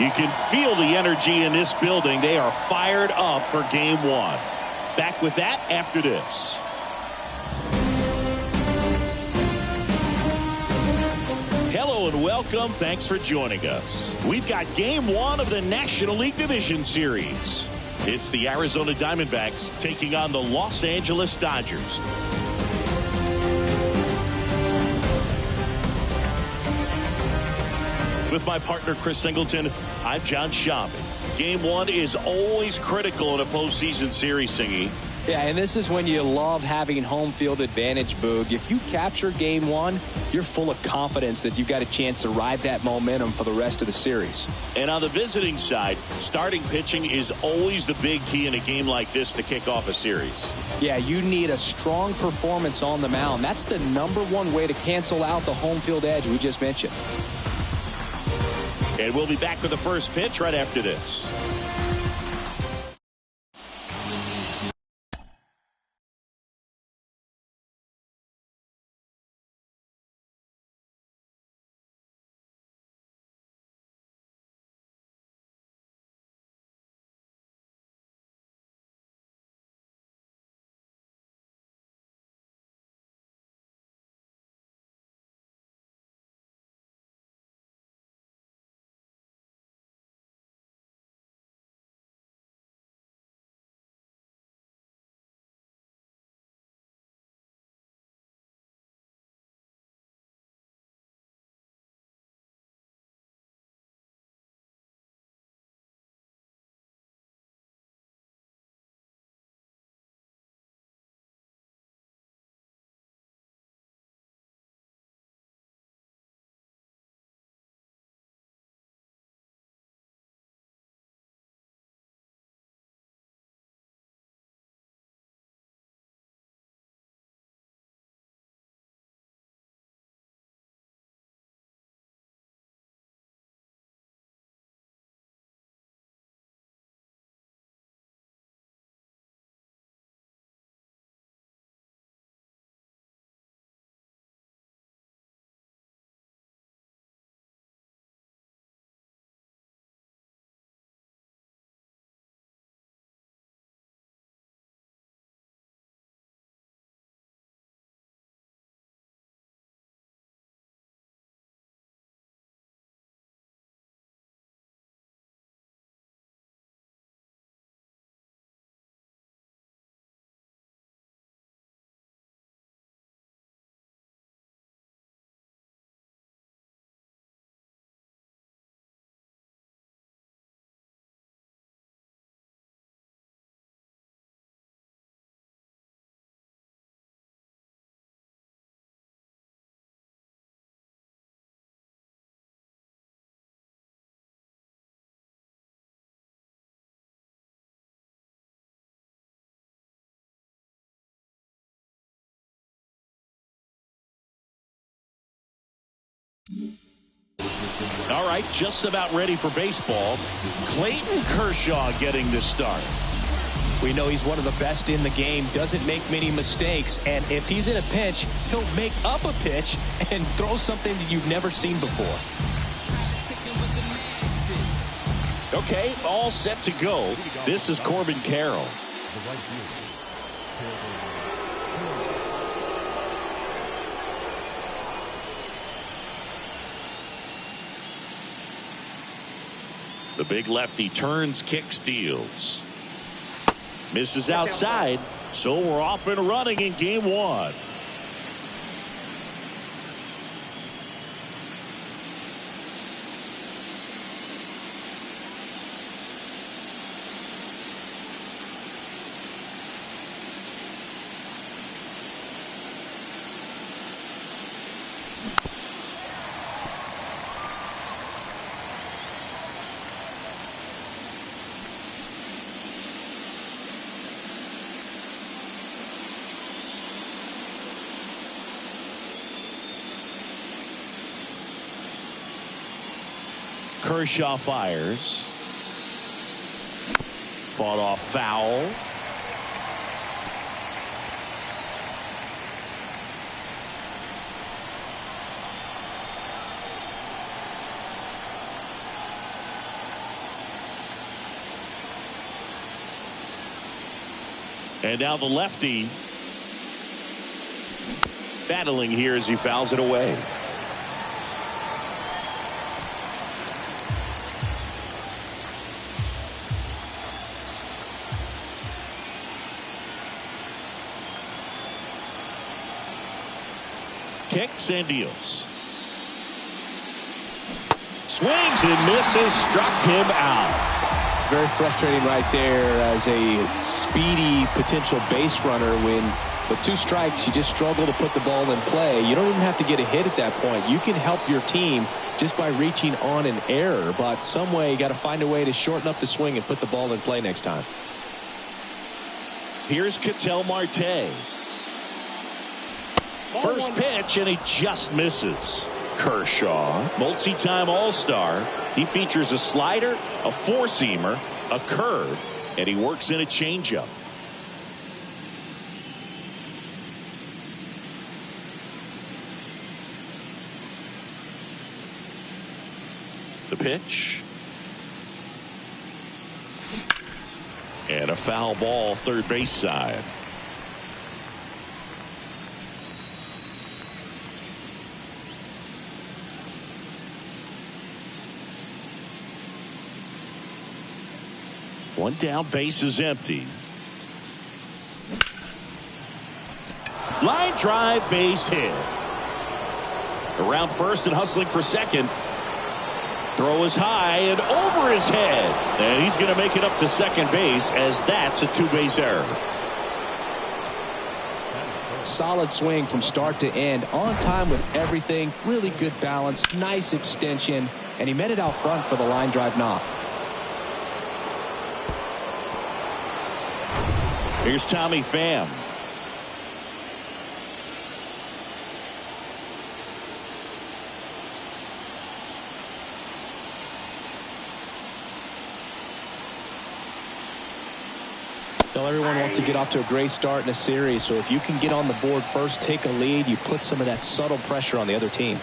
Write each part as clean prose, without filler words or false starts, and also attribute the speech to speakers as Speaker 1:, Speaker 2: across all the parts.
Speaker 1: You can feel the energy in this building. They are fired up for game one. Back with that after this. Hello and welcome. Thanks for joining us. We've got game one of the National League Division Series. It's the Arizona Diamondbacks taking on the Los Angeles Dodgers. With my partner, Chris Singleton, I'm John Schaub. Game one is always critical in a postseason series, Singy.
Speaker 2: Yeah, and this is when you love having home field advantage, Boog. If you capture game one, you're full of confidence that you've got a chance to ride that momentum for the rest of the series.
Speaker 1: And on the visiting side, starting pitching is always the big key in a game like this to kick off a series.
Speaker 2: Yeah, you need a strong performance on the mound. That's the #1 way to cancel out the home field edge we just mentioned.
Speaker 1: And we'll be back with the first pitch right after this. All right, just about ready for baseball. Clayton Kershaw getting this start.
Speaker 2: We know he's one of the best in the game, doesn't make many mistakes, and if he's in a pinch, he'll make up a pitch and throw something that you've never seen before.
Speaker 1: Okay, all set to go. This is Corbin Carroll. The big lefty turns, kicks, deals. Misses outside, so we're off and running in game one. Kershaw fires. Fought off foul. And now the lefty battling here as he fouls it away. Kicks and deals. Swings and misses, struck him out.
Speaker 2: Very frustrating right there as a speedy potential base runner. When with 2 strikes, you just struggle to put the ball in play. You don't even have to get a hit at that point. You can help your team just by reaching on an error. But some way, you got to find a way to shorten up the swing and put the ball in play next time.
Speaker 1: Here's Ketel Marte. First pitch, and he just misses. Kershaw, multi-time All-Star. He features a slider, a four-seamer, a curve, and he works in a changeup. The pitch. And a foul ball, third base side. One down, base is empty. Line drive, base hit. Around first and hustling for second. Throw is high and over his head. And he's going to make it up to second base as that's a two-base error.
Speaker 2: Solid swing from start to end. On time with everything. Really good balance. Nice extension. And he met it out front for the line drive knock.
Speaker 1: Here's Tommy Pham.
Speaker 2: Well, everyone wants to get off to a great start in a series, so if you can get on the board first, take a lead, you put some of that subtle pressure on the other team.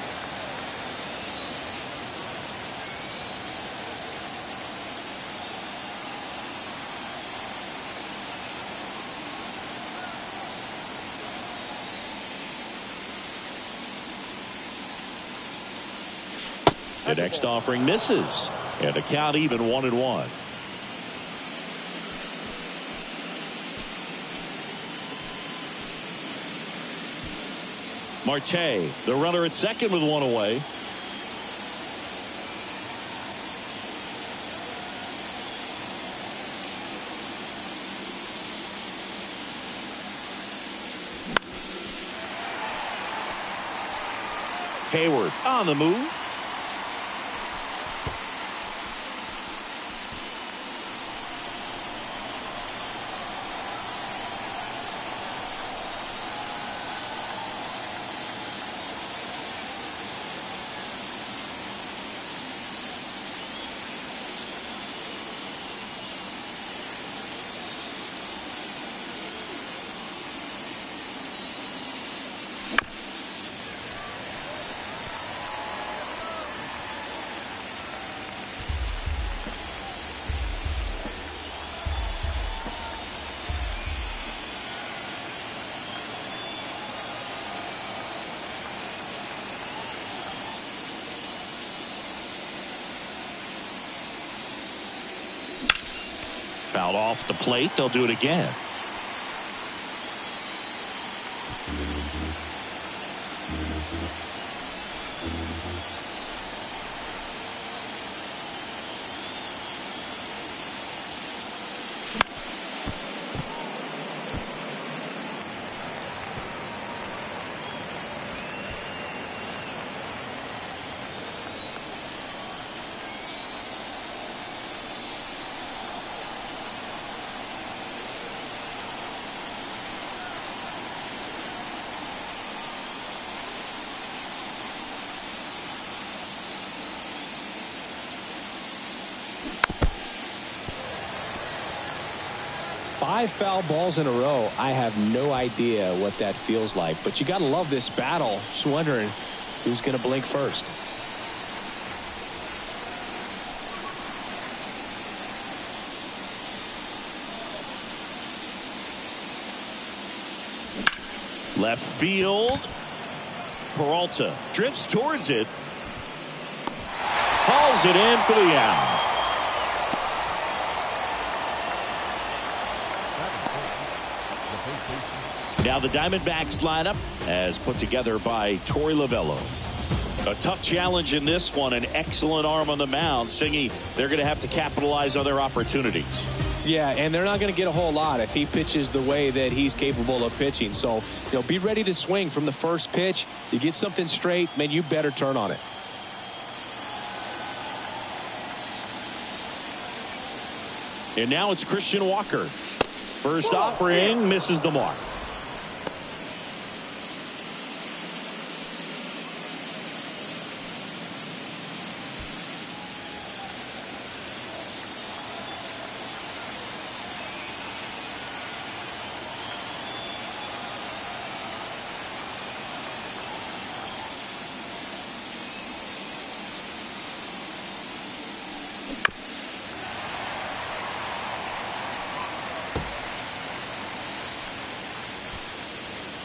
Speaker 1: The next offering misses, and a count even 1-1. Marte, the runner at second with one away. Hayward on the move. Fouled off the plate. They'll do it again.
Speaker 2: Five foul balls in a row. I have no idea what that feels like, but you got to love this battle. Just wondering who's going to blink first.
Speaker 1: Left field. Peralta drifts towards it. Hauls it in for the out. Now the Diamondbacks lineup as put together by Torey Lovello. A tough challenge in this one. An excellent arm on the mound. Singy, they're going to have to capitalize on their opportunities.
Speaker 2: Yeah, and they're not going to get a whole lot if he pitches the way that he's capable of pitching. So, be ready to swing from the first pitch. You get something straight, man, you better turn on it.
Speaker 1: And now it's Christian Walker. First offering misses the mark.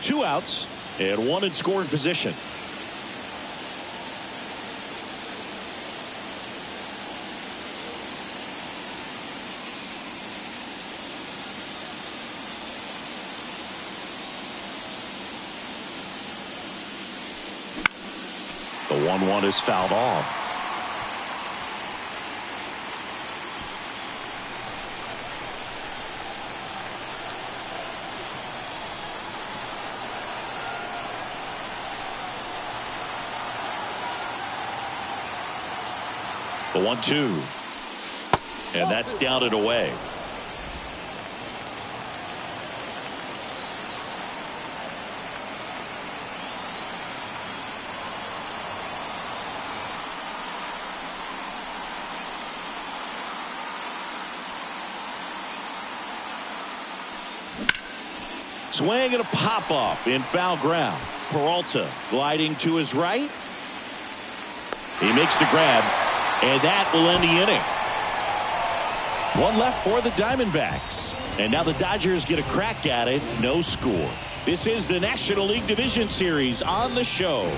Speaker 1: Two outs and one in scoring position. The 1-1 is fouled off. The 1-2. And that's down and away. Swing and a pop-off in foul ground. Peralta gliding to his right. He makes the grab. And that will end the inning. One left for the Diamondbacks. And now the Dodgers get a crack at it. No score. This is the National League Division Series on the show.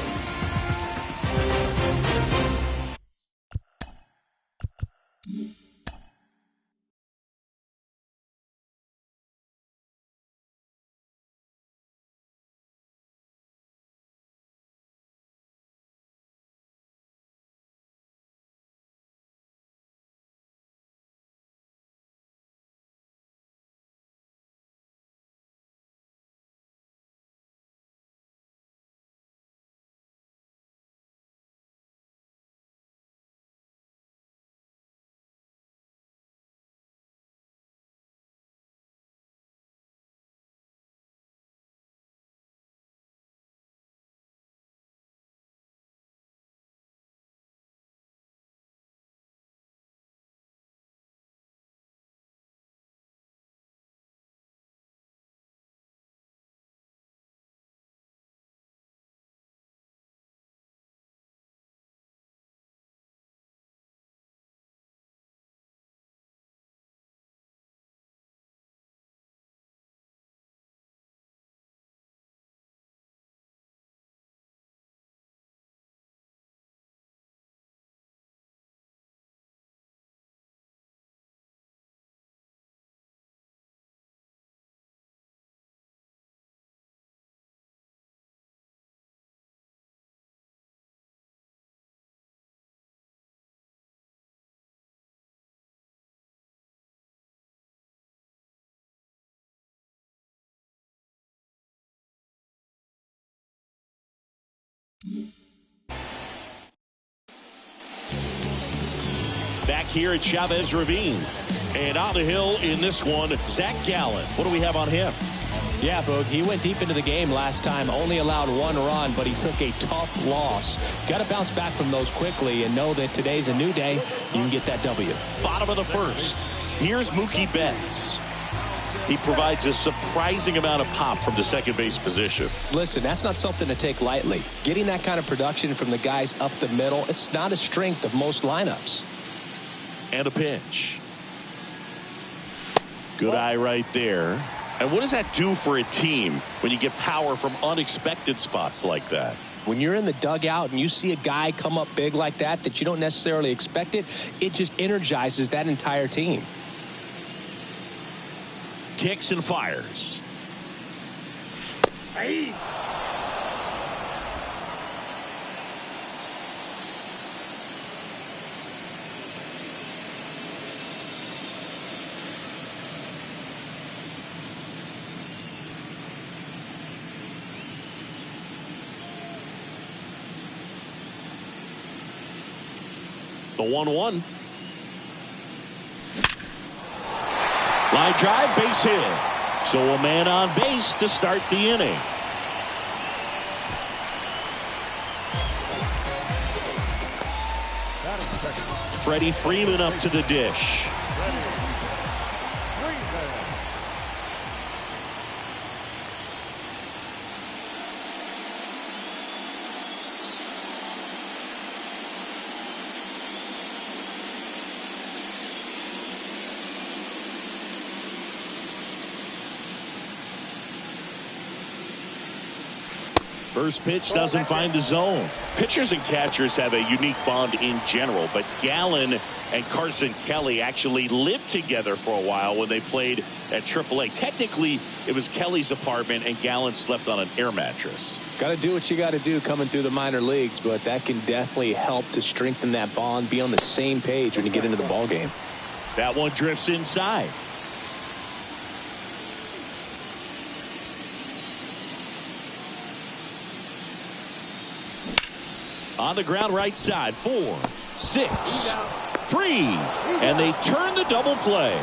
Speaker 1: Back here at Chavez Ravine. And on the hill in this one, Zach Gallen. What do we have on him?
Speaker 2: Yeah, Boog, he went deep into the game last time, only allowed one run, but he took a tough loss. Got to bounce back from those quickly and know that today's a new day. You can get that W.
Speaker 1: Bottom of the first. Here's Mookie Betts. He provides a surprising amount of pop from the second base position.
Speaker 2: Listen, that's not something to take lightly. Getting that kind of production from the guys up the middle, it's not a strength of most lineups.
Speaker 1: And a pitch. Good eye right there. And what does that do for a team when you get power from unexpected spots like that?
Speaker 2: When you're in the dugout and you see a guy come up big like that you don't necessarily expect it just energizes that entire team.
Speaker 1: Kicks and fires.
Speaker 3: Hey.
Speaker 1: The 1-1. Line drive, base hit. So a man on base to start the inning. Freddie Freeman up to the dish. First pitch doesn't find the zone. Pitchers and catchers have a unique bond in general, but Gallen and Carson Kelly actually lived together for a while when they played at AAA. Technically, it was Kelly's apartment, and Gallen slept on an air mattress.
Speaker 2: Got to do what you got to do coming through the minor leagues, but that can definitely help to strengthen that bond, be on the same page when you get into the ball game.
Speaker 1: That one drifts inside. On the ground right side, 4, 6, 3, and they turn the double play.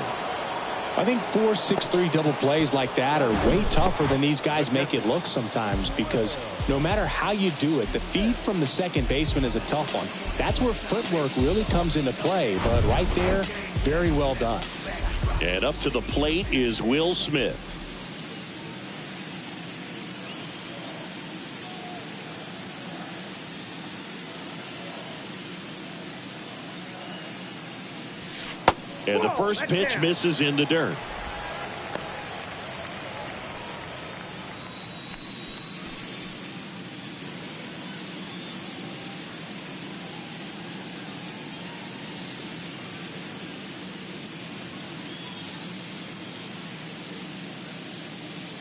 Speaker 2: I think 4-6-3 double plays like that are way tougher than these guys make it look sometimes, because no matter how you do it, the feed from the second baseman is a tough one. That's where footwork really comes into play, but right there, very well done.
Speaker 1: And up to the plate is Will Smith. And the first pitch misses in the dirt.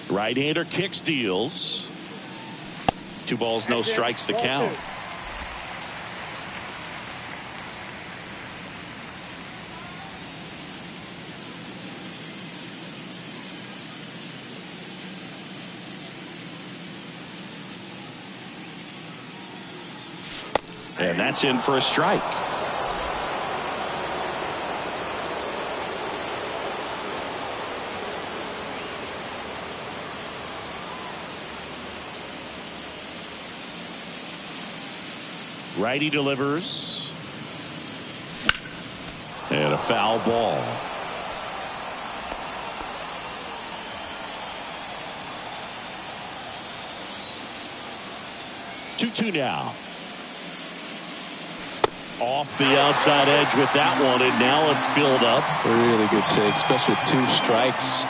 Speaker 1: Right-hander kicks, deals. 2 balls, no strikes, the count. And that's in for a strike. Righty delivers. And a foul ball. Two now. Off the outside edge with that one, and now it's filled up.
Speaker 2: Really good take, especially with 2 strikes.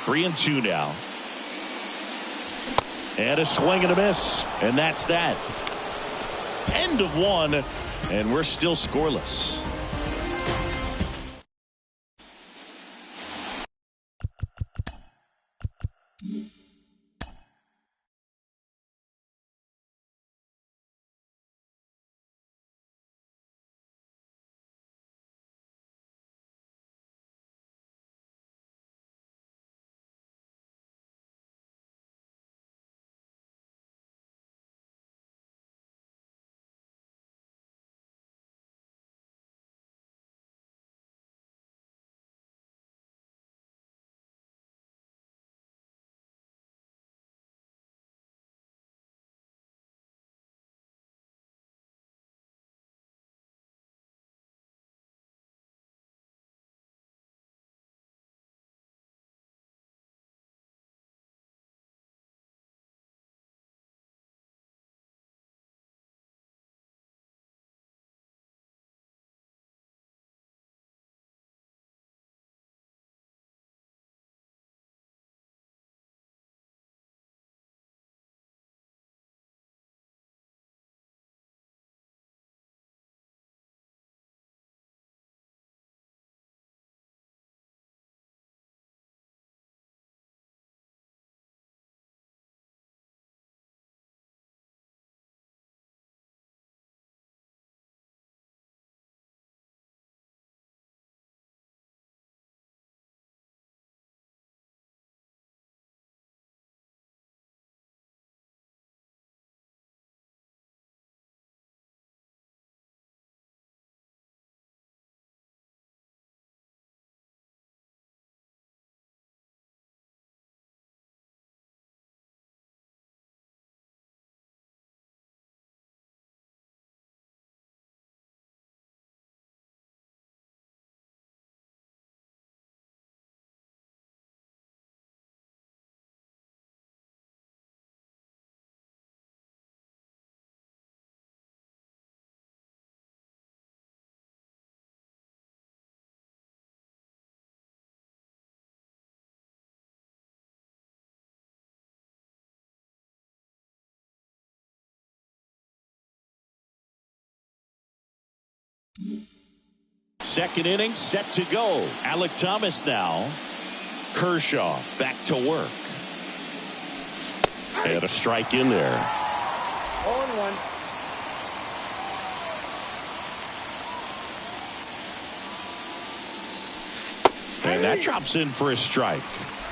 Speaker 1: Three and 2 now. And a swing and a miss. And that's that. End of 1. And we're still scoreless. Second inning set to go. Alec Thomas now. Kershaw back to work. And a strike in there.
Speaker 3: 0-1.
Speaker 1: And that drops in for a strike.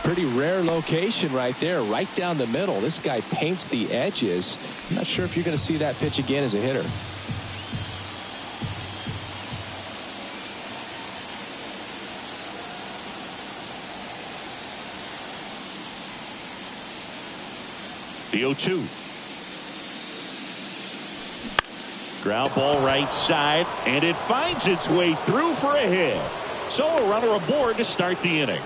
Speaker 2: Pretty rare location right there, right down the middle. This guy paints the edges. I'm not sure if you're going to see that pitch again as a hitter.
Speaker 1: The 0-2. Ground ball right side, and it finds its way through for a hit. So a runner aboard to start the inning.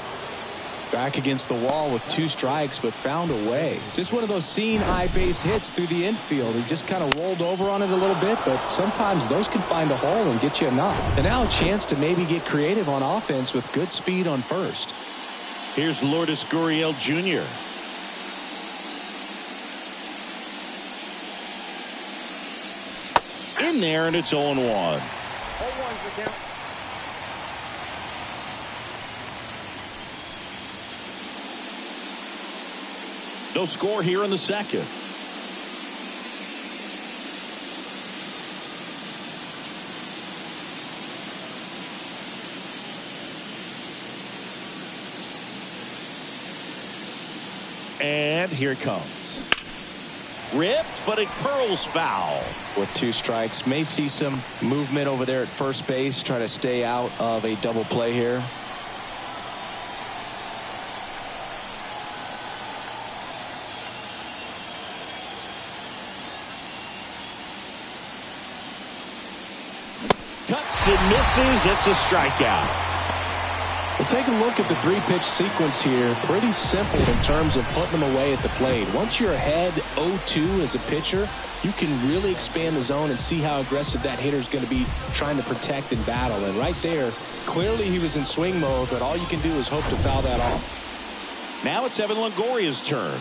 Speaker 2: Back against the wall with 2 strikes, but found a way. Just one of those seeing eye base hits through the infield. He just kind of rolled over on it a little bit, but sometimes those can find a hole and get you a knock. And now a chance to maybe get creative on offense with good speed on first.
Speaker 1: Here's Lourdes Gurriel Jr. In there, and it's 0-1.
Speaker 3: 0-1 for count.
Speaker 1: No score here in the second. And here it comes. Ripped, but it curls foul.
Speaker 2: With 2 strikes, may see some movement over there at first base. Try to stay out of a double play here.
Speaker 1: Cuts and misses. It's a strikeout.
Speaker 2: We'll take a look at the 3-pitch sequence here. Pretty simple in terms of putting them away at the plate. Once you're ahead 0-2 as a pitcher, you can really expand the zone and see how aggressive that hitter is going to be trying to protect and battle. And right there, clearly he was in swing mode, but all you can do is hope to foul that off.
Speaker 1: Now it's Evan Longoria's turn.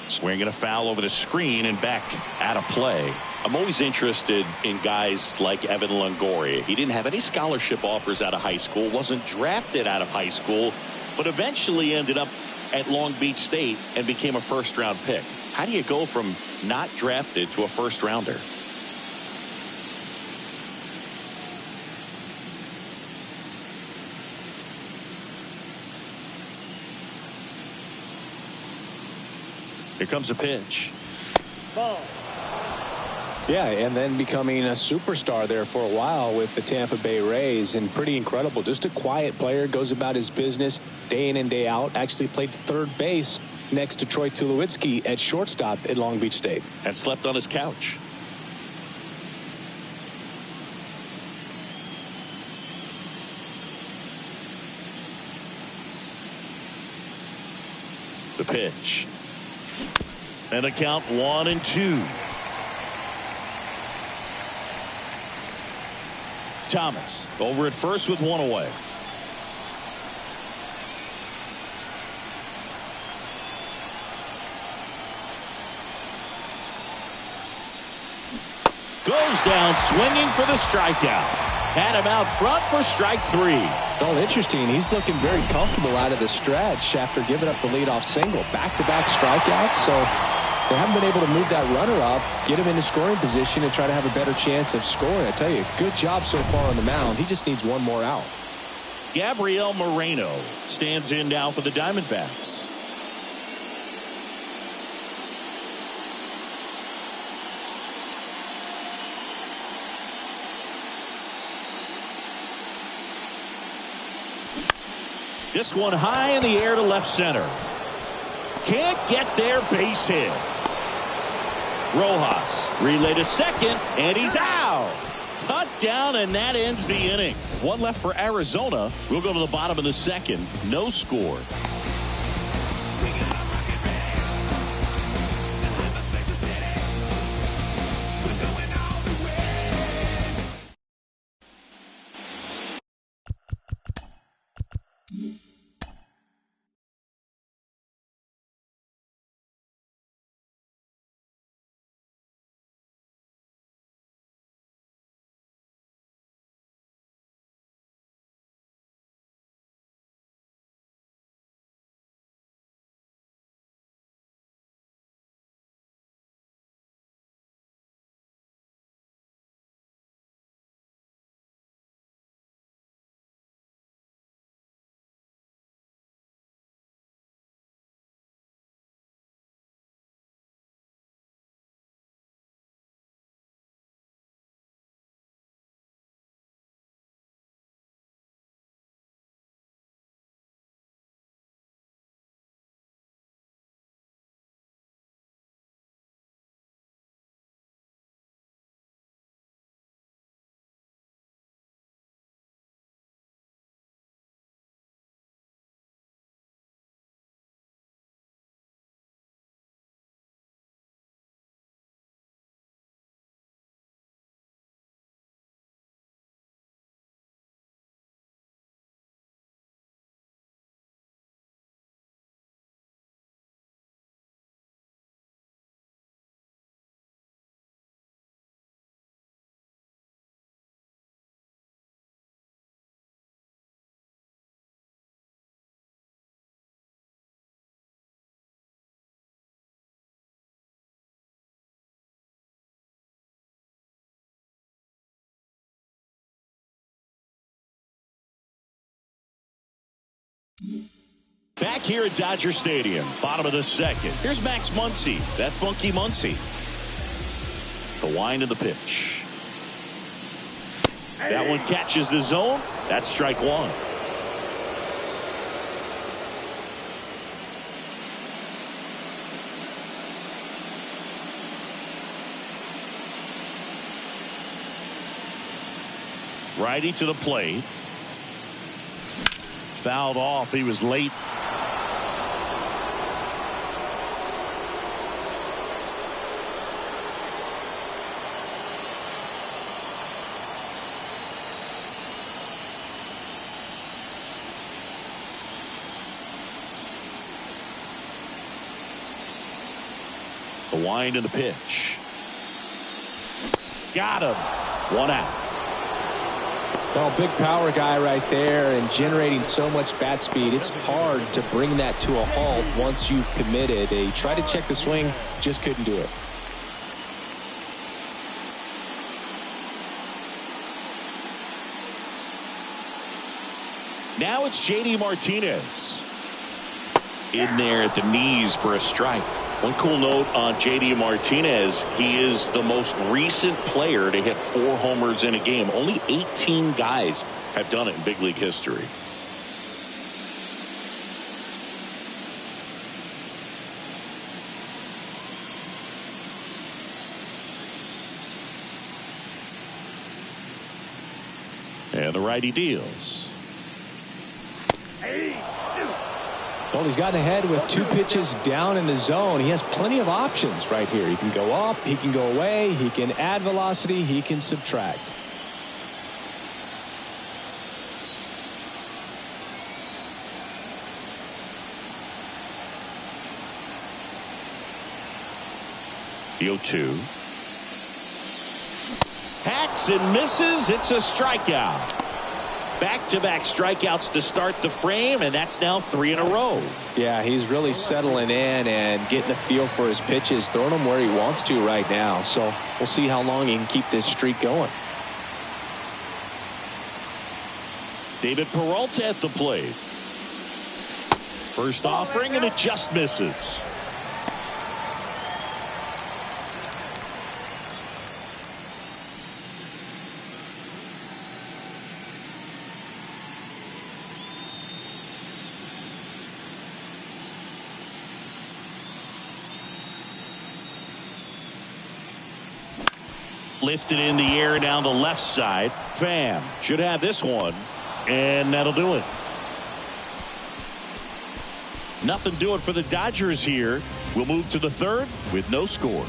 Speaker 1: Swinging a foul over the screen and back out of play. I'm always interested in guys like Evan Longoria. He didn't have any scholarship offers out of high school, wasn't drafted out of high school, but eventually ended up at Long Beach State and became a first-round pick. How do you go from not drafted to a first-rounder? Here comes a pitch.
Speaker 3: Ball.
Speaker 2: Yeah, and then becoming a superstar there for a while with the Tampa Bay Rays, and pretty incredible. Just a quiet player, goes about his business day in and day out. Actually played third base next to Troy Tulowitzki at shortstop at Long Beach State.
Speaker 1: And slept on his couch. The pitch. And a count 1-2. Thomas over at first with 1 away. Goes down swinging for the strikeout. Had him out front for strike 3.
Speaker 2: Well, interesting. He's looking very comfortable out of the stretch after giving up the leadoff single. Back-to-back strikeouts, so they haven't been able to move that runner up, get him into scoring position, and try to have a better chance of scoring. I tell you, good job so far on the mound. He just needs 1 more out.
Speaker 1: Gabriel Moreno stands in now for the Diamondbacks. This one high in the air to left center. Can't get there, base hit. Rojas relay to second, and he's out. Cut down, and that ends the inning. 1 left for Arizona. We'll go to the bottom of the second. No score. Back here at Dodger Stadium, bottom of the second. Here's Max Muncy, that funky Muncy. The wind of the pitch. That one catches the zone. That's strike one. Righty to the plate. Fouled off. He was late. The wind of the pitch. Got him. One out.
Speaker 2: Well, big power guy right there and generating so much bat speed. It's hard to bring that to a halt once you've committed. He tried to check the swing, just couldn't do it.
Speaker 1: Now it's J.D. Martinez. In there at the knees for a strike. One cool note on J.D. Martinez, he is the most recent player to hit 4 homers in a game. Only 18 guys have done it in big league history. And the righty deals.
Speaker 2: Well, he's gotten ahead with 2 pitches down in the zone. He has plenty of options right here. He can go up, he can go away, he can add velocity, he can subtract.
Speaker 1: The 0-2. Hacks and misses. It's a strikeout. Back-to-back strikeouts to start the frame, and that's now 3 in a row.
Speaker 2: Yeah, he's really settling in and getting a feel for his pitches, throwing them where he wants to right now. So we'll see how long he can keep this streak going.
Speaker 1: David Peralta at the plate. First offering, and it just misses. Lifted in the air down the left side. Pham should have this one, and that'll do it. Nothing doing for the Dodgers here. We'll move to the third with no score.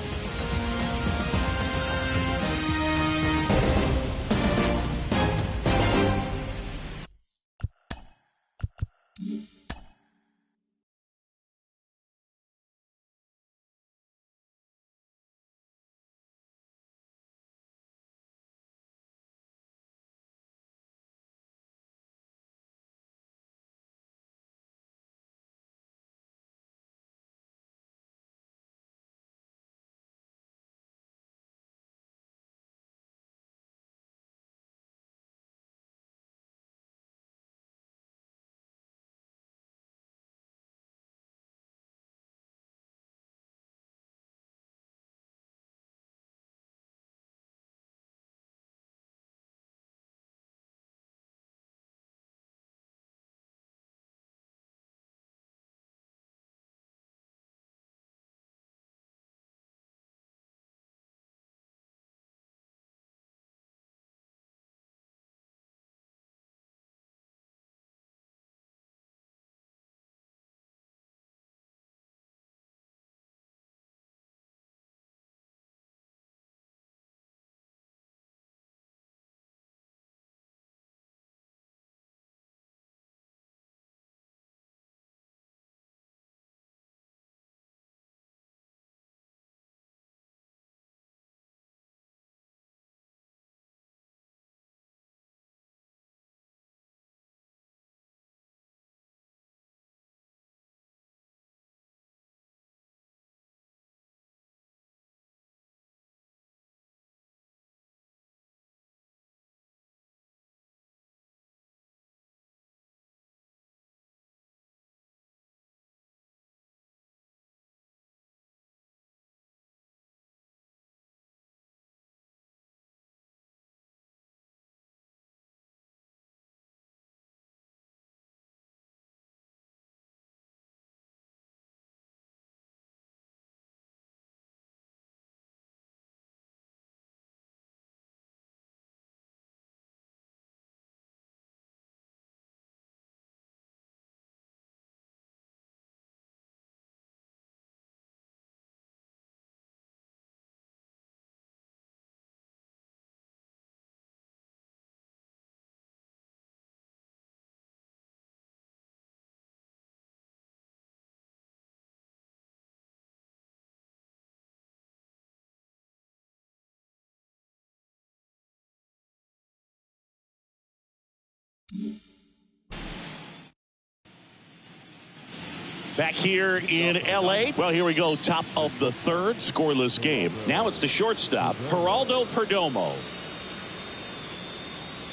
Speaker 1: Back here in L.A. Well, here we go. Top of the third, scoreless game. Now it's the shortstop, Geraldo Perdomo.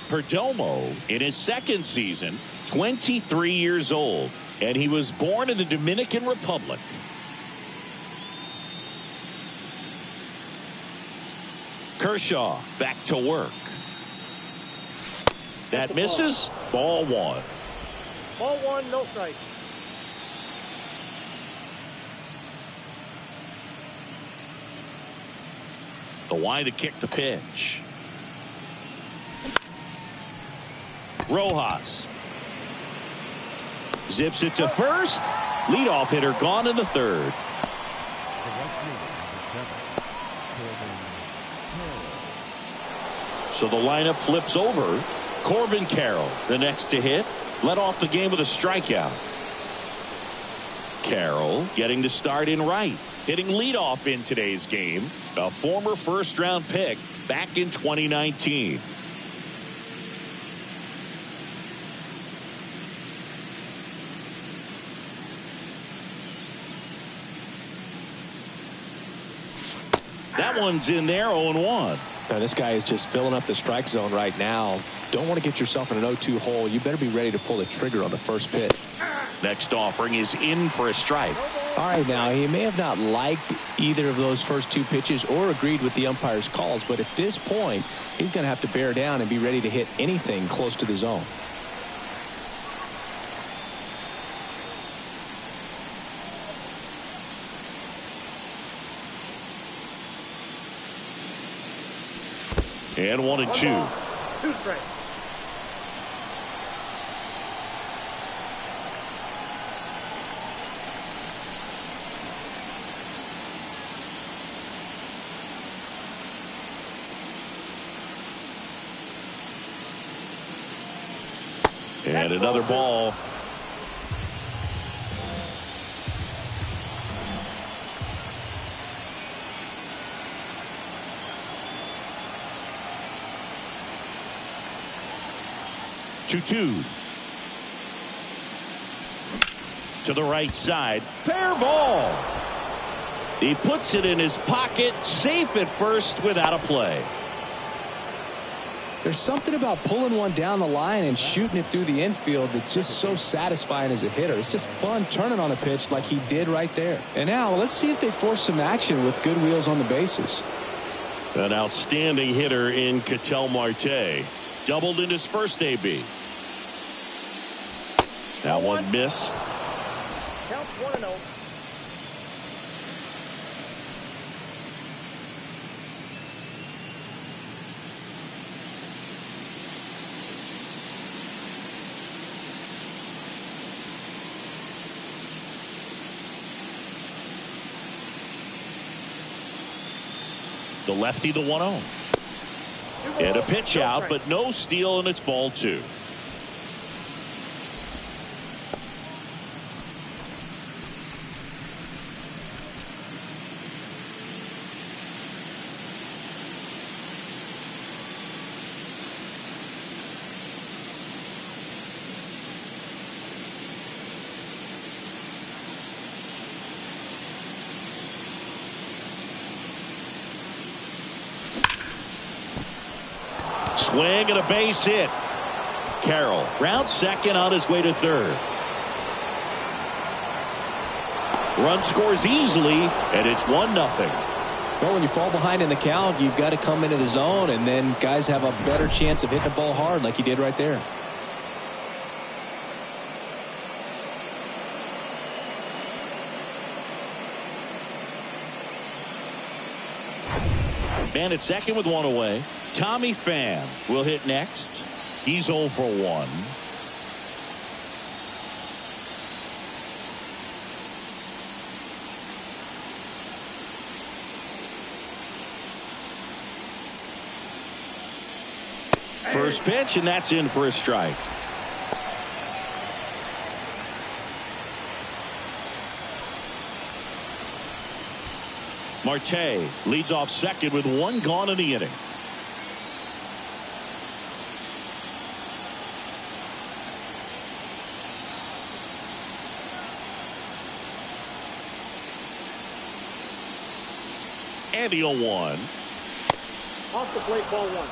Speaker 1: Perdomo, in his second season, 23 years old, and he was born in the Dominican Republic. Kershaw back to work. That misses. Ball one.
Speaker 3: Ball one, no strike.
Speaker 1: The wide to kick the pitch. Rojas zips it to first. Leadoff hitter gone in the third. So the lineup flips over. Corbin Carroll, the next to hit, led off the game with a strikeout. Carroll getting the start in right, hitting leadoff in today's game. A former first-round pick back in 2019. That one's in there, 0-1.
Speaker 2: Now, this guy is just filling up the strike zone right now. Don't want to get yourself in an 0-2 hole. You better be ready to pull the trigger on the first pitch.
Speaker 1: Next offering is in for a strike.
Speaker 2: All right, now, he may have not liked either of those first two pitches or agreed with the umpire's calls, but at this point, he's going to have to bear down and be ready to hit anything close to the zone.
Speaker 1: And 1-2.
Speaker 3: Two strikes.
Speaker 1: And another ball. Two. To the right side. Fair ball. He puts it in his pocket, safe at first without a play.
Speaker 2: There's something about pulling one down the line and shooting it through the infield that's just so satisfying as a hitter. It's just fun turning on a pitch like he did right there. And now let's see if they force some action with good wheels on the bases.
Speaker 1: An outstanding hitter in Ketel Marte. Doubled in his first AB. That one missed.
Speaker 3: Counts 1-0.
Speaker 1: The lefty, the 1-0. And a pitch out, but no steal, and it's ball two. Swing and a base hit. Carroll round second on his way to third. Run scores easily, and it's 1-0.
Speaker 2: Well, when you fall behind in the count, you've got to come into the zone, and then guys have a better chance of hitting the ball hard like he did right there.
Speaker 1: Man at second with one away. Tommy Pham will hit next. He's 0 for 1. First pitch, and that's in for a strike. Marte leads off second with one gone in the inning. And the 0-1.
Speaker 3: Off the plate, ball one.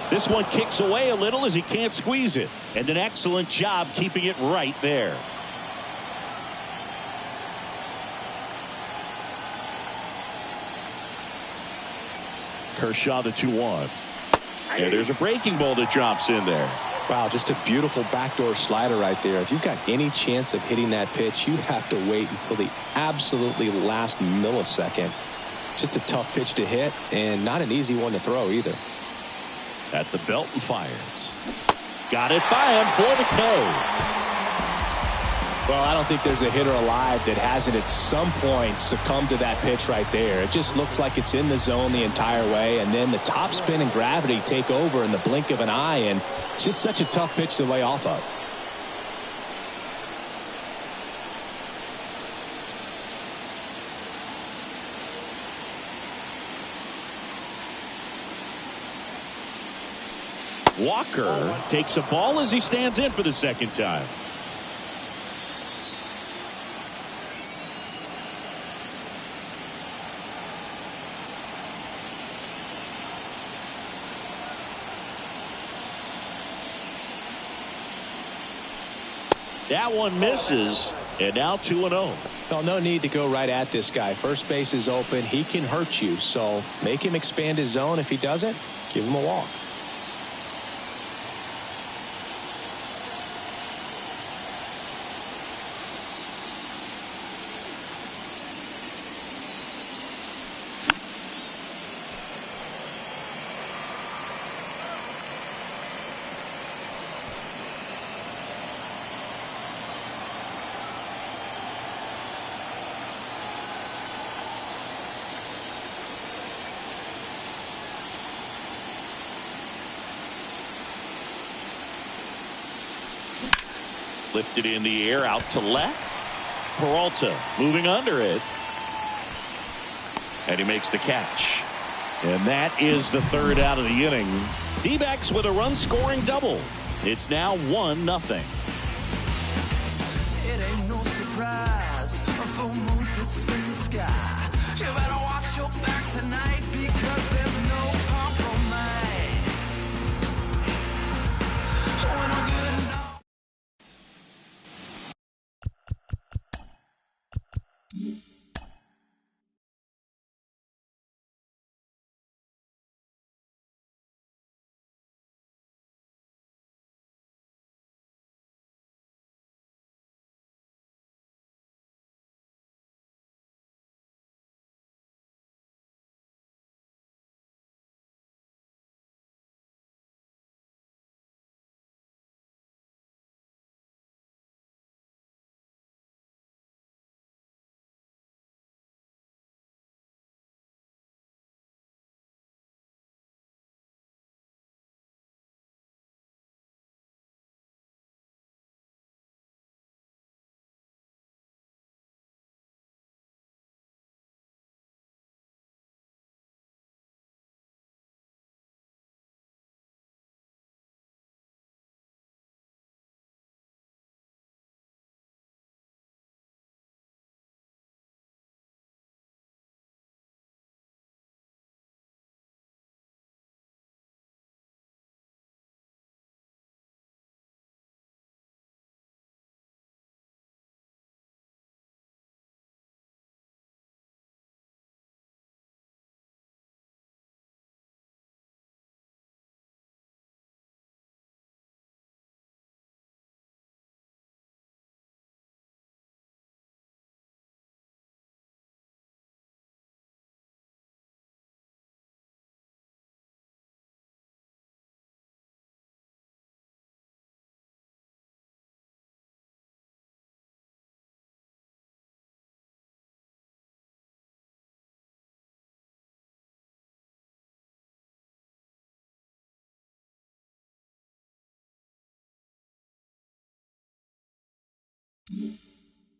Speaker 1: This one kicks away a little as he can't squeeze it. And an excellent job keeping it right there. Kershaw the 2-1. And there's a breaking ball that drops in there.
Speaker 2: Wow, just a beautiful backdoor slider right there. If you've got any chance of hitting that pitch, you have to wait until the absolutely last millisecond. Just a tough pitch to hit and not an easy one to throw either.
Speaker 1: At the belt and fires. Got it by him for the K.
Speaker 2: Well, I don't think there's a hitter alive that hasn't at some point succumbed to that pitch right there. It just looks like it's in the zone the entire way, and then the top spin and gravity take over in the blink of an eye, and it's just such a tough pitch to lay off of.
Speaker 1: Walker takes a ball as he stands in for the second time. That one misses, and now 2-0.
Speaker 2: Well, no need to go right at this guy. First base is open. He can hurt you, so make him expand his zone. If he doesn't, give him a walk.
Speaker 1: Lifted in the air out to left. Peralta moving under it. And he makes the catch. And that is the third out of the inning. D-backs with a run-scoring double. It's now 1-0.
Speaker 4: It ain't no surprise. A full moon sits in the sky. You better watch your back tonight because there's no compromise. When I'm good enough.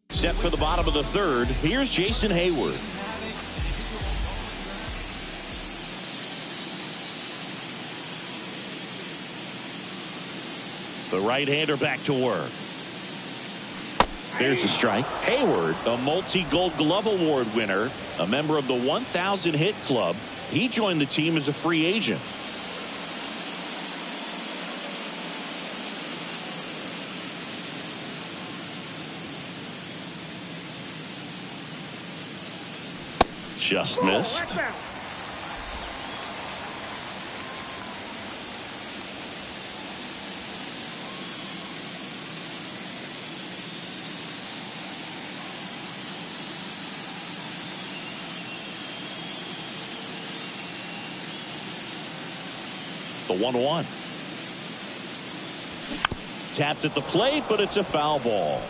Speaker 1: Set for the bottom of the third. Here's Jason Hayward. The right-hander back to work. There's a strike. Hayward, a multi-Gold Glove Award winner, a member of the 1,000 hit club. He joined the team as a free agent. Just missed. The 1-1. Tapped at the plate, but it's a foul ball.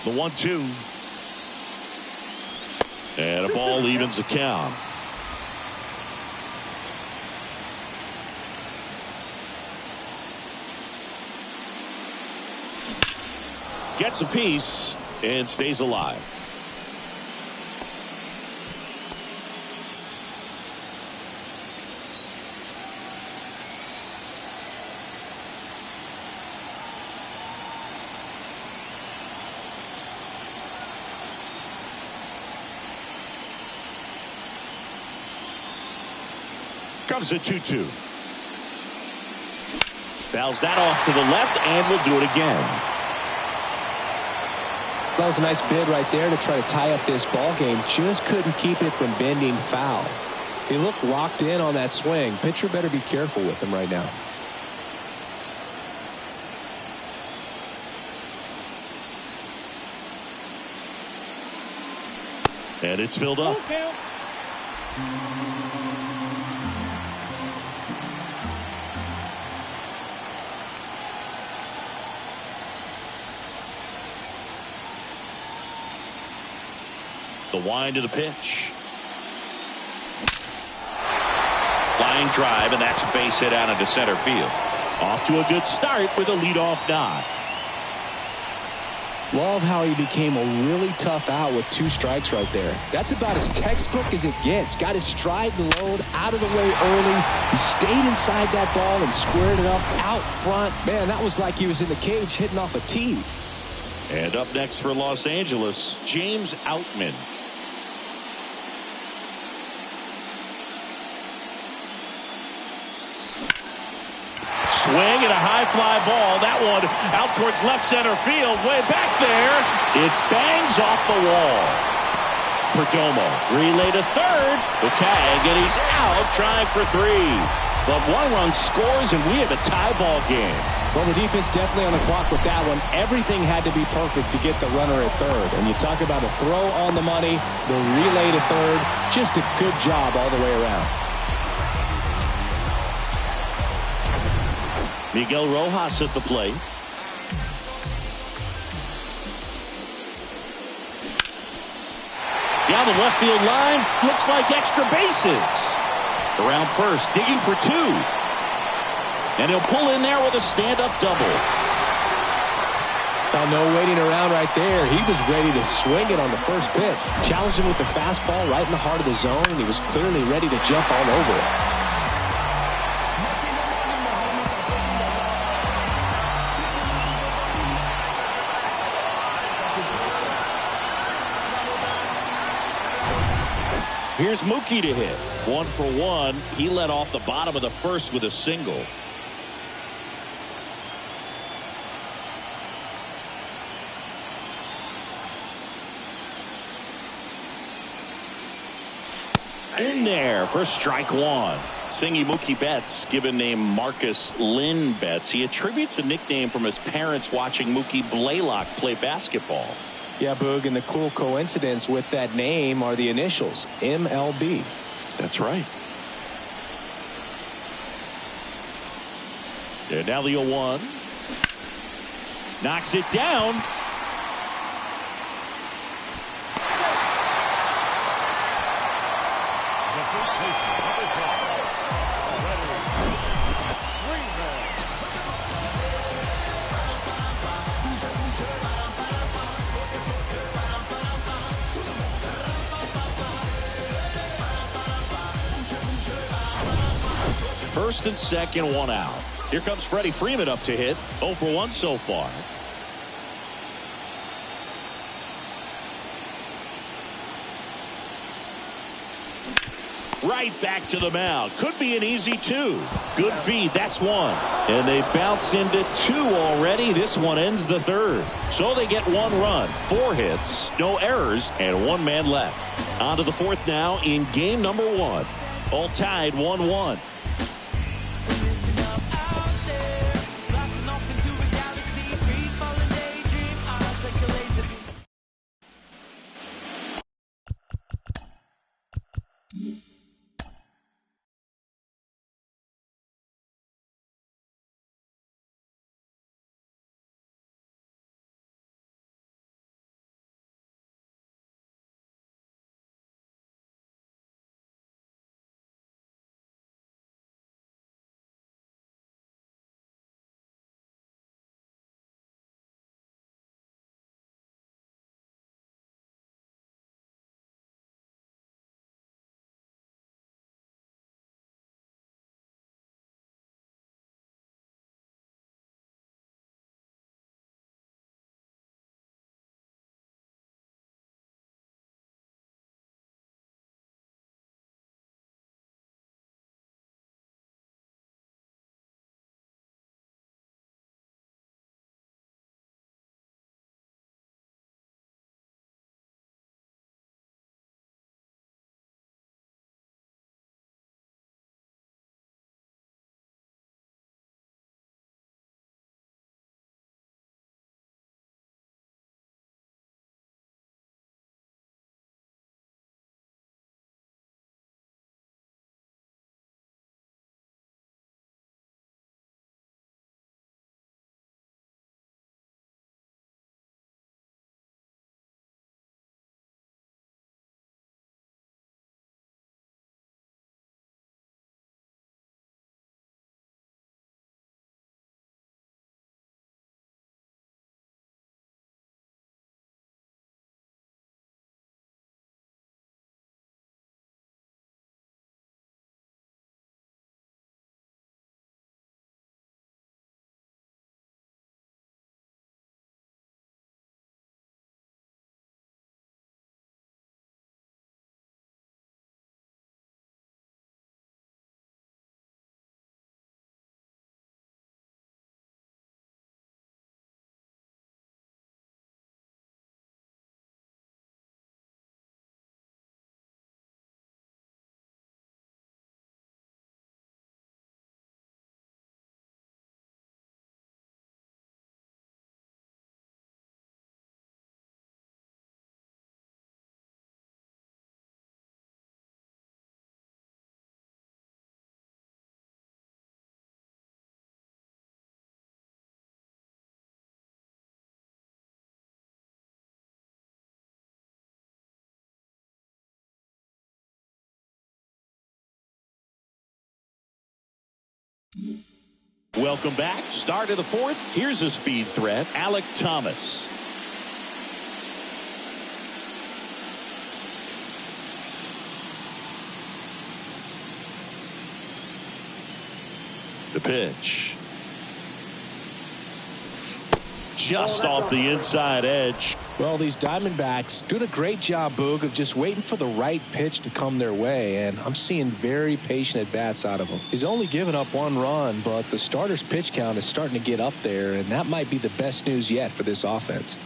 Speaker 1: The 1-2. And a ball evens the count. Gets a piece and stays alive. Comes a 2-2. Fouls that off to the left and will do it again.
Speaker 2: That was a nice bid right there to try to tie up this ball game. Just couldn't keep it from bending foul. He looked locked in on that swing. Pitcher better be careful with him right now.
Speaker 1: And it's filled up. The wind of the pitch. Line drive, and that's a base hit out into center field. Off to a good start with a leadoff knock.
Speaker 2: Love how he became a really tough out with 2 strikes right there. That's about as textbook as it gets. Got his stride load out of the way early. He stayed inside that ball and squared it up out front. Man, that was like he was in the cage hitting off a tee.
Speaker 1: And up next for Los Angeles, James Outman. Swing and a high fly ball. That one out towards left center field. Way back there. It bangs off the wall. Perdomo relay to third. The tag, and he's out trying for 3. But 1 run scores, and we have a tie ball game.
Speaker 2: Well, the defense definitely on the clock with that one. Everything had to be perfect to get the runner at third. And you talk about a throw on the money, the relay to third. Just a good job all the way around.
Speaker 1: Miguel Rojas at the plate. Down the left field line. Looks like extra bases. Around first, digging for 2. And he'll pull in there with a stand-up double.
Speaker 2: Now, no waiting around right there. He was ready to swing it on the first pitch. Challenged him with the fastball right in the heart of the zone, and he was clearly ready to jump all over it.
Speaker 1: Here's Mookie to hit. 1 for 1. He led off the bottom of the first with a single. In there for strike 1. Singy Mookie Betts, given name Marcus Lynn Betts. He attributes a nickname from his parents watching Mookie Blaylock play basketball.
Speaker 2: Yeah, Boog, and the cool coincidence with that name are the initials, MLB.
Speaker 1: That's right. And now the 0-1. Knocks it down. First and second, one out. Here comes Freddie Freeman up to hit. 0 for 1 so far. Right back to the mound. Could be an easy 2. Good feed. That's 1. And they bounce into 2 already. This one ends the 3rd. So they get 1 run, 4 hits, no errors, and 1 man left. On to the 4th now in game number 1. All tied 1-1. Welcome back. Start of the 4th. Here's a speed threat. Alec Thomas. The pitch. Just off the inside edge.
Speaker 2: Well, these Diamondbacks doing a great job, Boog, of just waiting for the right pitch to come their way, and I'm seeing very patient at-bats out of him. He's only given up 1 run, but the starter's pitch count is starting to get up there, and that might be the best news yet for this offense.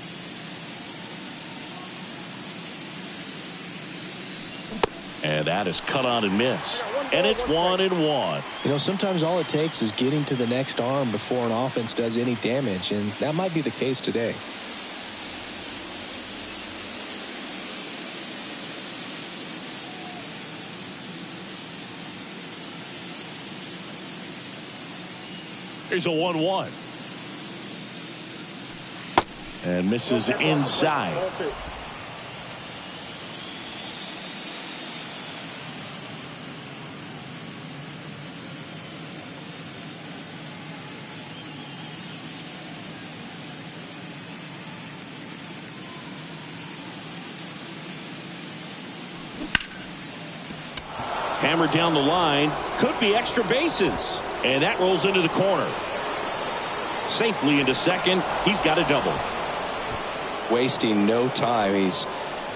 Speaker 1: And that is cut on and missed. And it's 1-1.
Speaker 2: You know, sometimes all it takes is getting to the next arm before an offense does any damage, and that might be the case today.
Speaker 1: Here's a 1-1. And misses inside. Hammered down the line. Could be extra bases. And that rolls into the corner. Safely into second. He's got a double.
Speaker 2: Wasting no time. He's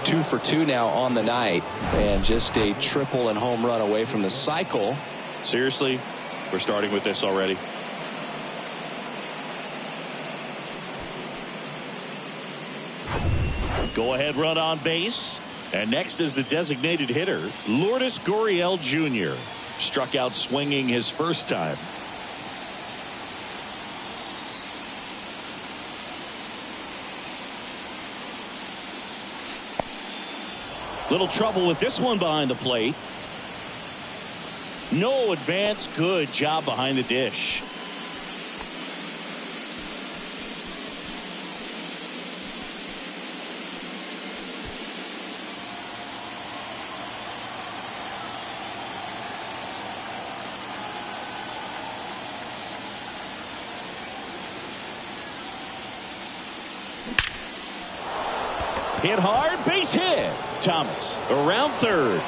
Speaker 2: 2 for 2 now on the night. And just a triple and home run away from the cycle.
Speaker 1: Seriously, we're starting with this already. Go ahead run on base. And next is the designated hitter, Lourdes Gurriel Jr. Struck out swinging his first time. Little trouble with this one behind the plate. No advance. Good job behind the dish. Hit hard, base hit. Thomas around third.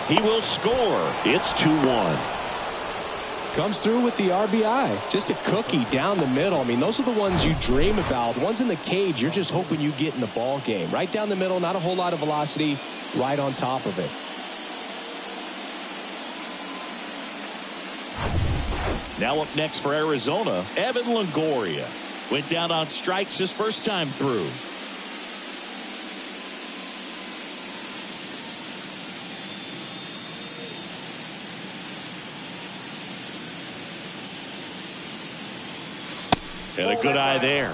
Speaker 1: He will score. It's 2-1.
Speaker 2: Comes through with the RBI. Just a cookie down the middle. I mean, those are the ones you dream about. Ones in the cage, you're just hoping you get in the ball game. Right down the middle, not a whole lot of velocity, right on top of it.
Speaker 1: Now up next for Arizona, Evan Longoria. Went down on strikes his first time through. And a good eye there.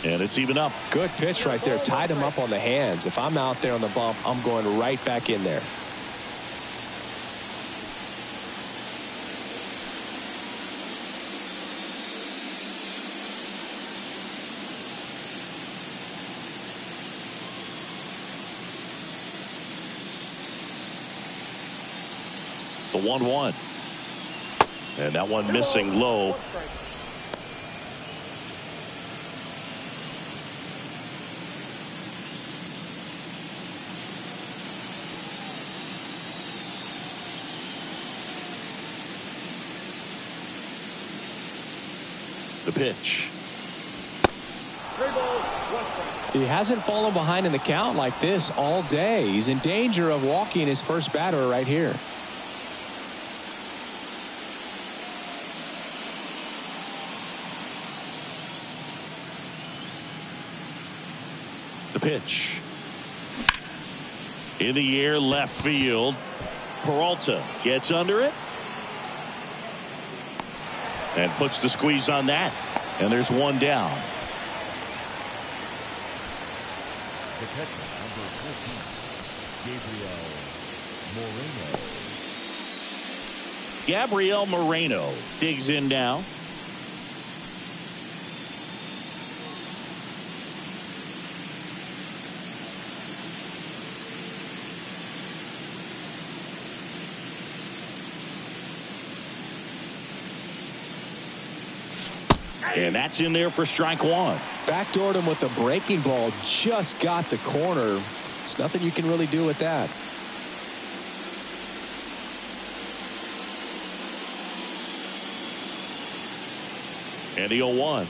Speaker 1: And it's even up.
Speaker 2: Good pitch right there. Tied him up on the hands. If I'm out there on the bump, I'm going right back in there.
Speaker 1: The 1-1. And that one missing low. The pitch.
Speaker 2: He hasn't fallen behind in the count like this all day. He's in danger of walking his first batter right here.
Speaker 1: The pitch. In the air, left field. Peralta gets under it. And puts the squeeze on that. And there's one down.
Speaker 5: The catcher, number 14,
Speaker 1: Gabriel Moreno digs in now. And that's in there for strike one.
Speaker 2: Backdoored him with the breaking ball. Just got the corner. There's nothing you can really do with that.
Speaker 1: And the 0-1.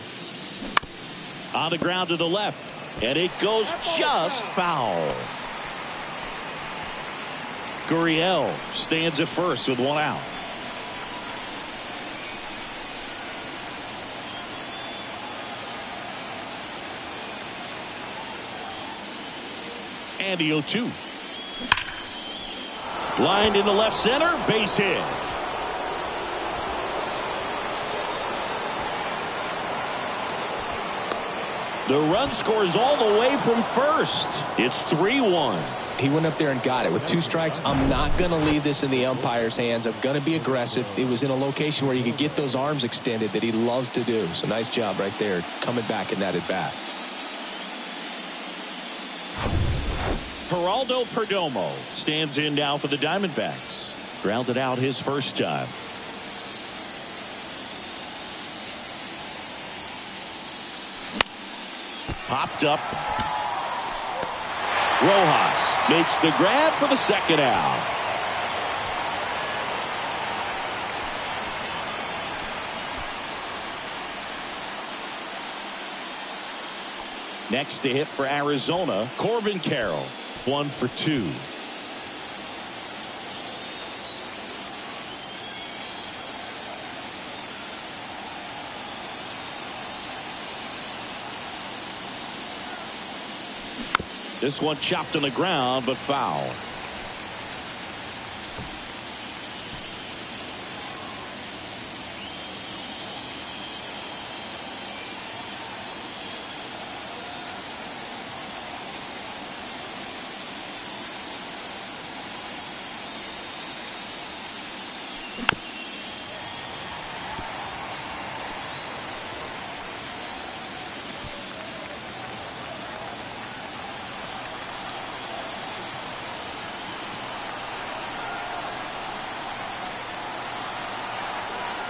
Speaker 1: On the ground to the left. And it goes just foul. Gurriel stands at first with one out. And the 0-2. Lined into left center, base hit. The run scores all the way from first. It's 3-1.
Speaker 2: He went up there and got it. With 2 strikes, I'm not going to leave this in the umpire's hands. I'm going to be aggressive. It was in a location where you could get those arms extended that he loves to do. So nice job right there, coming back in that at bat.
Speaker 1: Geraldo Perdomo stands in now for the Diamondbacks. Grounded out his first time. Popped up. Rojas makes the grab for the second out. Next to hit for Arizona, Corbin Carroll. 1 for 2. This one chopped on the ground, but foul.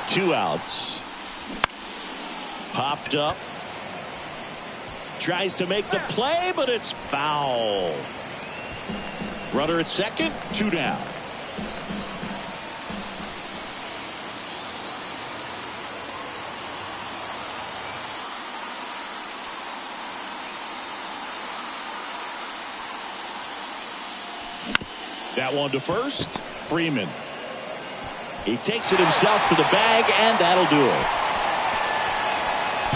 Speaker 1: Two outs. Popped up. Tries to make the play, but it's foul. Runner at second, 2 down. That one to first. Freeman. He takes it himself to the bag, and that'll do it.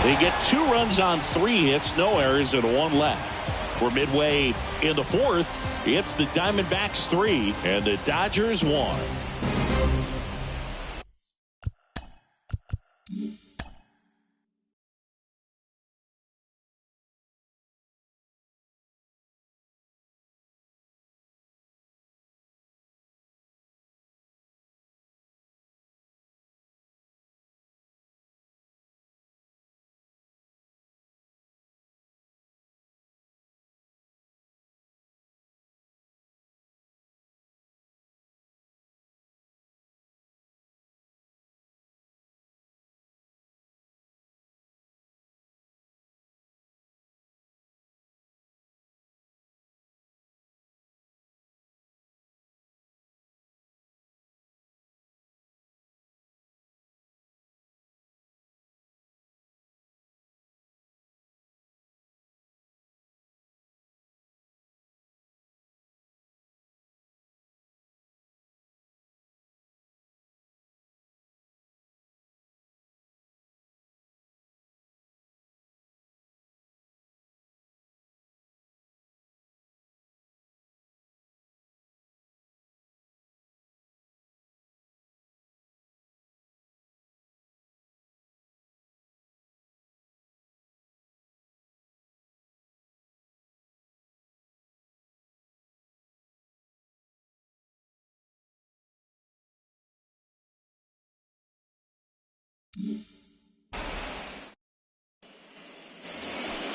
Speaker 1: They get 2 runs on 3 hits, no errors, and 1 left. We're midway in the 4th. It's the Diamondbacks 3 and the Dodgers 1.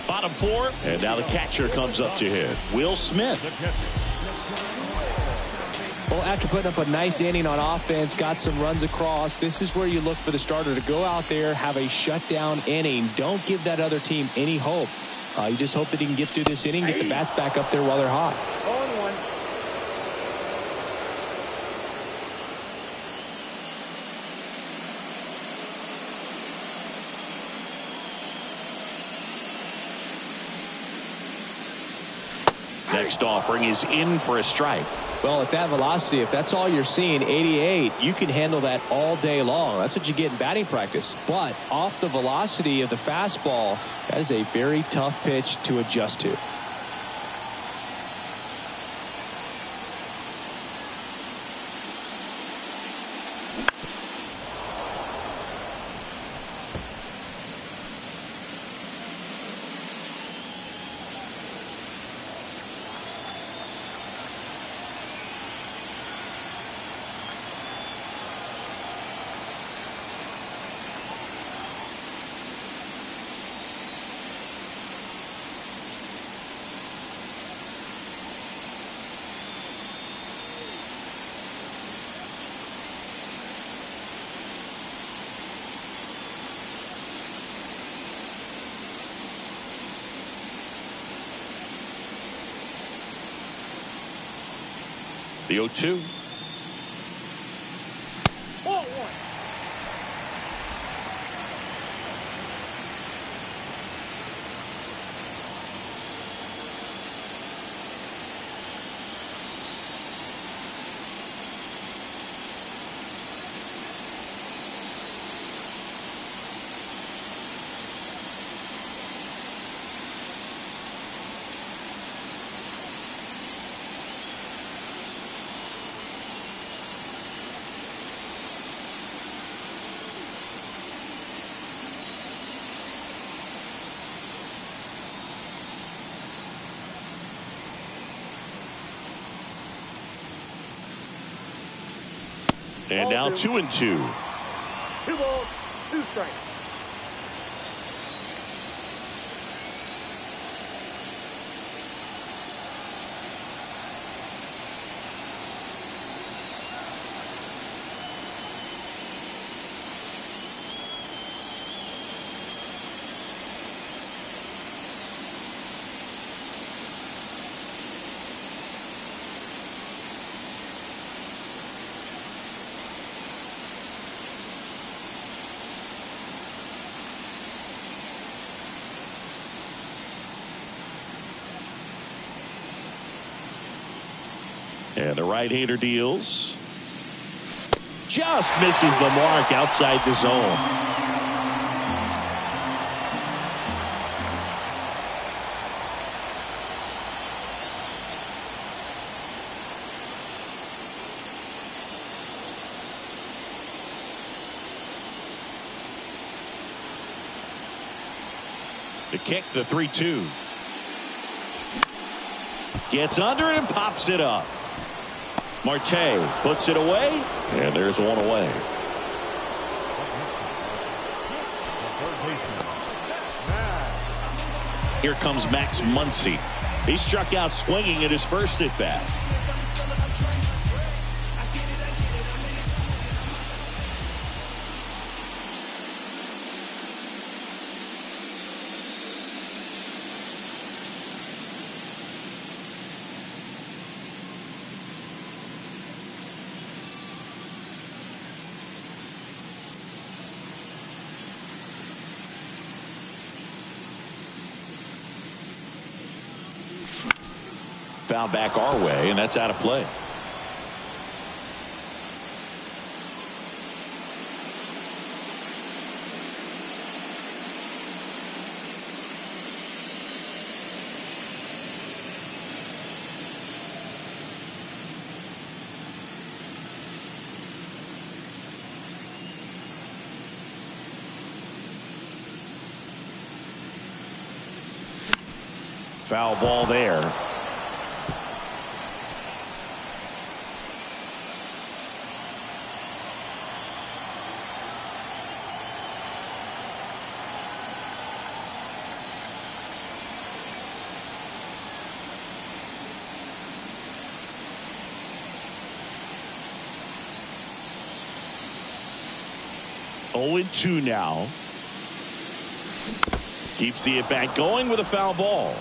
Speaker 1: Bottom 4, and now the catcher comes up to hit. Will Smith.
Speaker 2: Well, after putting up a nice inning on offense, got some runs across, this is where you look for the starter to go out there, have a shutdown inning. Don't give that other team any hope. You just hope that he can get through this inning, get the bats back up there while they're hot.
Speaker 3: 0-1.
Speaker 1: Next offering is in for a strike.
Speaker 2: Well, at that velocity, if that's all you're seeing, 88, you can handle that all day long. That's what you get in batting practice. But off the velocity of the fastball, that is a very tough pitch to adjust to.
Speaker 1: The 0-2.
Speaker 3: Ball one.
Speaker 1: And now 2-2.
Speaker 3: 2 balls, 2 strikes.
Speaker 1: And the right-hander deals. Just misses the mark outside the zone. The kick, the 3-2. Gets under it and pops it up. Marte puts it away, and there's one away. Here comes Max Muncy. He struck out swinging at his first at bat. Foul back our way, and that's out of play. Foul ball there. Oh, 2 now. Keeps the at-bat going with a foul ball.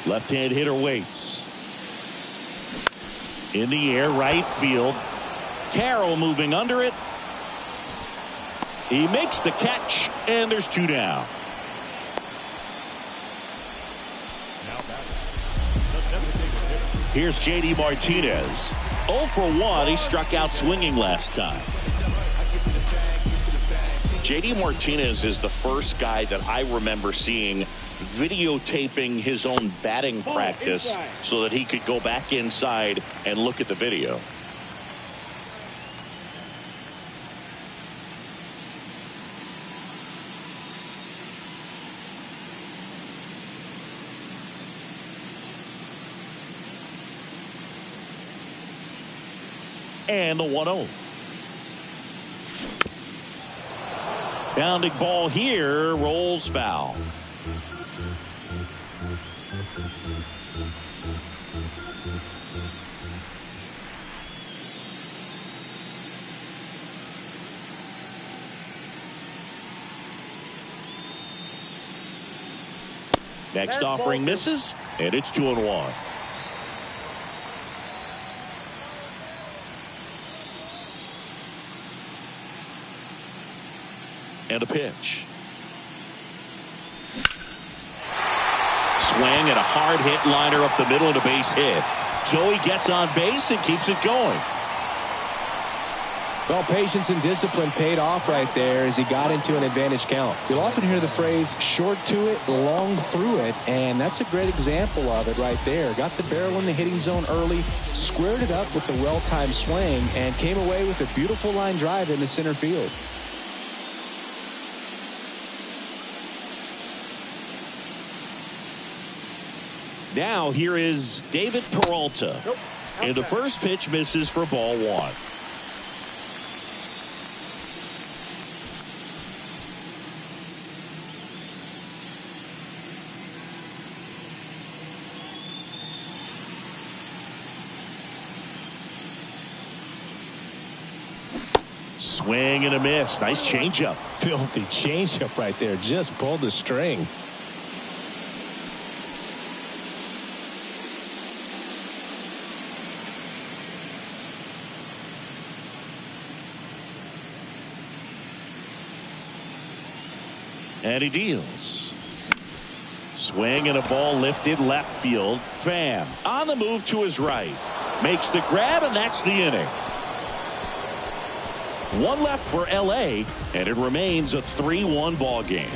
Speaker 1: Left-hand hitter waits. In the air, right field. Carroll moving under it. He makes the catch, and there's 2 down. Here's J.D. Martinez. 0 for 1. He struck out swinging last time. J.D. Martinez is the first guy that I remember seeing videotaping his own batting practice so that he could go back inside and look at the video. And the 1-0. Bounding ball here, rolls foul. Next offering misses, and it's 2-1. And a pitch. Swing and a hard hit liner up the middle and a base hit. Joey gets on base and keeps it going.
Speaker 2: Well, patience and discipline paid off right there as he got into an advantage count. You'll often hear the phrase short to it, long through it, and that's a great example of it right there. Got the barrel in the hitting zone early, squared it up with the well-timed swing, and came away with a beautiful line drive into center field.
Speaker 1: Now here is David Peralta. And the first pitch misses for ball one. Swing and a miss. Nice changeup.
Speaker 2: Filthy changeup right there. Just pulled the string.
Speaker 1: And he deals. Swing and a ball lifted left field. Pham on the move to his right. Makes the grab, and that's the inning. One left for L.A., and it remains a 3-1 ball game.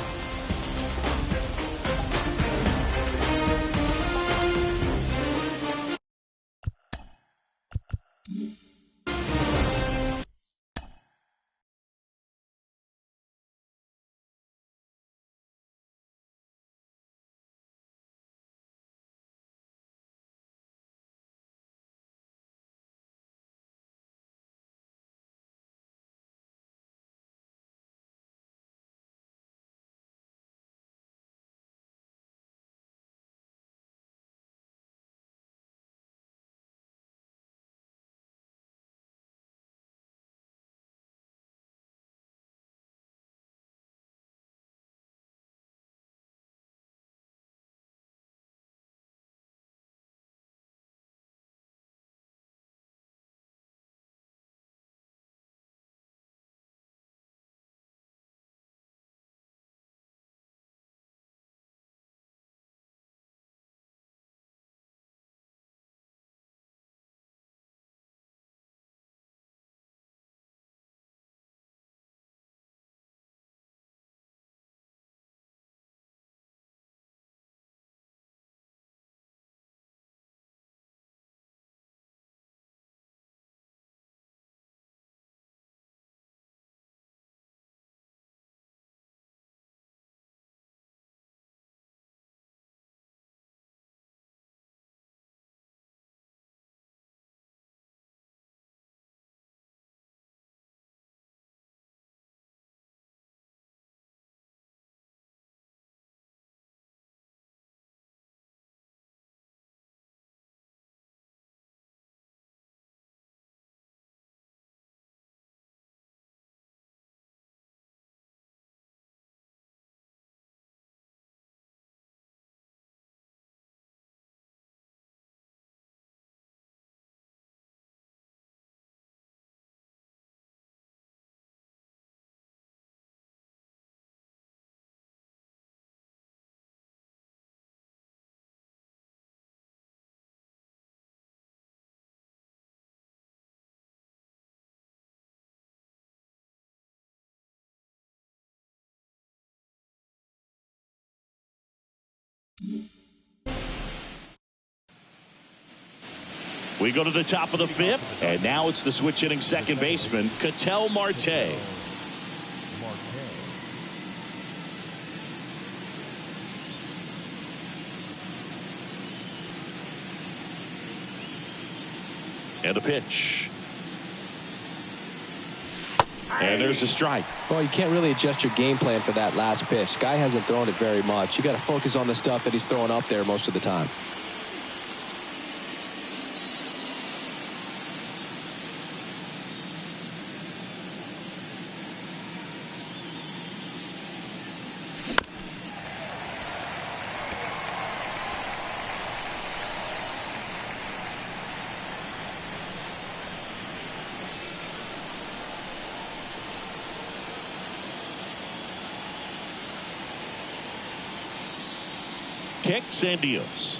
Speaker 1: We go to the top of the fifth, and now it's the switch hitting second baseman, Ketel Marte. And a pitch. And there's a strike.
Speaker 2: Well, you can't really adjust your game plan for that last pitch. Guy hasn't thrown it very much. You got to focus on the stuff that he's throwing up there most of the time.
Speaker 1: kicks and deals.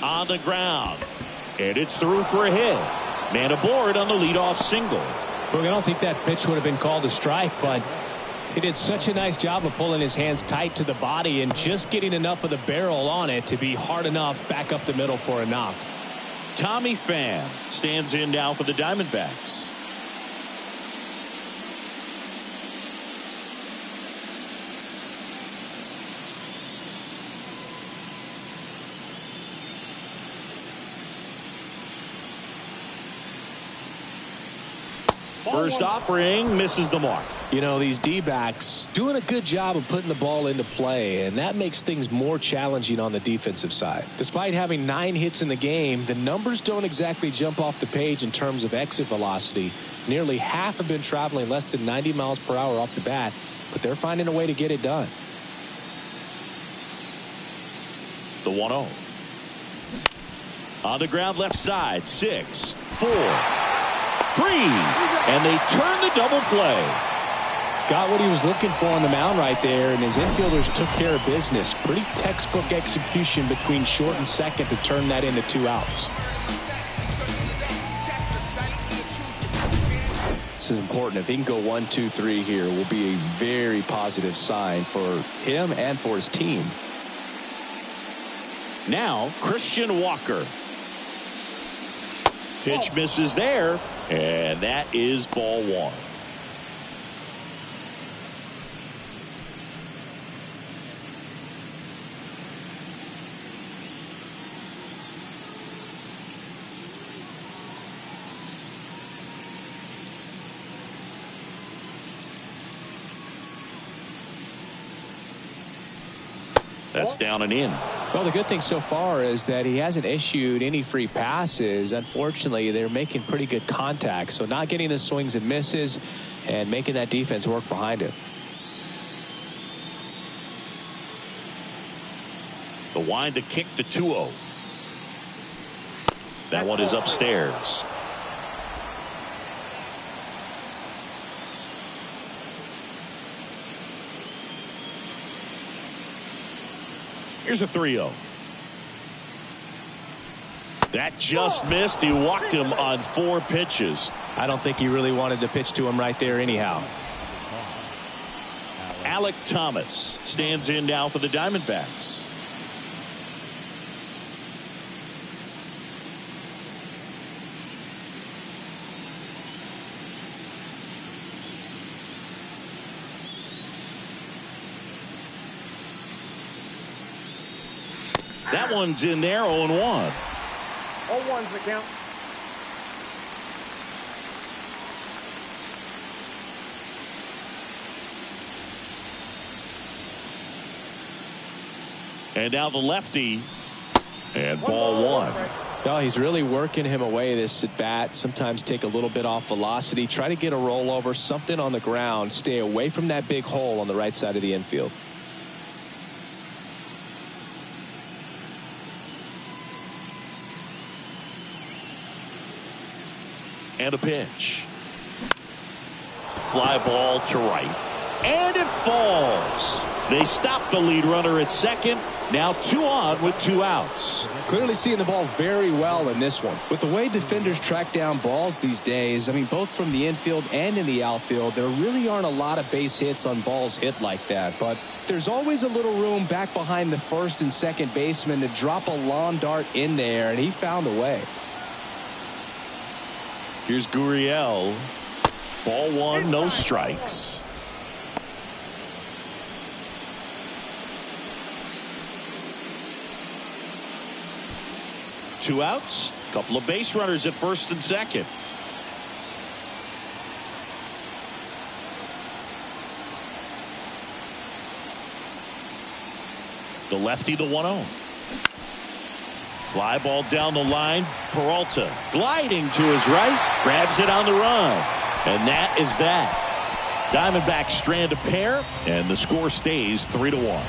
Speaker 1: On the ground. And it's through for a hit. Man aboard on the leadoff single.
Speaker 2: Look, I don't think that pitch would have been called a strike, but he did such a nice job of pulling his hands tight to the body and just getting enough of the barrel on it to be hard enough back up the middle for a knock.
Speaker 1: Tommy Pham stands in now for the Diamondbacks. First offering misses the mark.
Speaker 2: You know, these D-backs doing a good job of putting the ball into play, and that makes things more challenging on the defensive side. Despite having 9 hits in the game, the numbers don't exactly jump off the page in terms of exit velocity. Nearly half have been traveling less than 90 miles per hour off the bat, but they're finding a way to get it done.
Speaker 1: The 1-0. On the ground left side, 6, 4, 3, and they turn the double play.
Speaker 2: Got what he was looking for on the mound right there, and his infielders took care of business. Pretty textbook execution between short and second to turn that into 2 outs. This is important. If he can go 1, 2, 3 here, will be a very positive sign for him and for his team.
Speaker 1: Now Christian Walker. Pitch misses there, and that is ball 1. That's down and in.
Speaker 2: Well, the good thing so far is that he hasn't issued any free passes. Unfortunately, they're making pretty good contact, so not getting the swings and misses and making that defense work behind him.
Speaker 1: The wind to kick the 2-0. That one is upstairs. Here's a 3-0. That just missed. He walked him on 4 pitches.
Speaker 2: I don't think he really wanted to pitch to him right there anyhow.
Speaker 1: Alek Thomas stands in now for the Diamondbacks. That one's in there, 0-1.
Speaker 3: 0-1's the count.
Speaker 1: And now the lefty. And ball 1.
Speaker 2: Well, he's really working him away this at bat. Sometimes take a little bit off velocity. Try to get a rollover, something on the ground. Stay away from that big hole on the right side of the infield.
Speaker 1: And a pitch. Fly ball to right. And it falls. They stop the lead runner at second. Now 2 on with 2 outs.
Speaker 2: Clearly seeing the ball very well in this one. With the way defenders track down balls these days, I mean, both from the infield and in the outfield, there really aren't a lot of base hits on balls hit like that. But there's always a little room back behind the first and second baseman to drop a lawn dart in there, and he found a way.
Speaker 1: Here's Gurriel. Ball 1, no strikes. Two outs. Couple of base runners at first and second. The lefty, the 1-0. Fly ball down the line. Peralta gliding to his right. Grabs it on the run. And that is that. Diamondbacks strand a pair. And the score stays 3-1.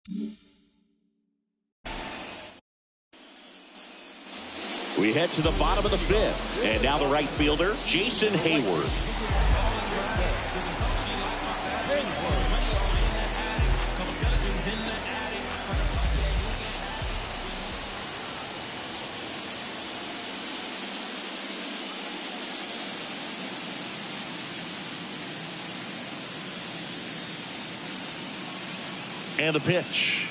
Speaker 1: We head to the bottom of the fifth. And now the right fielder, Jason Hayward. And the pitch.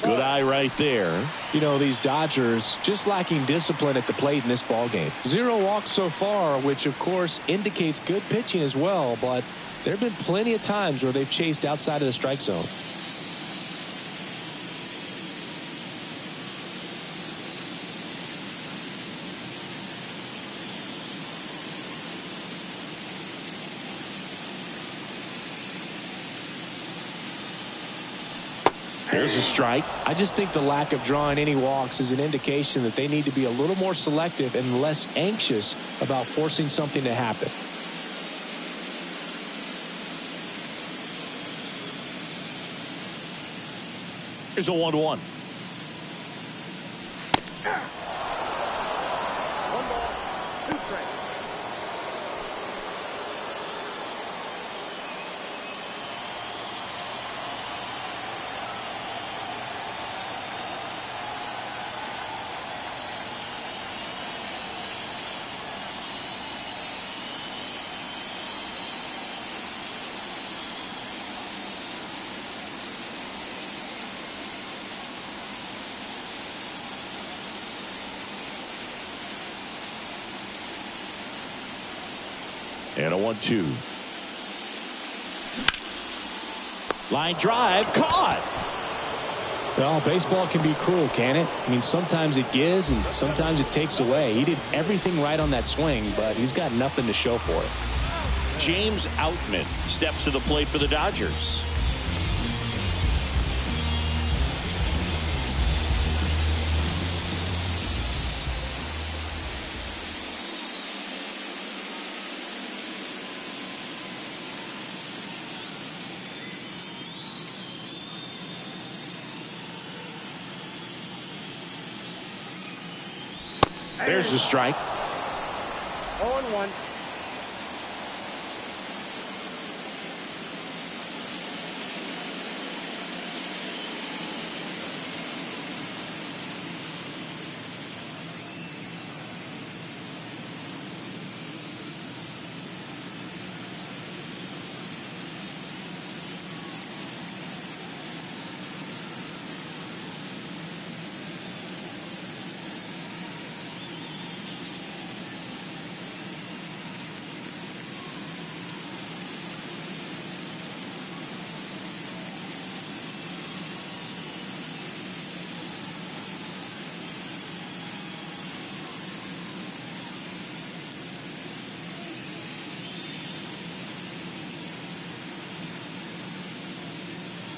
Speaker 1: Good eye right there.
Speaker 2: You know, these Dodgers just lacking discipline at the plate in this ball game. 0 walks so far, which of course indicates good pitching as well, but there have been plenty of times where they've chased outside of the strike zone.
Speaker 1: There's a strike.
Speaker 2: I just think the lack of drawing any walks is an indication that they need to be a little more selective and less anxious about forcing something to happen.
Speaker 1: Here's a 1-1.
Speaker 3: 1 ball, 2 strikes.
Speaker 1: And a 1-2. Line drive, caught.
Speaker 2: Well, baseball can be cruel, can it? I mean, sometimes it gives and sometimes it takes away. He did everything right on that swing, but he's got nothing to show for it.
Speaker 1: James Outman steps to the plate for the Dodgers. There's the strike.
Speaker 3: 0-1.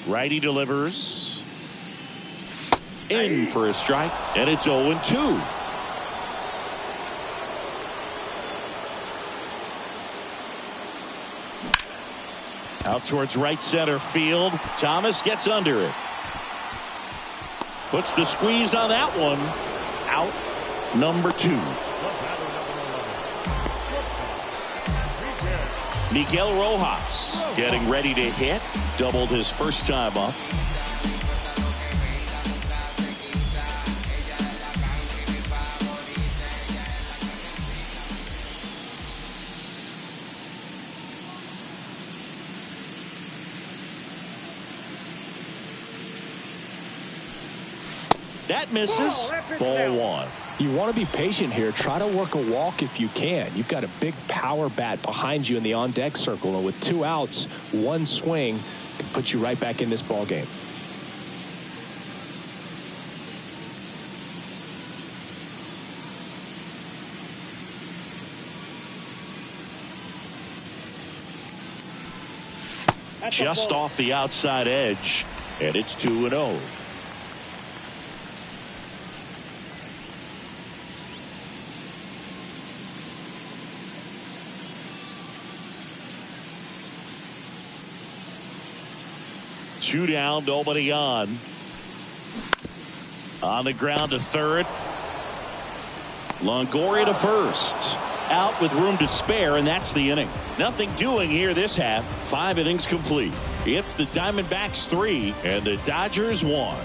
Speaker 1: Righty delivers. In for a strike, and it's 0-2. Out towards right center field. Thomas gets under it. Puts the squeeze on that one. Out number 2. Miguel Rojas getting ready to hit. Doubled his first time up. That misses. Ball 1.
Speaker 2: You want to be patient here. Try to work a walk if you can. You've got a big power bat behind you in the on-deck circle, and with 2 outs, 1 swing can put you right back in this ball game.
Speaker 1: Just off the outside edge, and it's 2-0. 2 down, nobody on. On the ground to third. Longoria to first. Out with room to spare, and that's the inning. Nothing doing here this half. 5 innings complete. It's the Diamondbacks 3 and the Dodgers 1.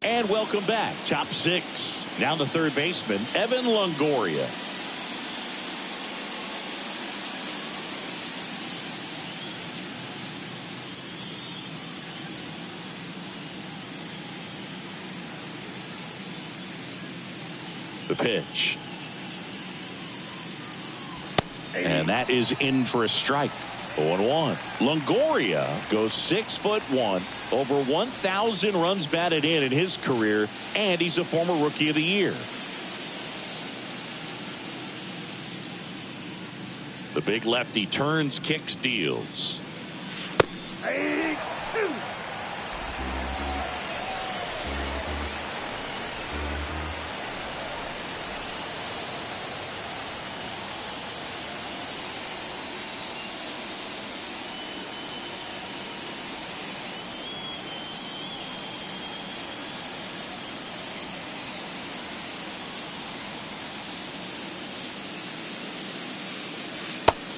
Speaker 1: And welcome back. Top six. Now the third baseman, Evan Longoria. The pitch. And that is in for a strike. 0-1. Longoria goes 6'1", over 1,000 runs batted in his career, and he's a former Rookie of the Year. The big lefty turns, kicks, deals.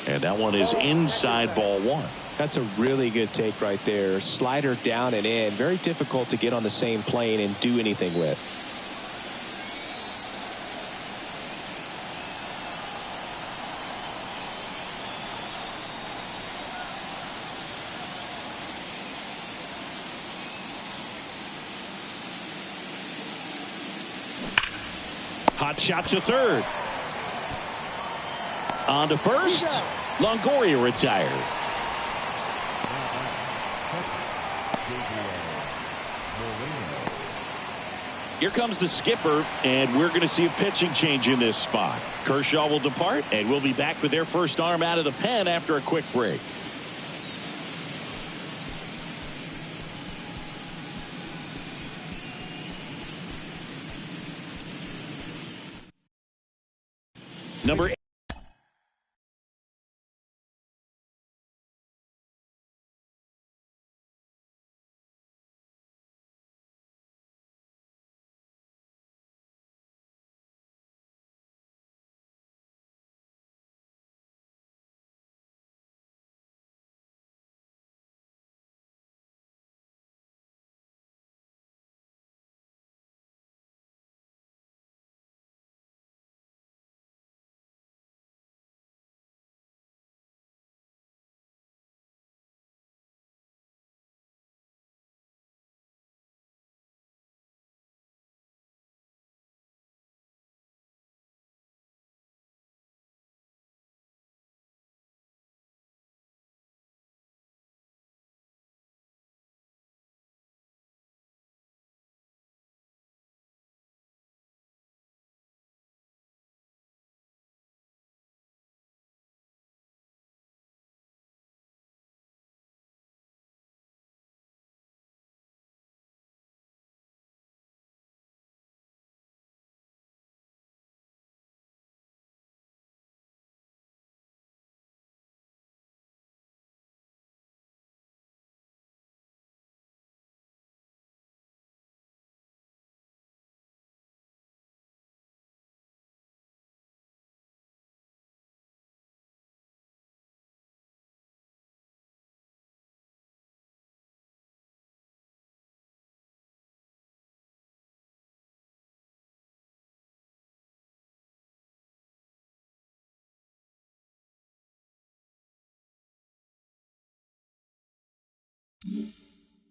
Speaker 1: And that one is inside, ball one.
Speaker 2: That's a really good take right there. Slider down and in. Very difficult to get on the same plane and do anything with.
Speaker 1: Hot shot to third. On to first. Longoria retired. Here comes the skipper, and we're going to see a pitching change in this spot. Kershaw will depart, and we'll be back with their first arm out of the pen after a quick break. Number 8.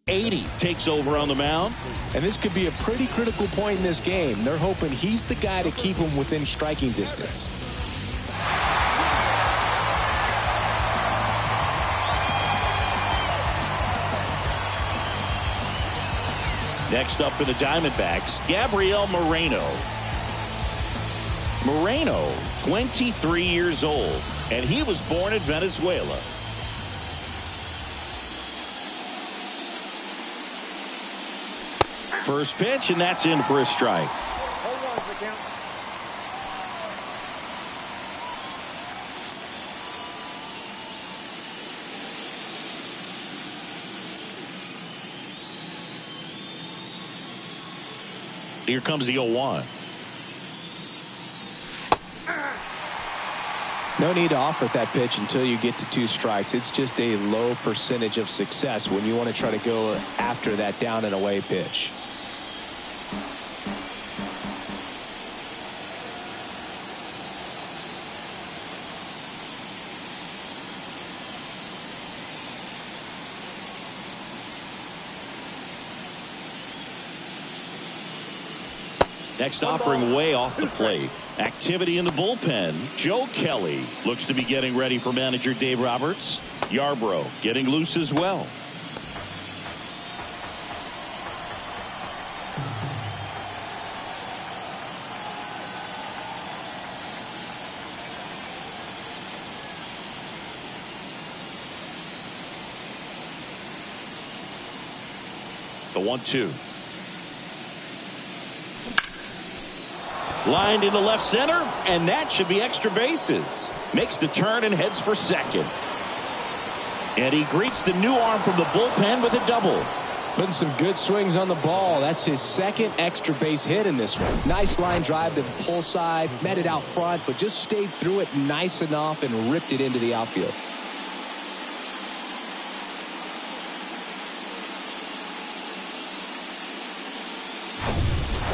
Speaker 1: '80 takes over on the mound.
Speaker 2: And this could be a pretty critical point in this game. They're hoping he's the guy to keep them within striking distance.
Speaker 1: Next up for the Diamondbacks, Gabriel Moreno. Moreno, 23 years old, and he was born in Venezuela. First pitch, and that's in for a strike. Here comes the 0-1.
Speaker 2: No need to offer at that pitch until you get to 2 strikes. It's just a low percentage of success when you want to try to go after that down and away pitch.
Speaker 1: Next offering way off the plate. Activity in the bullpen. Joe Kelly looks to be getting ready for manager Dave Roberts. Yarbrough getting loose as well. The 1-2. Lined into left center, and that should be extra bases. Makes the turn and heads for second. And he greets the new arm from the bullpen with a double.
Speaker 2: Putting some good swings on the ball. That's his second extra base hit in this one. Nice line drive to the pull side, met it out front, but just stayed through it nice enough and ripped it into the outfield.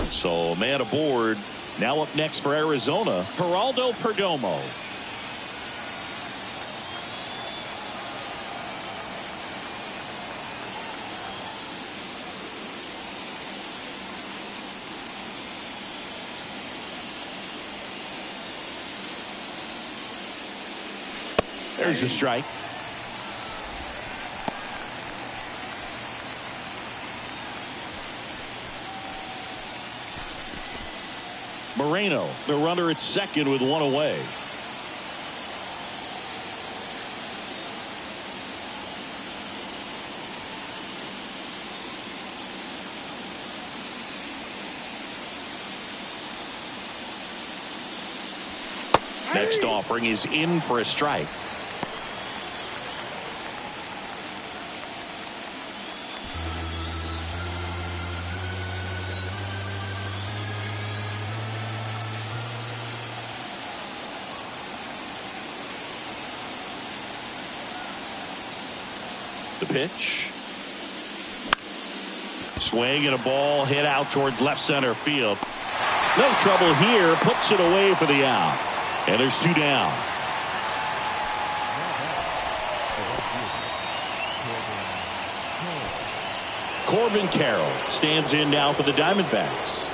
Speaker 1: So man aboard. Now up next for Arizona, Geraldo Perdomo. There's a strike. Moreno, the runner at second with 1 away. Next offering is in for a strike. The pitch. Swing and a ball hit out towards left center field. No trouble here. Puts it away for the out. And there's 2 down. Corbin Carroll stands in now for the Diamondbacks.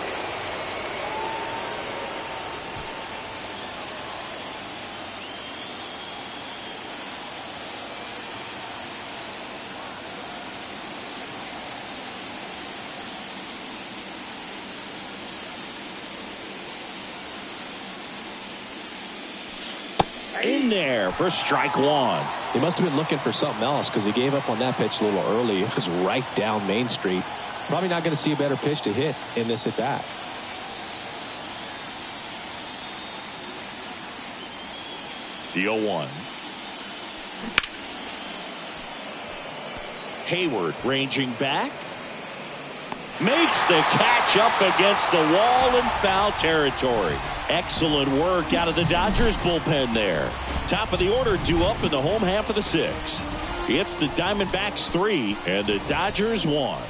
Speaker 1: In there for strike 1.
Speaker 2: He must have been looking for something else because he gave up on that pitch a little early. It was right down Main Street. Probably not going to see a better pitch to hit in this at bat.
Speaker 1: The 0-1. Hayward ranging back. Makes the catch up against the wall in foul territory. Excellent work out of the Dodgers bullpen there. Top of the order due up in the home half of the 6th. It's the Diamondbacks 3 and the Dodgers 1.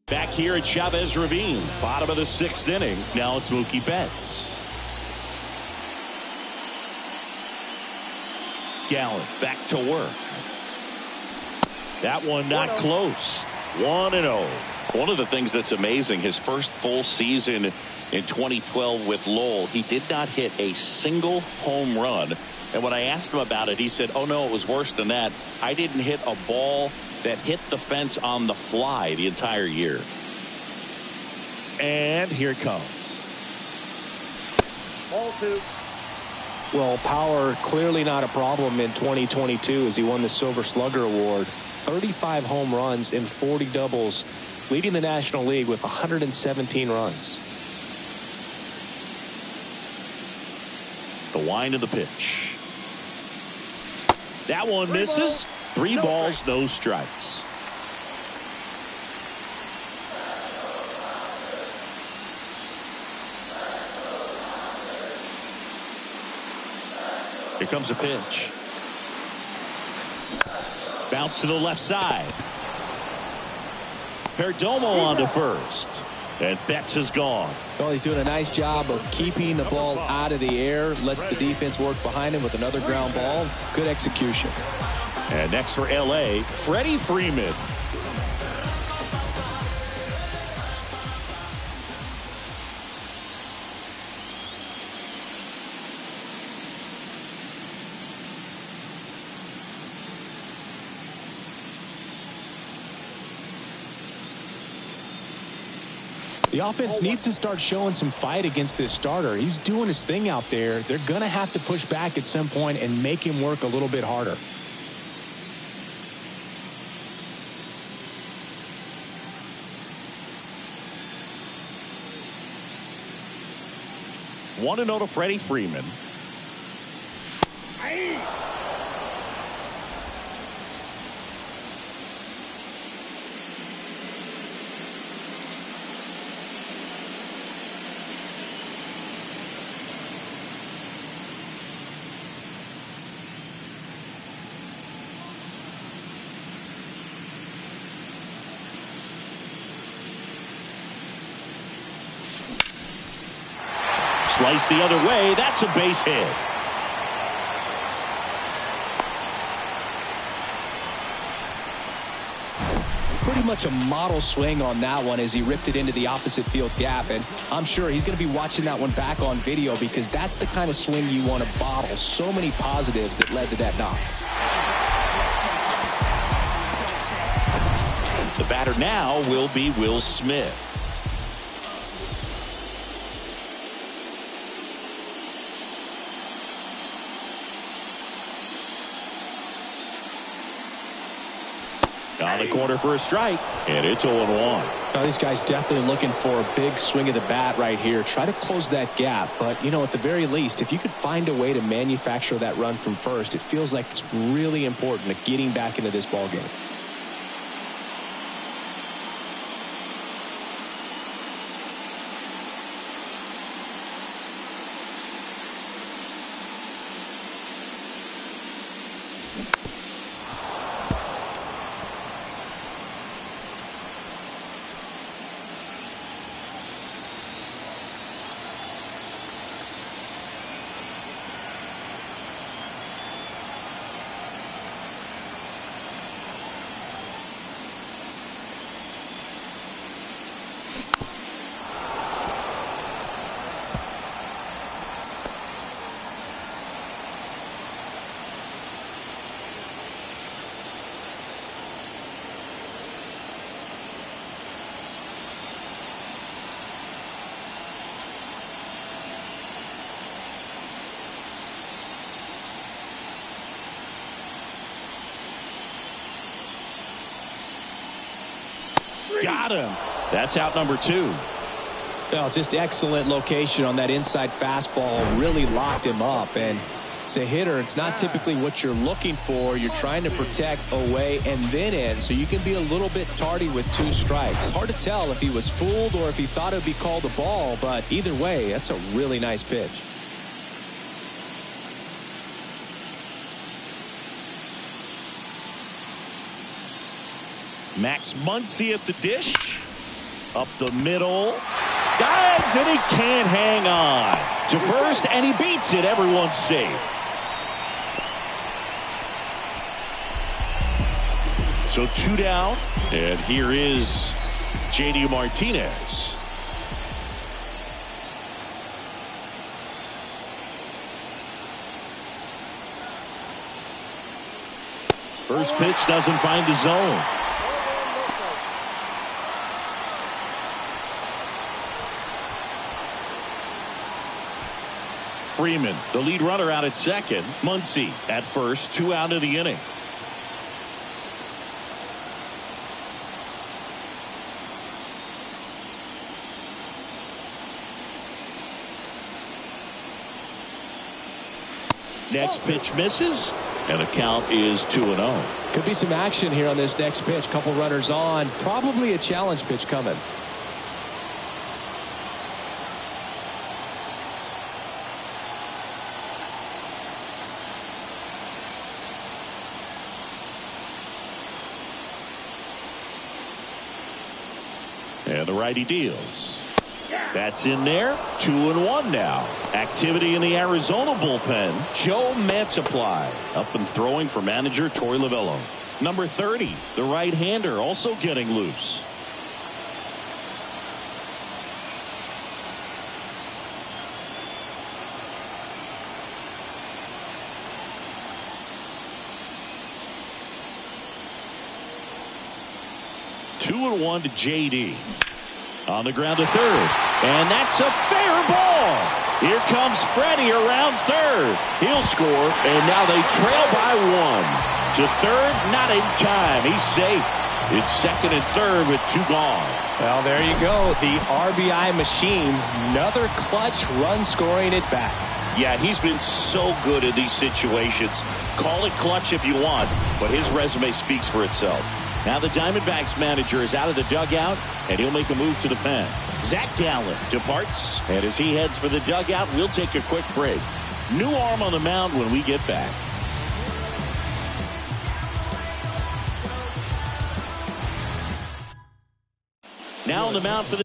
Speaker 1: Back here at Chavez Ravine, bottom of the 6th inning. Now it's Mookie Betts. Gallen back to work. That one not close. 1-0. One of the things that's amazing, his first full season in 2012 with Lowell, he did not hit a single home run. And when I asked him about it, he said, oh no, it was worse than that. I didn't hit a ball that hit the fence on the fly the entire year.
Speaker 5: And here it comes.
Speaker 3: Ball 2.
Speaker 2: Well, power clearly not a problem in 2022 as he won the Silver Slugger Award. 35 home runs and 40 doubles, leading the National League with 117 runs.
Speaker 1: The wind of the pitch. That one misses. 3 balls, no strikes. Here comes a pitch. Bounce to the left side. Perdomo on to first. And Betts is gone.
Speaker 2: Well, he's doing a nice job of keeping the ball out of the air. Lets the defense work behind him with another ground ball. Good execution.
Speaker 1: And next for L.A., Freddie Freeman.
Speaker 2: The offense needs to start showing some fight against this starter. He's doing his thing out there. They're going to have to push back at some point and make him work a little bit harder.
Speaker 1: Want to know to Freddie Freeman. Slice the other way. That's a base hit.
Speaker 2: Pretty much a model swing on that one as he ripped it into the opposite field gap. And I'm sure he's going to be watching that one back on video because that's the kind of swing you want to bottle. So many positives that led to that knock.
Speaker 1: The batter now will be Will Smith. On the corner for a strike, and it's 0-1.
Speaker 2: Now, these guys definitely looking for a big swing of the bat right here. Try to close that gap, but, you know, at the very least, if you could find a way to manufacture that run from first, it feels like it's really important to getting back into this ballgame.
Speaker 1: Got him. That's out number 2.
Speaker 2: Well, just excellent location on that inside fastball. Really locked him up. And as a hitter, it's not typically what you're looking for. You're trying to protect away and then in, so you can be a little bit tardy with 2 strikes. Hard to tell if he was fooled or if he thought it would be called a ball, but either way, that's a really nice pitch.
Speaker 1: Max Muncy at the dish. Up the middle. Dives, and he can't hang on. To first, and he beats it. Everyone's safe. So 2 down. And here is J.D. Martinez. First pitch doesn't find the zone. Freeman, the lead runner, out at second. Muncy at first, 2 out of the inning. Next pitch misses, and the count is 2-0.
Speaker 2: Could be some action here on this next pitch. Couple runners on. Probably a challenge pitch coming.
Speaker 1: And the righty deals. That's in there. 2-1 now. Activity in the Arizona bullpen. Joe Mantiply up and throwing for manager Torey Lovullo. Number 30, the right-hander, also getting loose. Two and 1 to J.D. On the ground to third. And that's a fair ball. Here comes Freddie around third. He'll score. And now they trail by 1. To third, not in time. He's safe. It's second and third with 2 gone.
Speaker 2: Well, there you go. The RBI machine. Another clutch run scoring it back.
Speaker 1: Yeah, he's been so good in these situations. Call it clutch if you want, but his resume speaks for itself. Now the Diamondbacks manager is out of the dugout, and he'll make a move to the pen. Zach Gallen departs, and as he heads for the dugout, we'll take a quick break. New arm on the mound when we get back. Now on the mound for the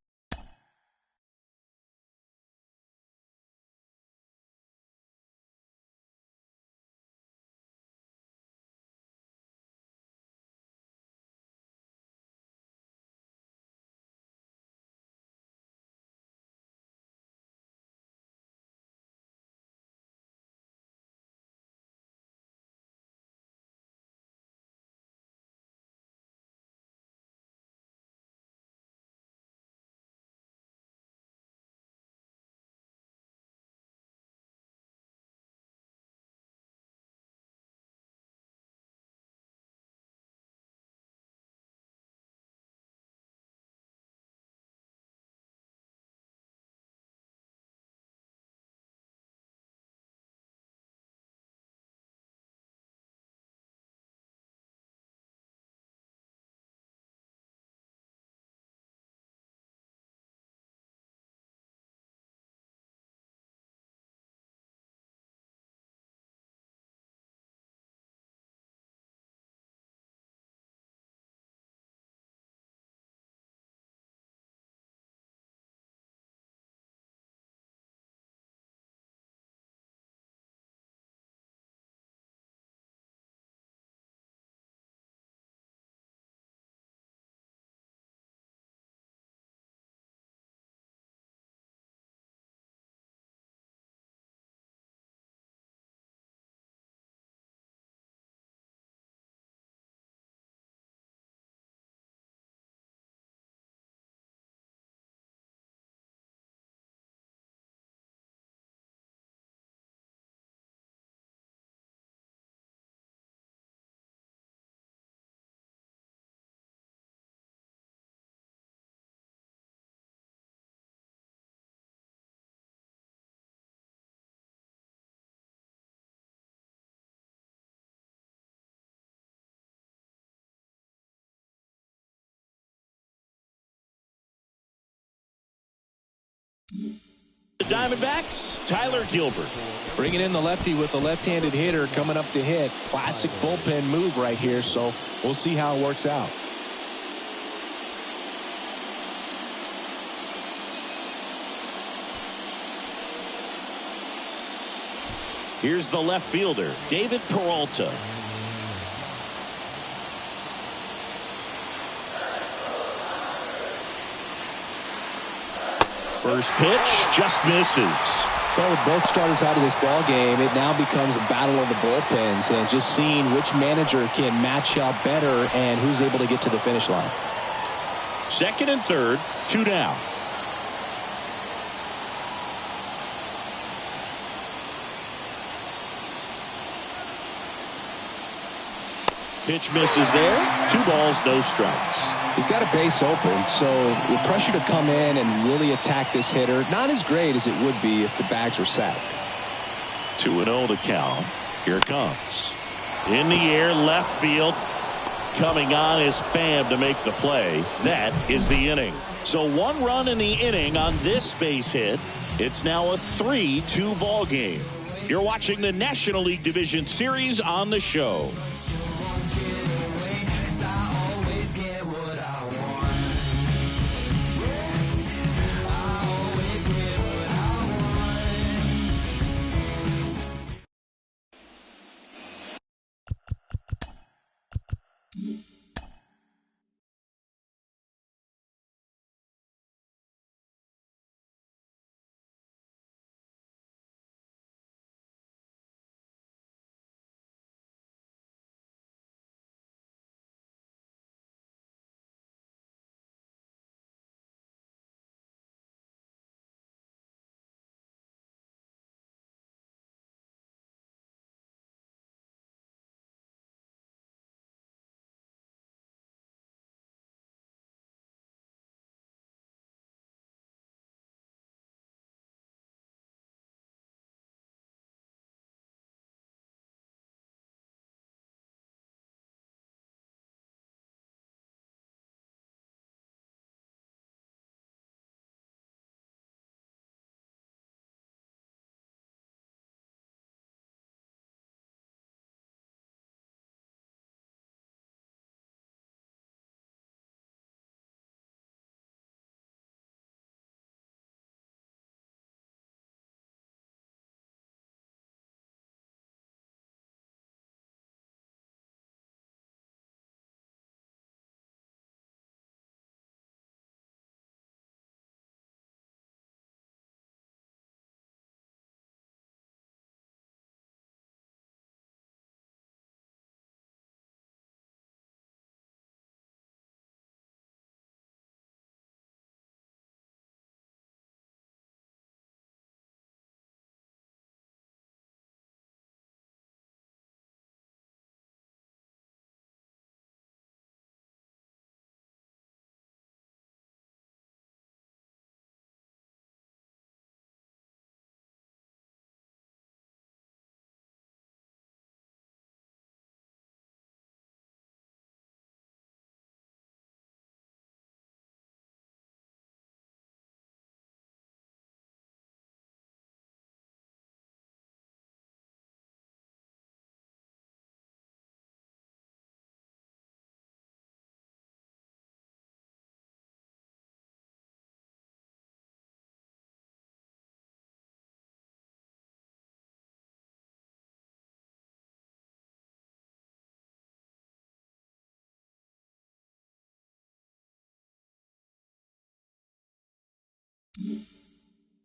Speaker 1: Diamondbacks, Tyler Gilbert.
Speaker 2: Bringing in the lefty with the left-handed hitter coming up to hit. Classic bullpen move right here, so we'll see how it works out.
Speaker 1: Here's the left fielder, David Peralta. First pitch just misses.
Speaker 2: Well, with both starters out of this ball game, it now becomes a battle of the bullpens and just seeing which manager can match up better and who's able to get to the finish line.
Speaker 1: Second and third, 2 down. Pitch misses there. 2 balls, no strikes.
Speaker 2: He's got a base open, so the pressure to come in and really attack this hitter, not as great as it would be if the bags were sacked.
Speaker 1: 2-0 to count. Here it comes. In the air, left field. Coming on is Pham to make the play. That is the inning. So 1 run in the inning on this base hit. It's now a 3-2 ball game. You're watching the National League Division Series on the show.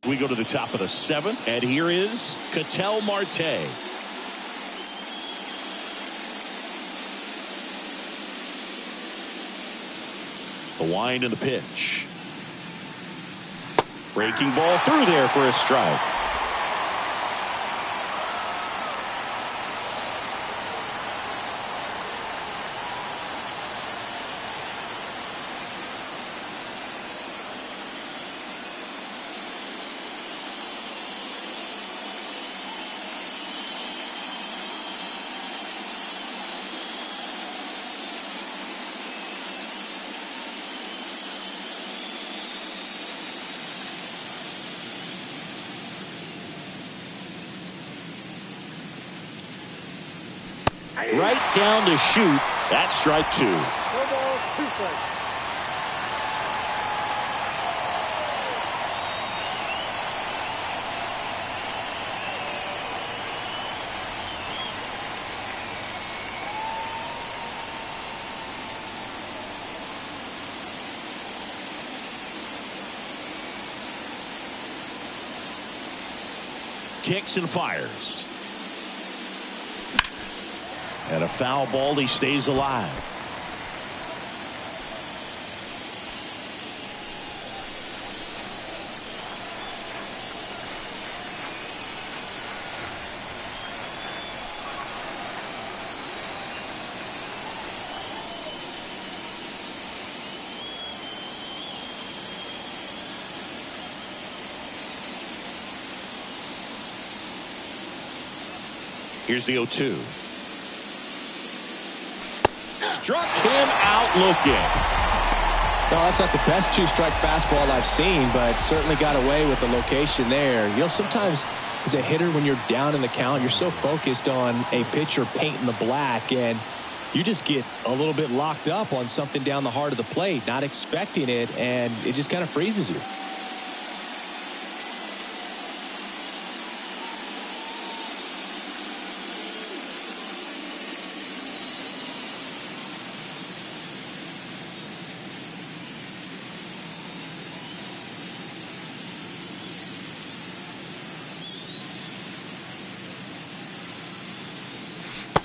Speaker 1: We go to the top of the 7th, and here is Ketel Marte. The wind and the pitch. Breaking ball through there for a strike. Right down to shoot. That's strike 2.
Speaker 3: 4 balls, 2 strikes.
Speaker 1: kicks and fires. And a foul ball. He stays alive. Here's the 0-2. Struck him out looking.
Speaker 2: No, that's not the best two-strike fastball I've seen, but certainly got away with the location there. You know, sometimes as a hitter, when you're down in the count, you're so focused on a pitcher painting the black, and you just get a little bit locked up on something down the heart of the plate, not expecting it, and it just kind of freezes you.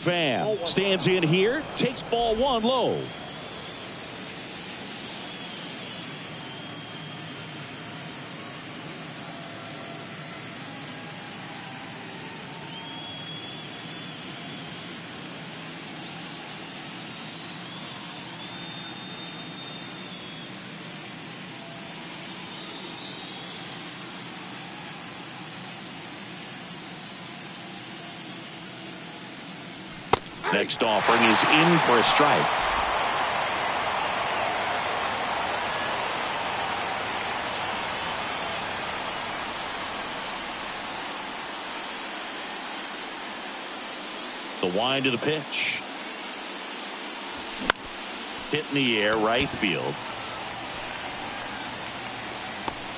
Speaker 1: Pham stands in here, takes ball one low. Next offering is in for a strike. The wind of the pitch. Hit in the air, right field.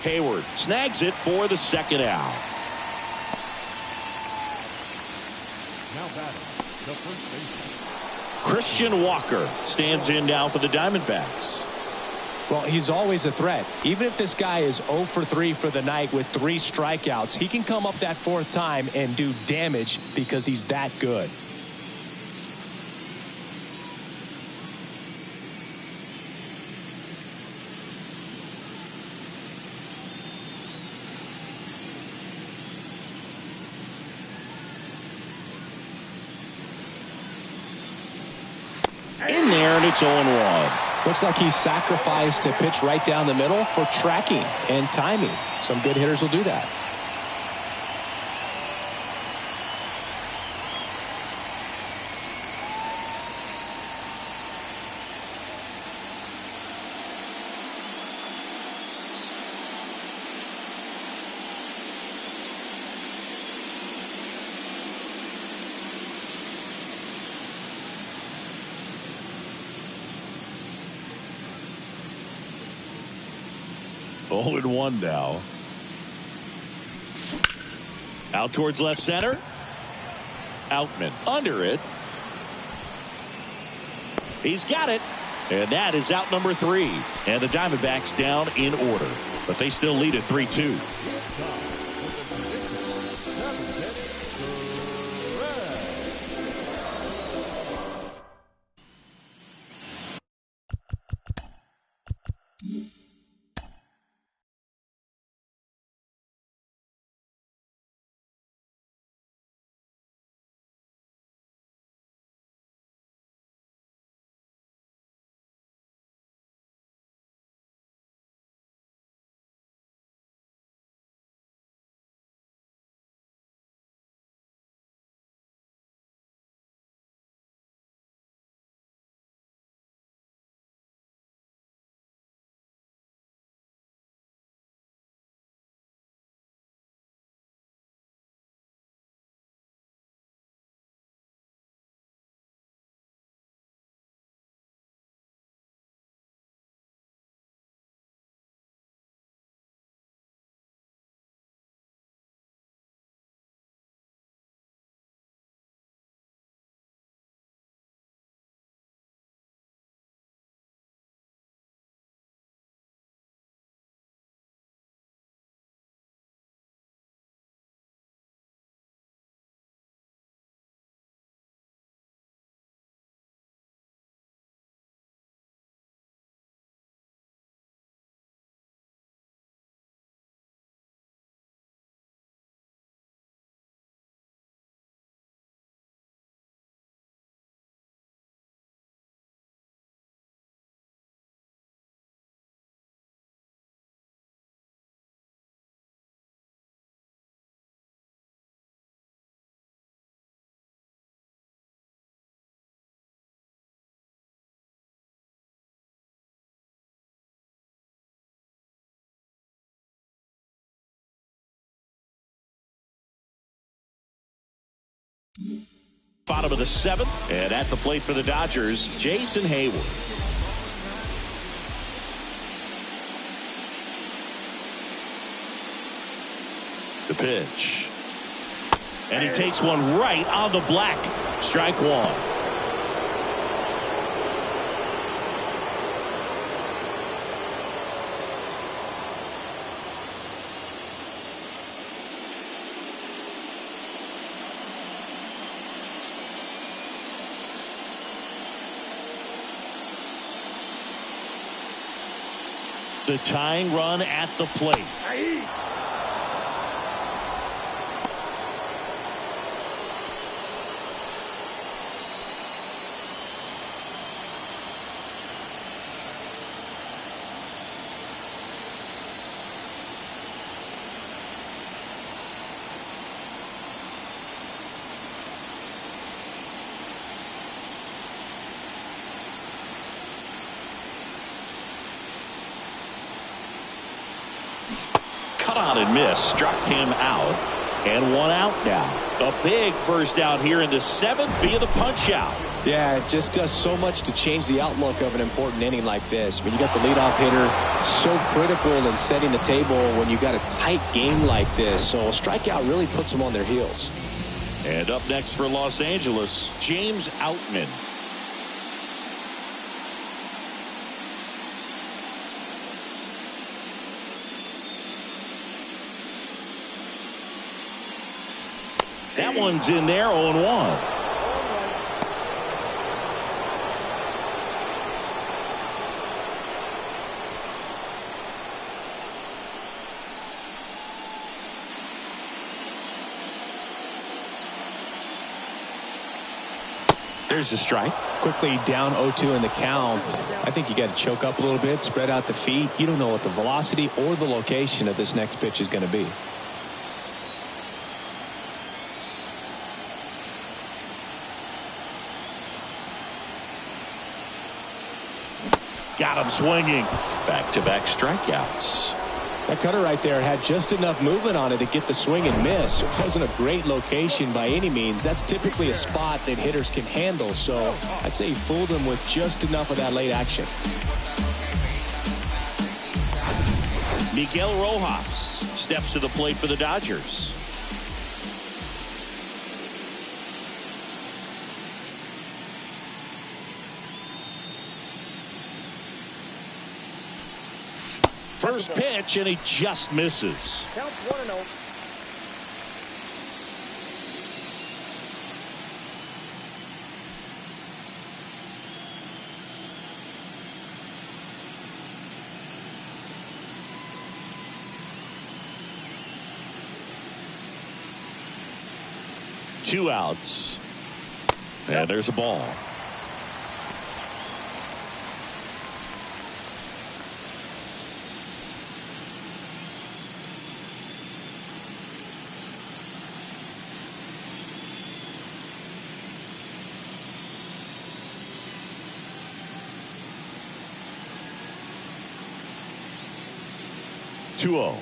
Speaker 1: Hayward snags it for the second out.
Speaker 5: Now batting, the first baseman.
Speaker 1: Christian Walker stands in now for the Diamondbacks.
Speaker 2: Well, he's always a threat. Even if this guy is 0 for 3 for the night with 3 strikeouts, he can come up that 4th time and do damage because he's that good.
Speaker 1: In there, and it's 0-1.
Speaker 2: Looks like he sacrificed a pitch right down the middle for tracking and timing. Some good hitters will do that.
Speaker 1: Oh, 0-1 now. Out towards left center. Outman under it. He's got it. And that is out number 3. And the Diamondbacks down in order. But they still lead at 3-2. Bottom of the 7th, and at the plate for the Dodgers, Jason Hayward. The pitch. And he takes one right on the black. Strike one. The tying run at the plate. Cut on and miss. Struck him out. And one out now. A big first out here in the 7th via the punch out.
Speaker 2: Yeah, it just does so much to change the outlook of an important inning like this. When you got the leadoff hitter, so critical in setting the table when you got a tight game like this. So a strikeout really puts them on their heels.
Speaker 1: And up next for Los Angeles, James Outman. That one's in there, 0-1. There's the strike.
Speaker 2: Quickly down 0-2 in the count. I think you got to choke up a little bit, spread out the feet. You don't know what the velocity or the location of this next pitch is going to be.
Speaker 1: Got him swinging. Back-to-back strikeouts.
Speaker 2: That cutter right there had just enough movement on it to get the swing and miss. It wasn't a great location by any means. That's typically a spot that hitters can handle. So I'd say he fooled him with just enough of that late action.
Speaker 1: Miguel Rojas steps to the plate for the Dodgers. First pitch, and he just misses.
Speaker 3: Counts 1-0.
Speaker 1: Two outs. And there's a ball. Two-oh.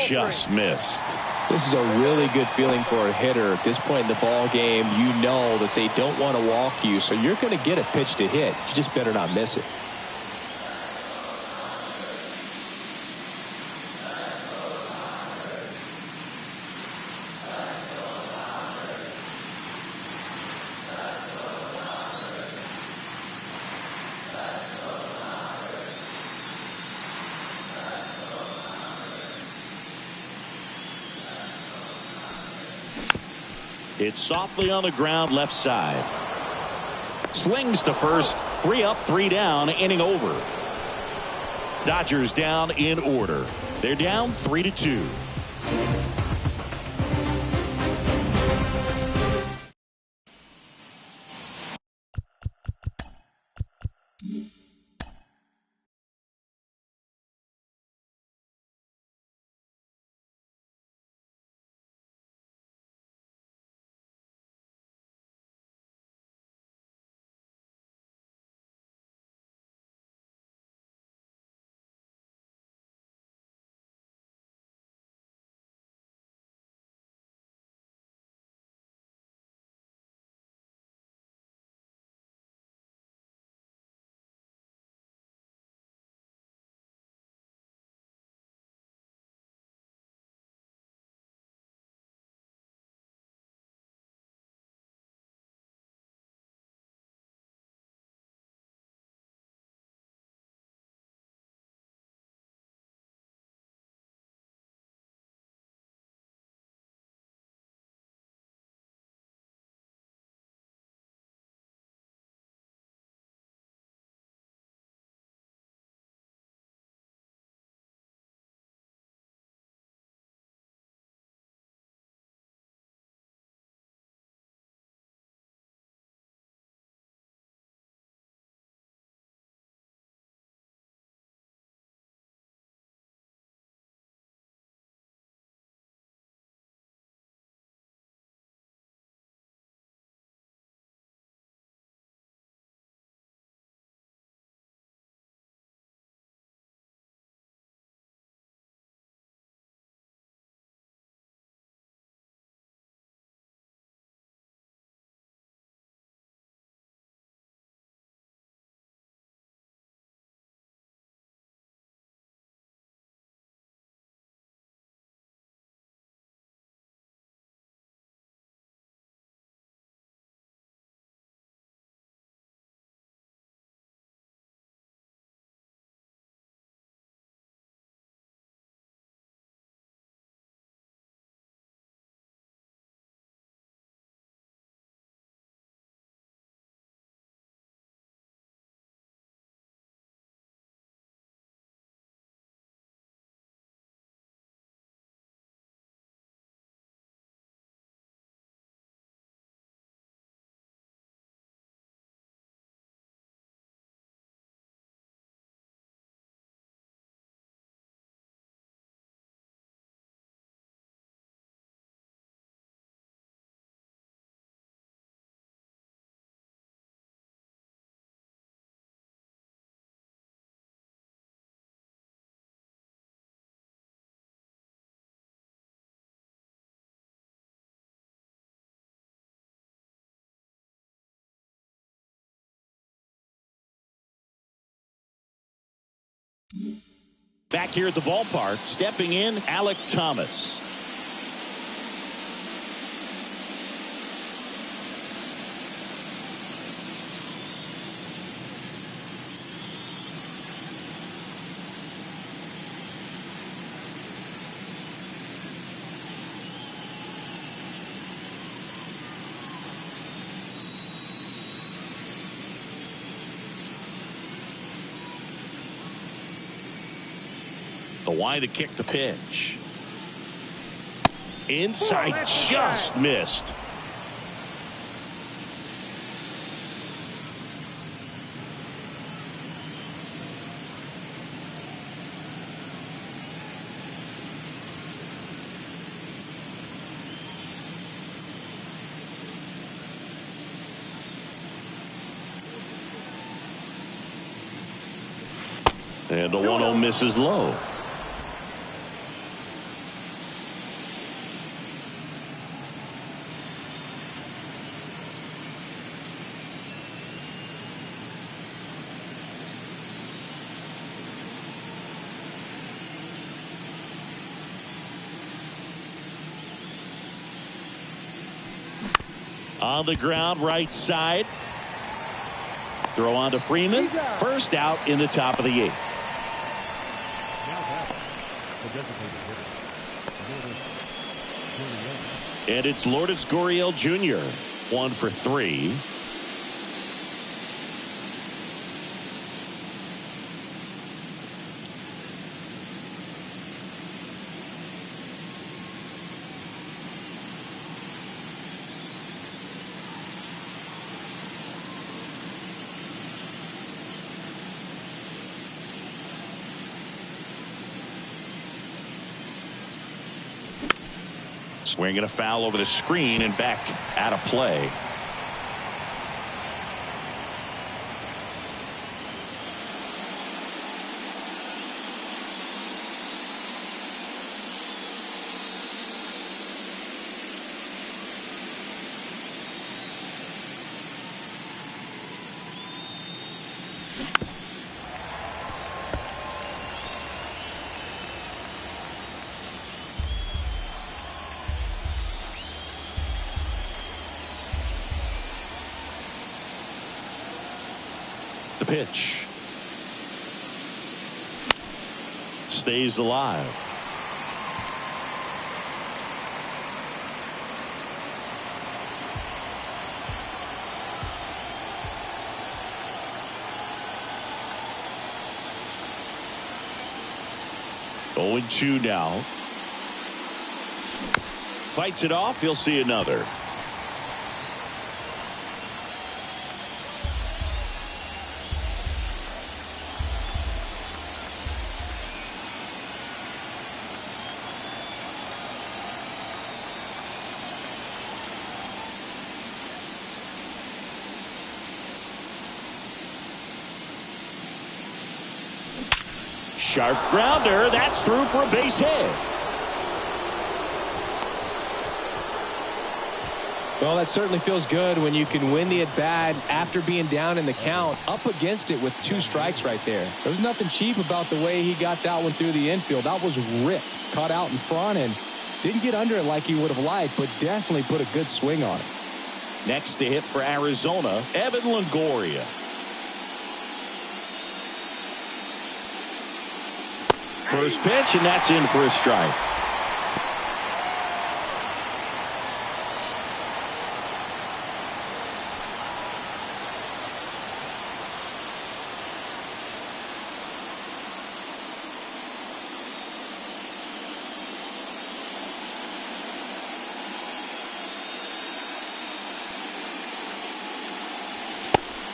Speaker 1: Just missed.
Speaker 2: This is a really good feeling for a hitter at this point in the ball game. You know that they don't want to walk you, so you're going to get a pitch to hit. You just better not miss it.
Speaker 1: It's softly on the ground left side. Slings to first. 3 up, 3 down, inning over. Dodgers down in order. They're down 3-2.
Speaker 6: Mm-hmm.
Speaker 1: Back here at the ballpark, stepping in, Alec Thomas. The wide to kick the pitch. Inside, just missed. And the 1-0 misses low. On the ground, right side. Throw on to Freeman. First out in the top of the 8th. And it's Lourdes Gurriel Jr. 1 for 3. Swinging a foul over the screen and back out of play. The pitch stays alive. Oh, 0-2 now. Fights it off. He'll see another. Sharp grounder. That's through for a base hit.
Speaker 2: Well, that certainly feels good when you can win the at-bat after being down in the count, up against it with 2 strikes right there. There's nothing cheap about the way he got that one through the infield. That was ripped, caught out in front, and didn't get under it like he would have liked, but definitely put a good swing on it.
Speaker 1: Next to hit for Arizona, Evan Longoria. First pitch, and that's in for a strike.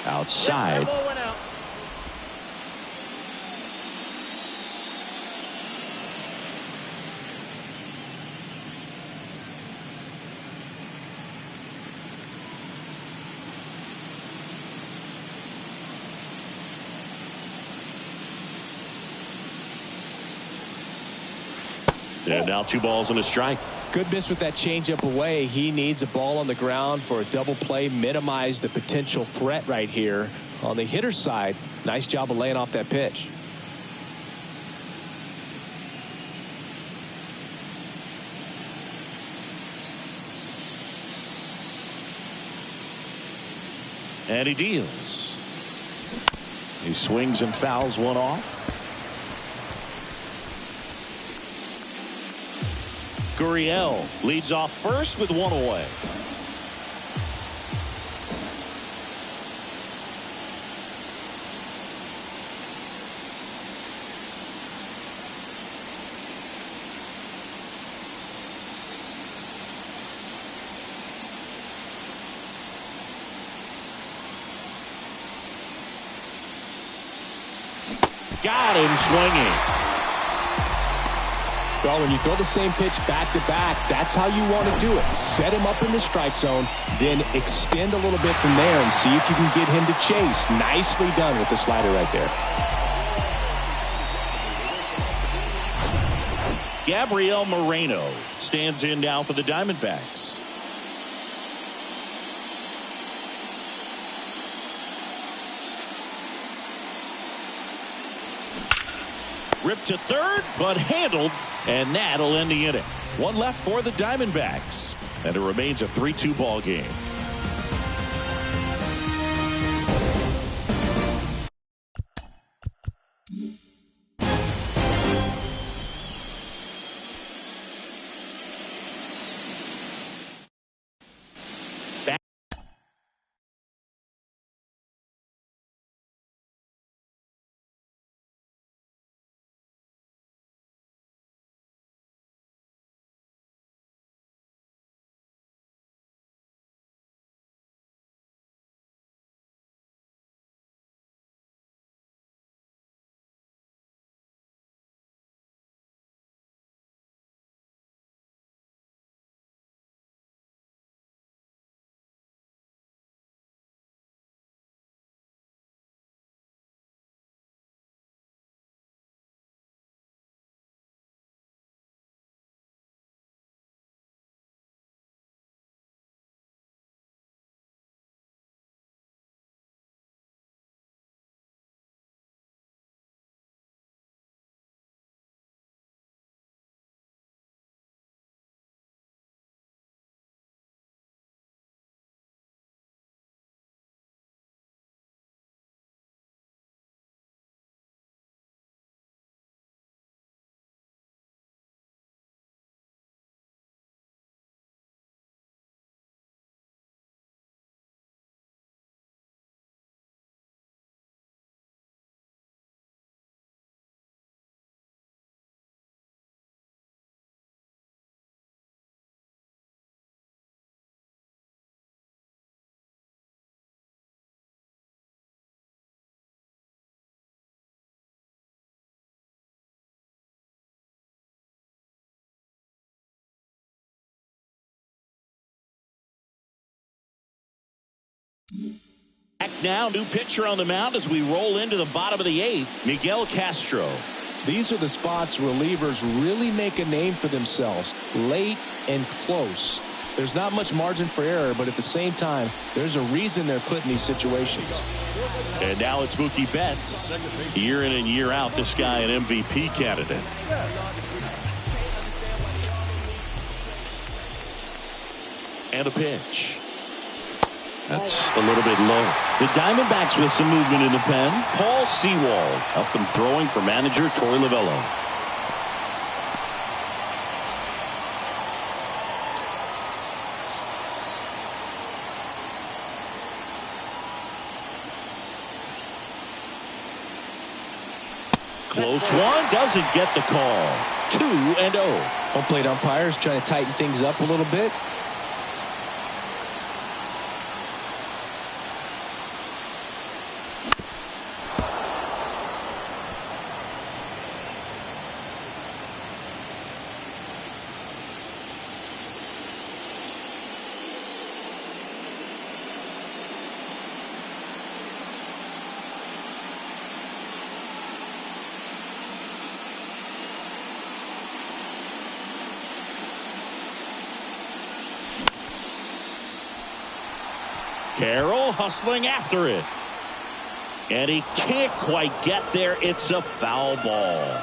Speaker 1: Outside. And now 2 balls and a strike.
Speaker 2: Good miss with that changeup away. He needs a ball on the ground for a double play. Minimize the potential threat right here. On the hitter's side, nice job of laying off that pitch.
Speaker 1: And he deals. He swings and fouls one off. Gurriel leads off first with one away. Got him swinging.
Speaker 2: Well, when you throw the same pitch back to back, that's how you want to do it. Set him up in the strike zone, then extend a little bit from there and see if you can get him to chase. Nicely done with the slider right there.
Speaker 1: Gabriel Moreno stands in now for the Diamondbacks. Ripped to third, but handled, and that'll end the inning. One left for the Diamondbacks, and it remains a 3-2 ball game. Back now, new pitcher on the mound as we roll into the bottom of the eighth, Miguel Castro.
Speaker 2: These are the spots relievers really make a name for themselves, late and close. There's not much margin for error, but at the same time, there's a reason they're put in these situations.
Speaker 1: And now it's Mookie Betts. Year in and year out, this guy an MVP candidate. And a pitch. That's a little bit low. The Diamondbacks with some movement in the pen. Paul Sewald up and throwing for manager Torey Lovullo. Close one, doesn't get the call. 2-0.
Speaker 2: Home plate umpires trying to tighten things up a little bit.
Speaker 1: Carroll hustling after it. And he can't quite get there. It's a foul ball.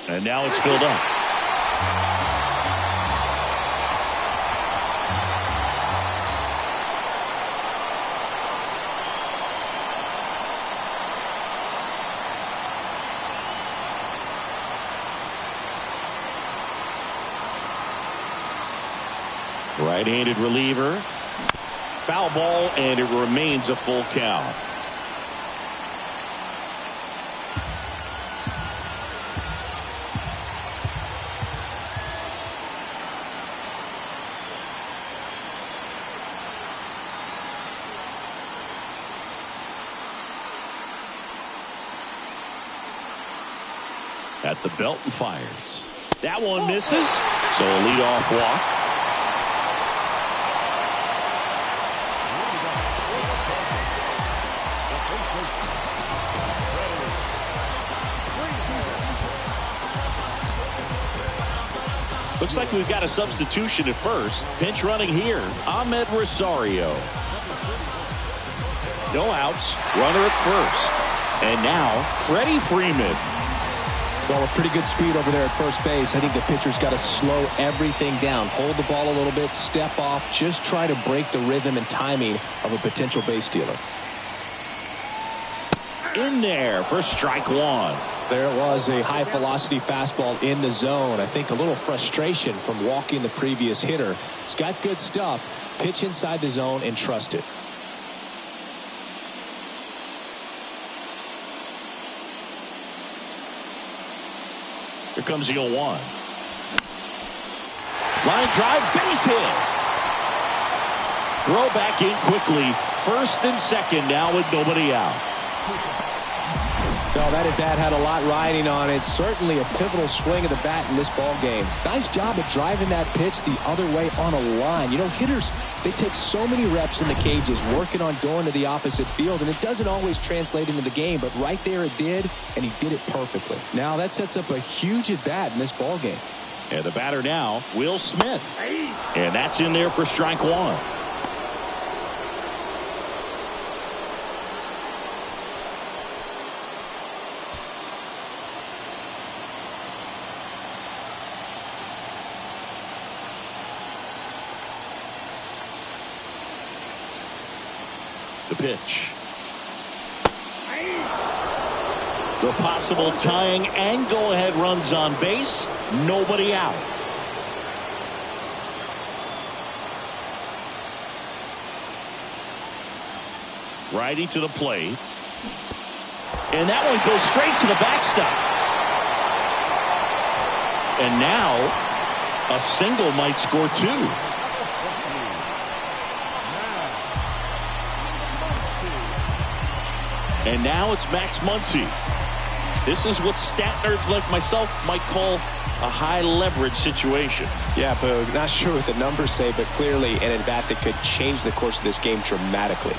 Speaker 1: And now it's filled up. Right-handed reliever. Foul ball, and it remains a full count. At the belt and fires. That one misses. So a leadoff walk. Looks like we've got a substitution at first. Pinch running here. Ahmed Rosario. No outs. Runner at first. And now Freddie Freeman.
Speaker 2: Well, a pretty good speed over there at first base. I think the pitcher's got to slow everything down. Hold the ball a little bit. Step off. Just try to break the rhythm and timing of a potential base stealer.
Speaker 1: In there for strike one.
Speaker 2: There it was, a high velocity fastball in the zone. I think a little frustration from walking the previous hitter. He's got good stuff. Pitch inside the zone and trust it.
Speaker 1: Here comes the 0-1. Line drive, base hit. Throw back in quickly. First and second now with nobody out.
Speaker 2: Well, that at bat had a lot riding on it. Certainly a pivotal swing of the bat in this ball game. Nice job of driving that pitch the other way on a line. You know, hitters, they take so many reps in the cages working on going to the opposite field, and it doesn't always translate into the game, but right there it did, and he did it perfectly. Now that sets up a huge at bat in this ball game.
Speaker 1: And the batter now, Will Smith. And that's in there for strike one. The pitch. The possible tying and go-ahead runs on base. Nobody out. Righty to the plate. And that one goes straight to the backstop. And now a single might score two. And now it's Max Muncy. This is what stat nerds like myself might call a high leverage situation.
Speaker 2: Yeah, Boog, not sure what the numbers say, but clearly an at bat that could change the course of this game dramatically.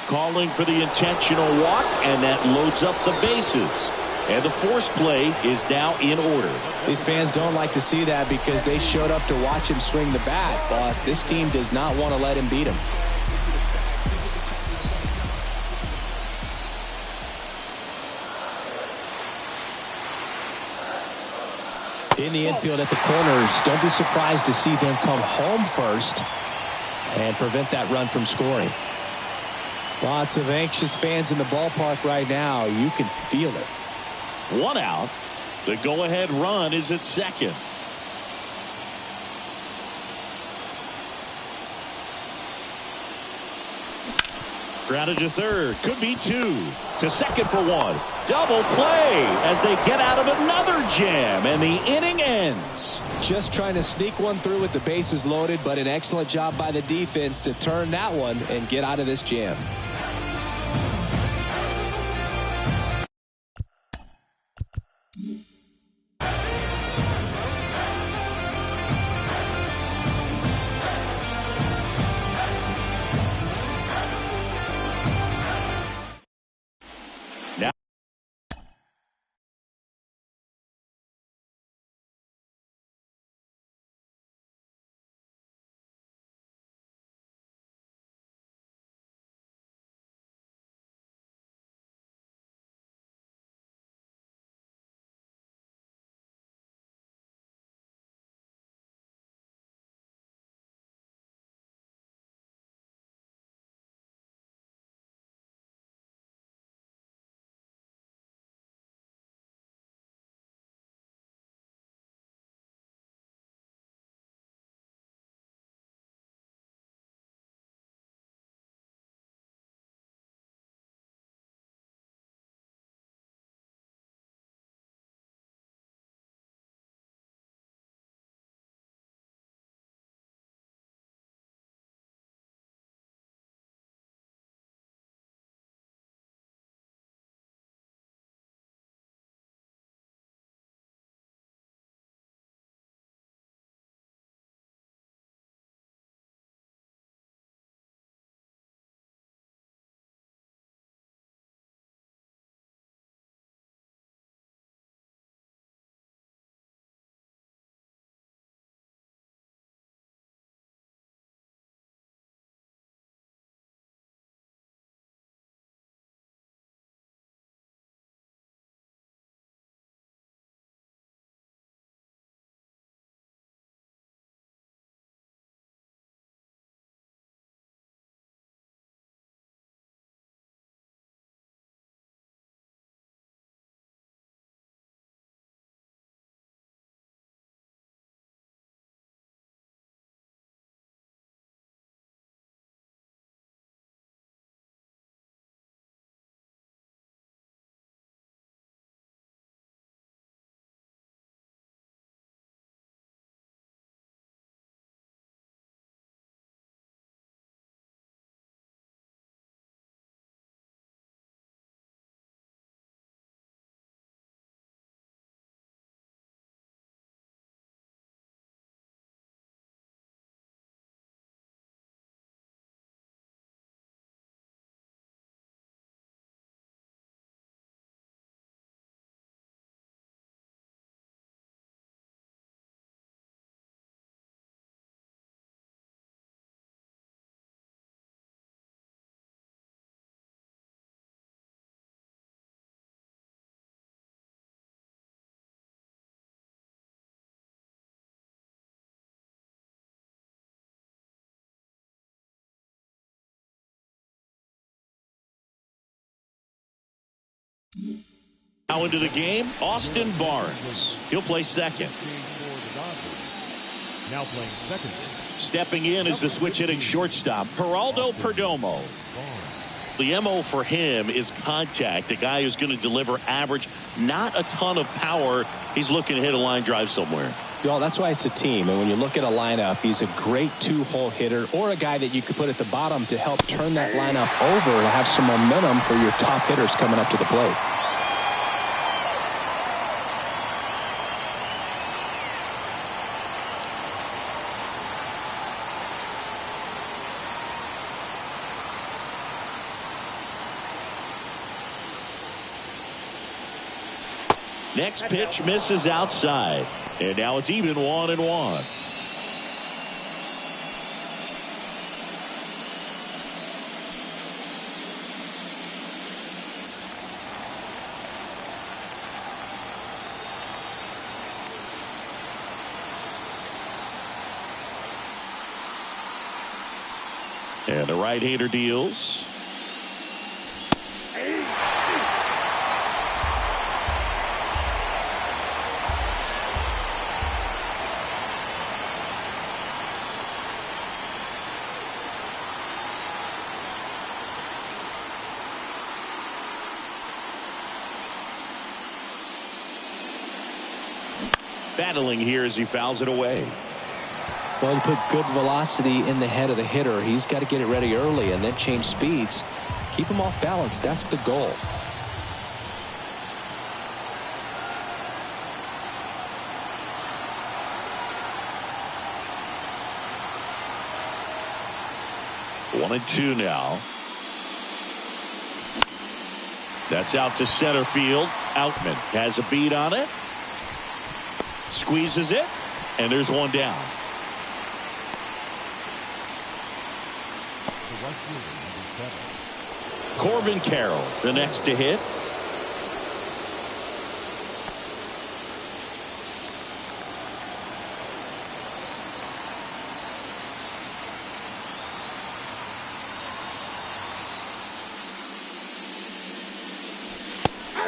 Speaker 1: Calling for the intentional walk, and that loads up the bases. And the force play is now in order.
Speaker 2: These fans don't like to see that because they showed up to watch him swing the bat, but this team does not want to let him beat him. In the infield at the corners, don't be surprised to see them come home first and prevent that run from scoring. Lots of anxious fans in the ballpark right now. You can feel it.
Speaker 1: One out. The go-ahead run is at second. Grounded to third. Could be two. To second for one. Double play as they get out of another jam, and the inning ends.
Speaker 2: Just trying to sneak one through with the bases loaded, but an excellent job by the defense to turn that one and get out of this jam.
Speaker 1: Now into the game, Austin Barnes. He'll play second.
Speaker 5: Now playing second.
Speaker 1: Stepping in is the switch hitting shortstop, Geraldo Perdomo. The MO for him is contact. A guy who's going to deliver average, not a ton of power. He's looking to hit a line drive somewhere.
Speaker 2: Well, that's why it's a team. And when you look at a lineup, he's a great two-hole hitter or a guy that you could put at the bottom to help turn that lineup over and have some momentum for your top hitters coming up to the plate.
Speaker 1: Next pitch misses outside. And now it's even 1-1. And the right-hander deals. Battling here as he fouls it away.
Speaker 2: Well, you put good velocity in the head of the hitter. He's got to get it ready early and then change speeds. Keep him off balance. That's the goal.
Speaker 1: One and two now. That's out to center field. Outman has a beat on it. Squeezes it. And there's one down. Corbin Carroll, the next to hit.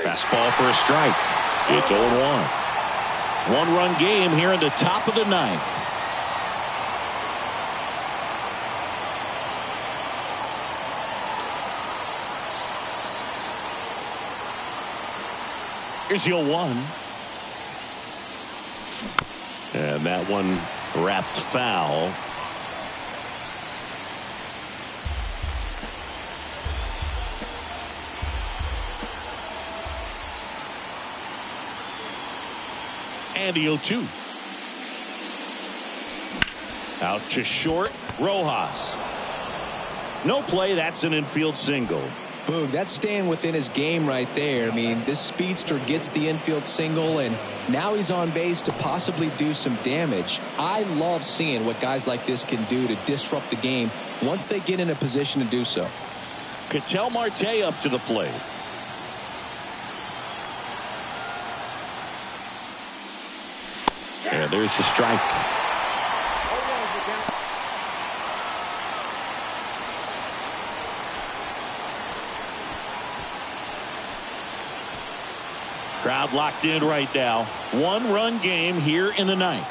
Speaker 1: Fastball for a strike. It's 0-1. One-run game here in the top of the ninth. Here's the 0-1. And that one wrapped foul. And the 0-2. Out to short, Rojas. No play, that's an infield single.
Speaker 2: Boog, that's staying within his game right there. I mean, this speedster gets the infield single, and now he's on base to possibly do some damage. I love seeing what guys like this can do to disrupt the game once they get in a position to do so.
Speaker 1: Ketel Marte up to the plate. And there's the strike. Crowd locked in right now. One-run game here in the ninth.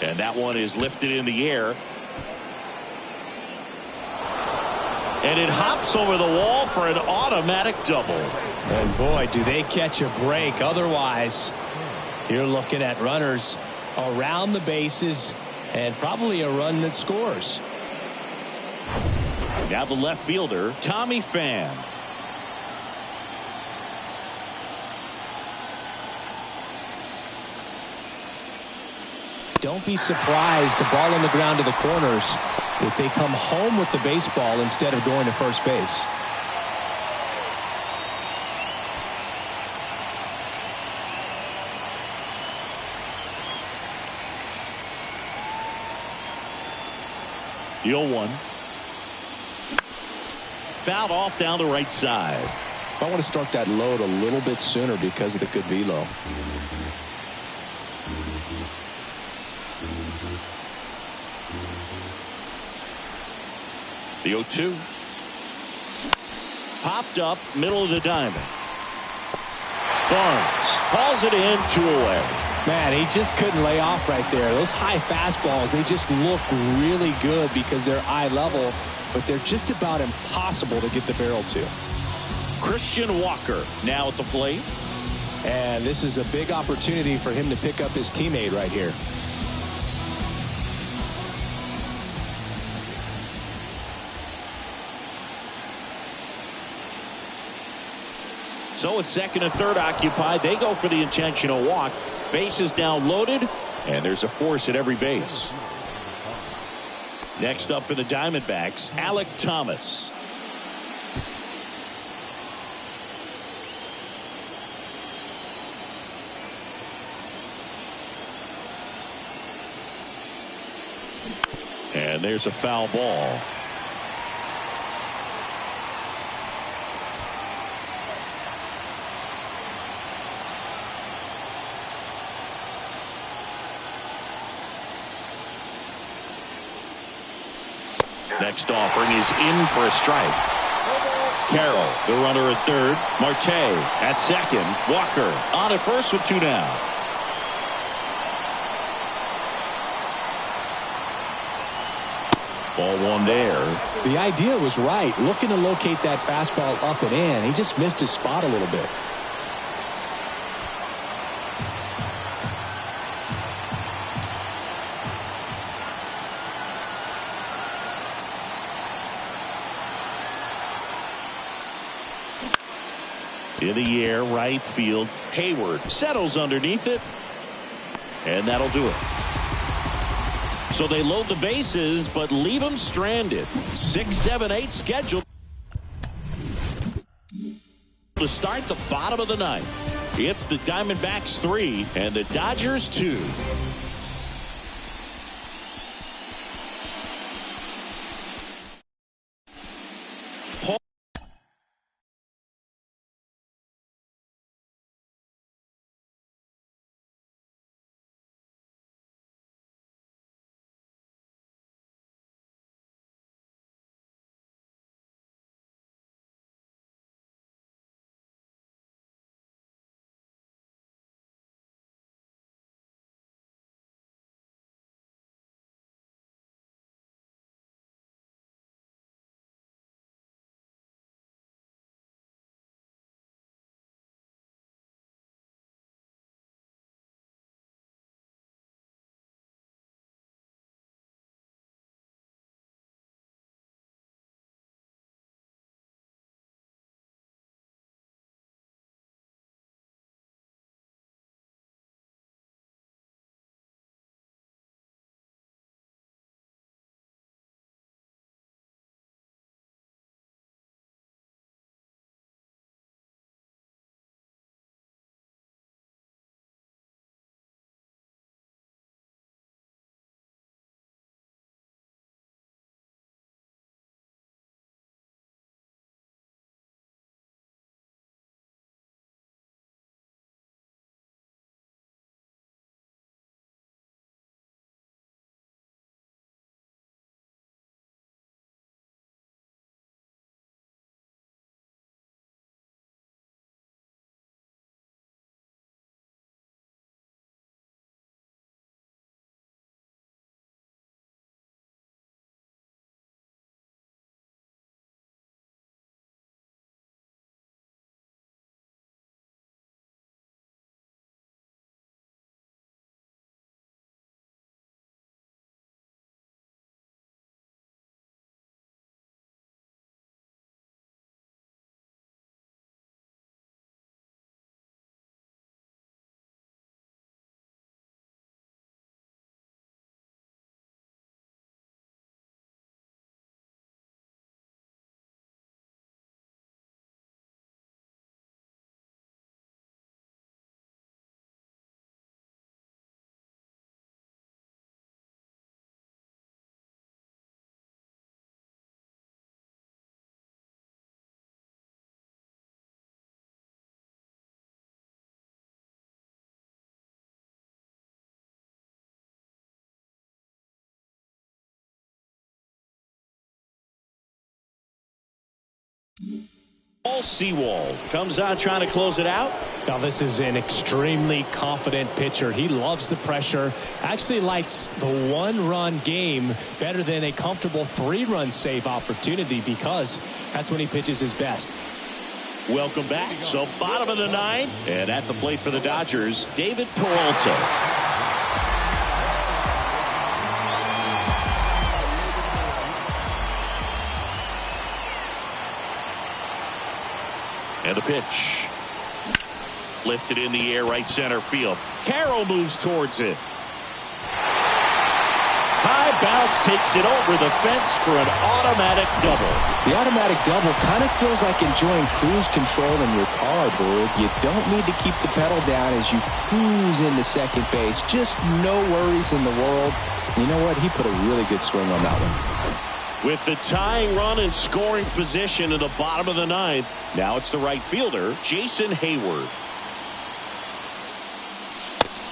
Speaker 1: And that one is lifted in the air. And it hops over the wall for an automatic double.
Speaker 2: And boy, do they catch a break. Otherwise, you're looking at runners around the bases and probably a run that scores.
Speaker 1: Now the left fielder, Tommy Pham.
Speaker 2: Don't be surprised to ball on the ground to the corners if they come home with the baseball instead of going to first base.
Speaker 1: The 0-1. Fouled off down the right side.
Speaker 2: I want to start that load a little bit sooner because of the good velo.
Speaker 1: The 0-2. Popped up middle of the diamond. Barnes hauls it in, 2 away.
Speaker 2: Man, he just couldn't lay off right there. Those high fastballs, they just look really good because they're eye level, but they're just about impossible to get the barrel to.
Speaker 1: Christian Walker now at the plate.
Speaker 2: And this is a big opportunity for him to pick up his teammate right here.
Speaker 1: So it's second and third occupied. They go for the intentional walk. Base is now loaded, and there's a force at every base. Next up for the Diamondbacks, Alek Thomas. And there's a foul ball. Next offering is in for a strike. Carroll, the runner at third. Marte at second. Walker on at first with 2 down. Ball 1 there.
Speaker 2: The idea was right. Looking to locate that fastball up and in. He just missed his spot a little bit.
Speaker 1: In the air, right field. Hayward settles underneath it. And that'll do it. So they load the bases, but leave them stranded. 6, 7, 8 scheduled to start the bottom of the ninth. It's the Diamondbacks 3 and the Dodgers 2. Paul Sewald comes on trying to close it out.
Speaker 2: Now this is an extremely confident pitcher. He loves the pressure. Actually likes the one-run game better than a comfortable three-run save opportunity because that's when he pitches his best.
Speaker 1: Welcome back. So bottom of the ninth, and at the plate for the Dodgers, David Peralta. And a pitch. Lifted in the air, right center field. Carroll moves towards it. High bounce takes it over the fence for an automatic double.
Speaker 2: The automatic double kind of feels like enjoying cruise control in your car, Berg. You don't need to keep the pedal down as you cruise into second base. Just no worries in the world. You know what? He put a really good swing on that one.
Speaker 1: With the tying run in scoring position at the bottom of the ninth, now it's the right fielder, Jason Hayward.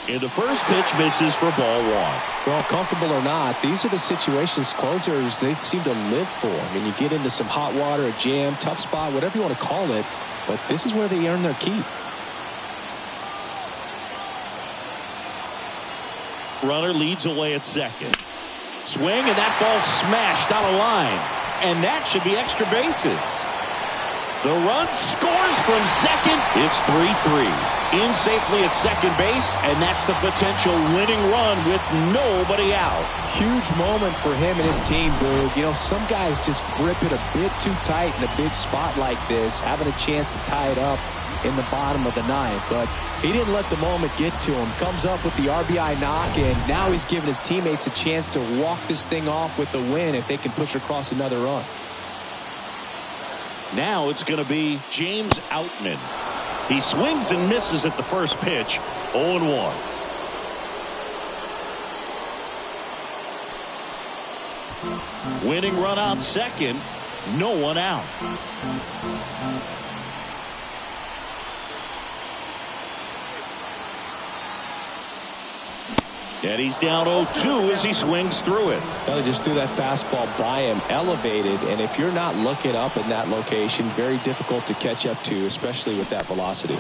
Speaker 1: And the first pitch misses for ball one.
Speaker 2: Well, comfortable or not, these are the situations closers they seem to live for. I mean, you get into some hot water, a jam, tough spot, whatever you want to call it, but this is where they earn their keep.
Speaker 1: Runner leads away at second. Swing, and that ball smashed out of line. And that should be extra bases. The run scores from second. It's 3-3. In safely at second base, and that's the potential winning run with nobody out.
Speaker 2: Huge moment for him and his team, Boog. You know, some guys just grip it a bit too tight in a big spot like this, having a chance to tie it up in the bottom of the ninth. But he didn't let the moment get to him. Comes up with the RBI knock, and now he's giving his teammates a chance to walk this thing off with the win if they can push across another run.
Speaker 1: Now it's going to be James Outman. He swings and misses at the first pitch. 0-1. Winning run out second. No one out. And he's down 0-2 as he swings through it.
Speaker 2: Well, just threw that fastball by him, elevated, and if you're not looking up in that location, very difficult to catch up to, especially with that velocity.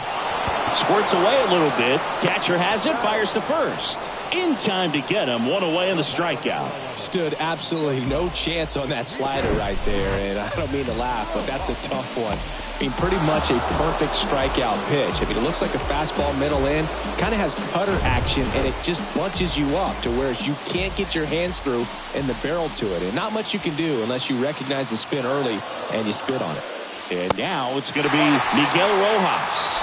Speaker 1: Squirts away a little bit. Catcher has it, fires to first. In time to get him, one away in the strikeout.
Speaker 2: Stood absolutely no chance on that slider right there, and I don't mean to laugh, but that's a tough one. I mean, pretty much a perfect strikeout pitch. I mean, it looks like a fastball middle in, kind of has cutter action, and it just bunches you up to where you can't get your hands through and the barrel to it. And not much you can do unless you recognize the spin early and you spit on it.
Speaker 1: And now it's going to be Miguel Rojas.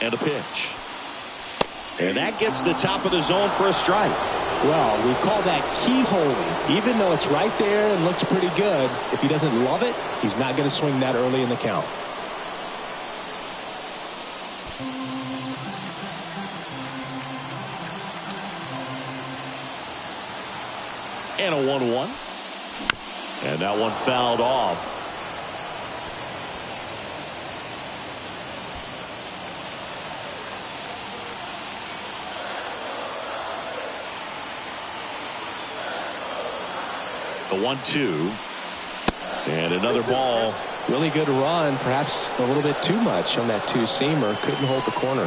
Speaker 1: And a pitch. And that gets the top of the zone for a strike.
Speaker 2: Well, we call that keyholing. Even though it's right there and looks pretty good, if he doesn't love it, he's not going to swing that early in the count.
Speaker 1: And a 1-1. And that one fouled off. The 1-2. And another ball.
Speaker 2: Really good run, perhaps a little bit too much on that two-seamer. Couldn't hold the corner.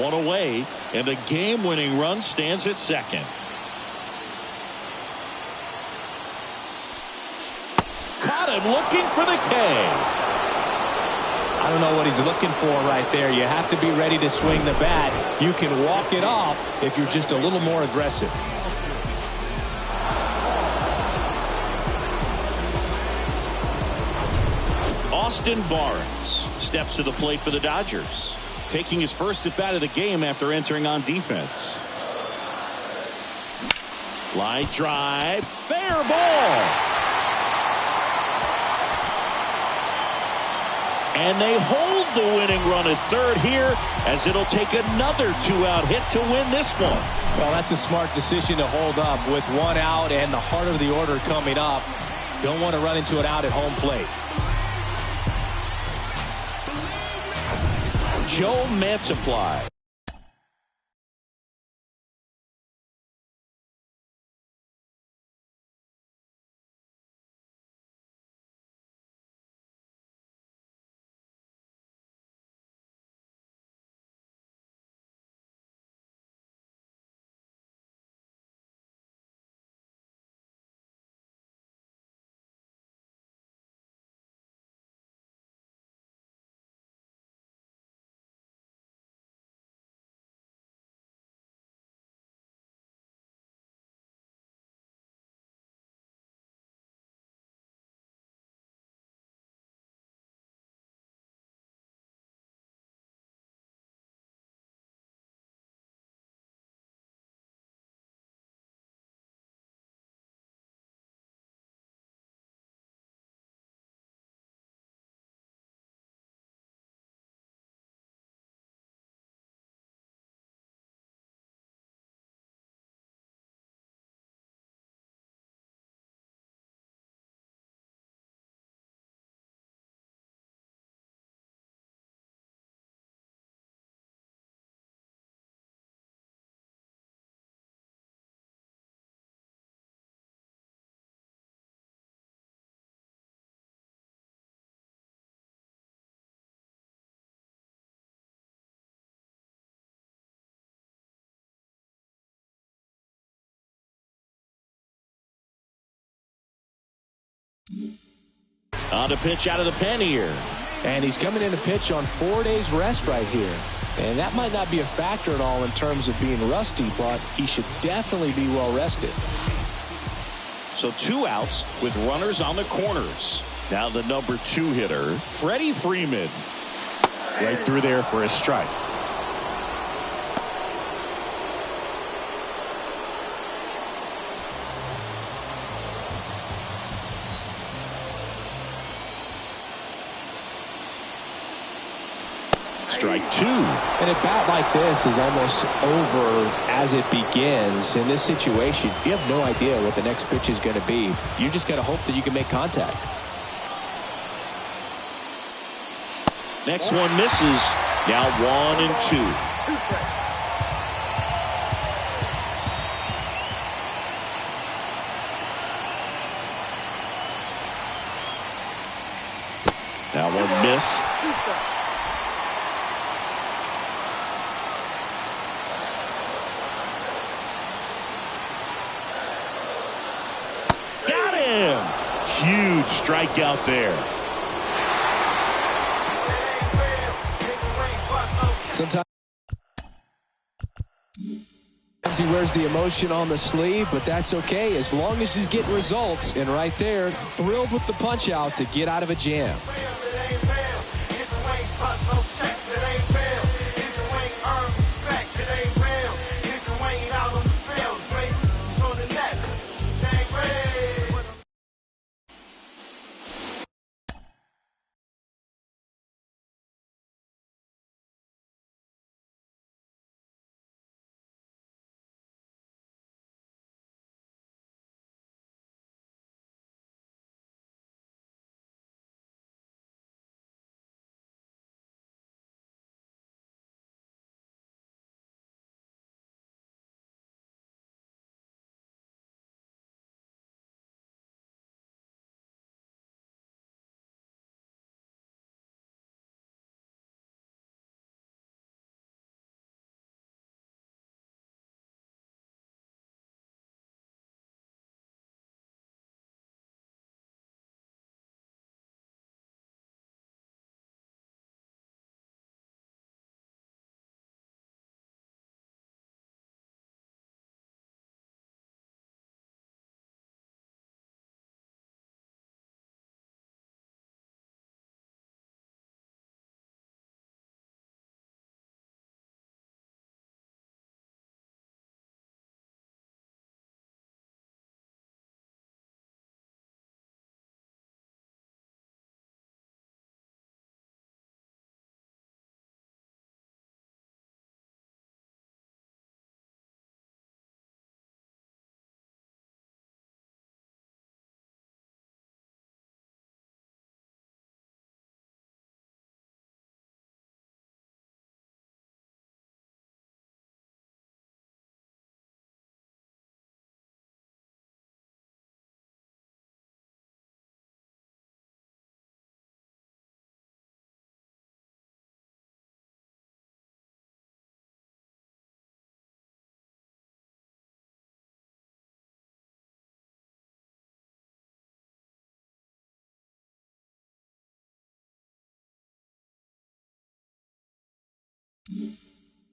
Speaker 1: One away, and the game-winning run stands at second. Caught him looking for the K.
Speaker 2: I don't know what he's looking for right there. You have to be ready to swing the bat. You can walk it off if you're just a little more aggressive.
Speaker 1: Austin Barnes steps to the plate for the Dodgers, taking his first at bat of the game after entering on defense. Line drive, fair ball. And they hold the winning run at third here as it'll take another two-out hit to win this one.
Speaker 2: Well, that's a smart decision to hold up with one out and the heart of the order coming up. Don't want to run into an out at home plate.
Speaker 1: Joe Mantiply. On to pitch out of the pen here.
Speaker 2: And he's coming in to pitch on 4 days rest right here. And that might not be a factor at all in terms of being rusty, but he should definitely be well rested.
Speaker 1: So 2 outs with runners on the corners. Now the number 2 hitter, Freddie Freeman. Right through there for a strike. Strike 2.
Speaker 2: And a bat like this is almost over as it begins. In this situation, you have no idea what the next pitch is going to be. You just got to hope that you can make contact.
Speaker 1: Next one misses. Now 1-2. Now one missed. Got him! Huge strikeout there.
Speaker 2: Sometimes he wears the emotion on the sleeve, but that's okay as long as he's getting results. And right there, thrilled with the punch out to get out of a jam.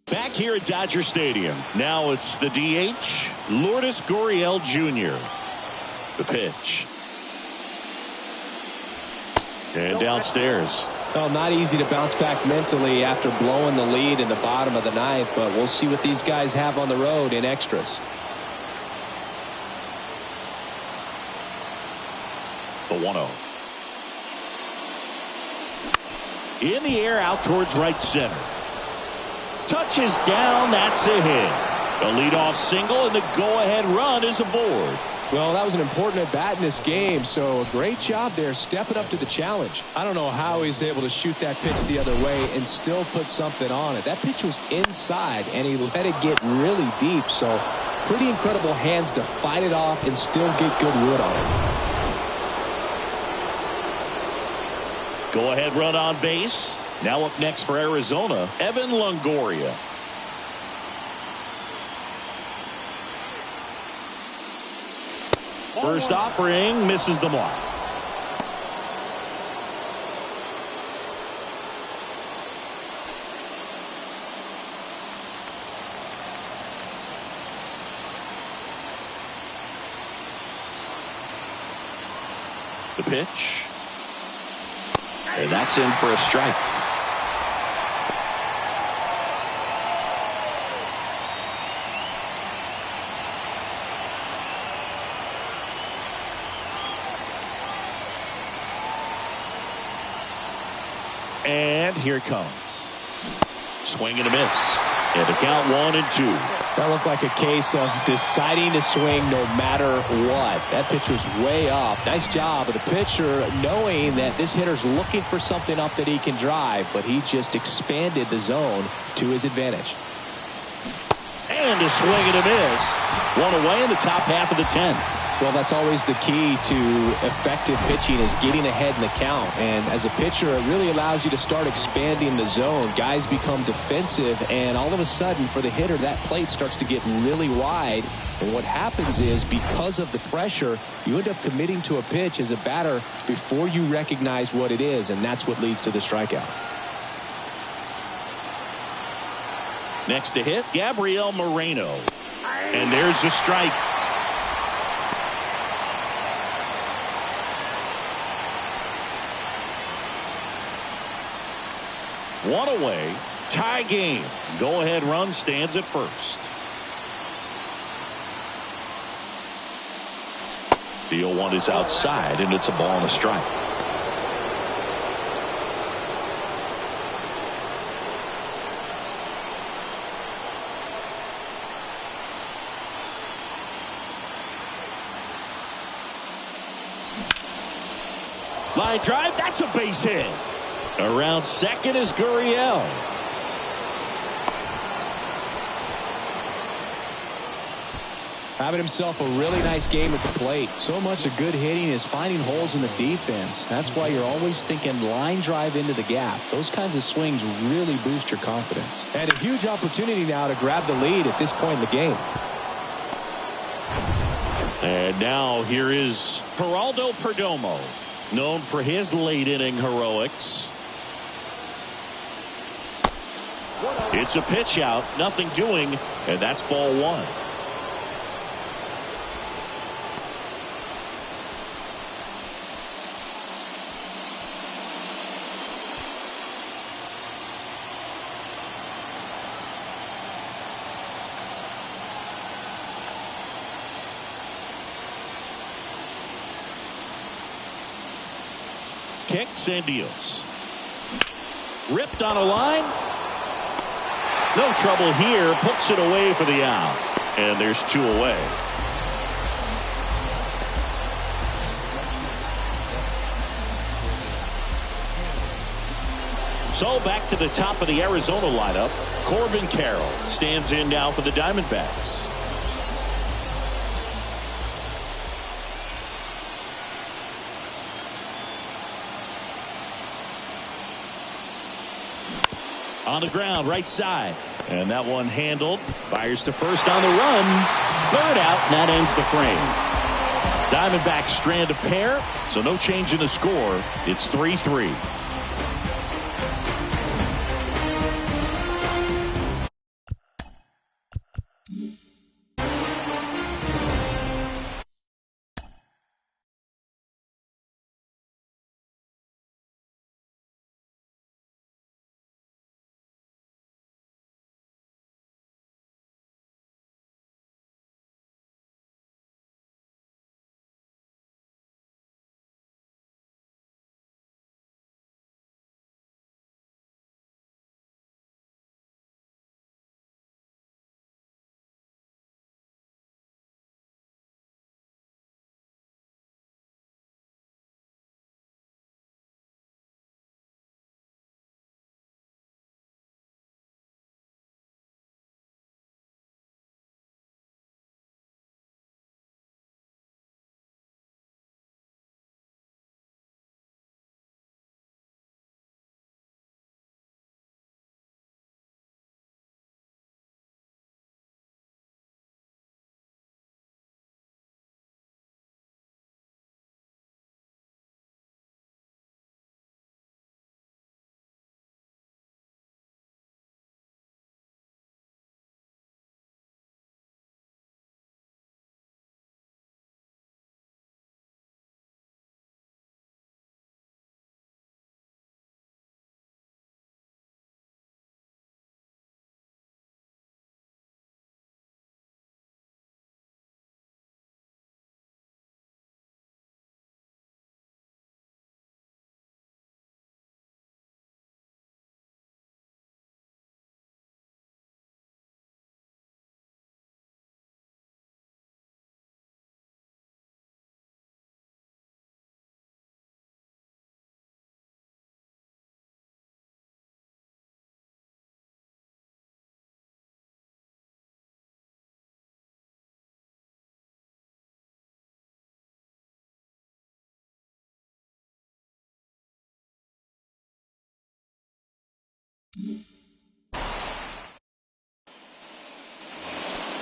Speaker 1: Back here at Dodger Stadium. Now it's the DH, Lourdes Gurriel Jr. The pitch. And downstairs.
Speaker 2: Well, not easy to bounce back mentally after blowing the lead in the bottom of the ninth, but we'll see what these guys have on the road in extras.
Speaker 1: The 1-0. In the air out towards right center. Touches down, that's a hit. A leadoff single, and the go-ahead run is aboard.
Speaker 2: Well, that was an important at-bat in this game, so a great job there stepping up to the challenge. I don't know how he's able to shoot that pitch the other way and still put something on it. That pitch was inside, and he let it get really deep, so pretty incredible hands to fight it off and still get good wood on it.
Speaker 1: Go-ahead run on base. Now up next for Arizona, Evan Longoria. First offering misses the mark. The pitch. And that's in for a strike. And here it comes. Swing and a miss. And the count 1-2.
Speaker 2: That looked like a case of deciding to swing no matter what. That pitch was way off. Nice job of the pitcher knowing that this hitter's looking for something up that he can drive, but he just expanded the zone to his advantage.
Speaker 1: And a swing and a miss. One away in the top half of the 10th.
Speaker 2: Well, that's always the key to effective pitching is getting ahead in the count. And as a pitcher, it really allows you to start expanding the zone. Guys become defensive, and all of a sudden, for the hitter, that plate starts to get really wide. And what happens is, because of the pressure, you end up committing to a pitch as a batter before you recognize what it is, and that's what leads to the strikeout.
Speaker 1: Next to hit, Gabriel Moreno. And there's the strike. One away, tie game. Go-ahead run stands at first. The 0-1 is outside, and it's a ball and a strike. Line drive, that's a base hit. Around second is Gurriel.
Speaker 2: Having himself a really nice game at the plate. So much of good hitting is finding holes in the defense. That's why you're always thinking line drive into the gap. Those kinds of swings really boost your confidence. And a huge opportunity now to grab the lead at this point in the game.
Speaker 1: And now here is Geraldo Perdomo, known for his late inning heroics. It's a pitch out, nothing doing, and that's ball one. Kicks and deals. Ripped on a line. No trouble here. Puts it away for the out. And there's two away. So back to the top of the Arizona lineup. Corbin Carroll stands in now for the Diamondbacks. On the ground, right side. And that one handled. Fires to first on the run. Third out, and that ends the frame. Diamondbacks strand a pair, so no change in the score. It's 3-3.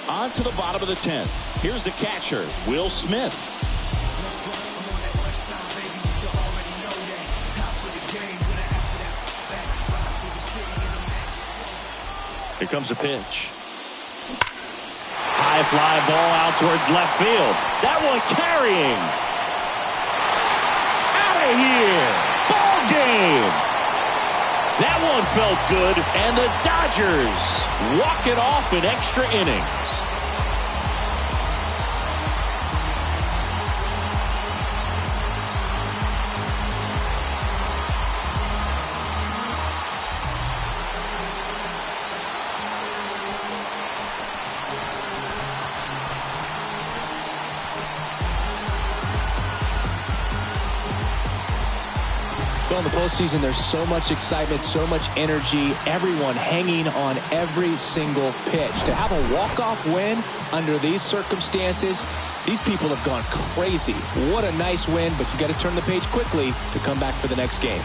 Speaker 1: On to the bottom of the 10th. Here's the catcher, Will Smith. Here comes a pitch. High fly ball out towards left field. That one carrying. Out of here. Ball game. That one felt good, and the Dodgers walk it off in extra innings.
Speaker 2: Well, in the postseason, there's so much excitement, so much energy, everyone hanging on every single pitch. To have a walk-off win under these circumstances, these people have gone crazy. What a nice win, but you got to turn the page quickly to come back for the next game.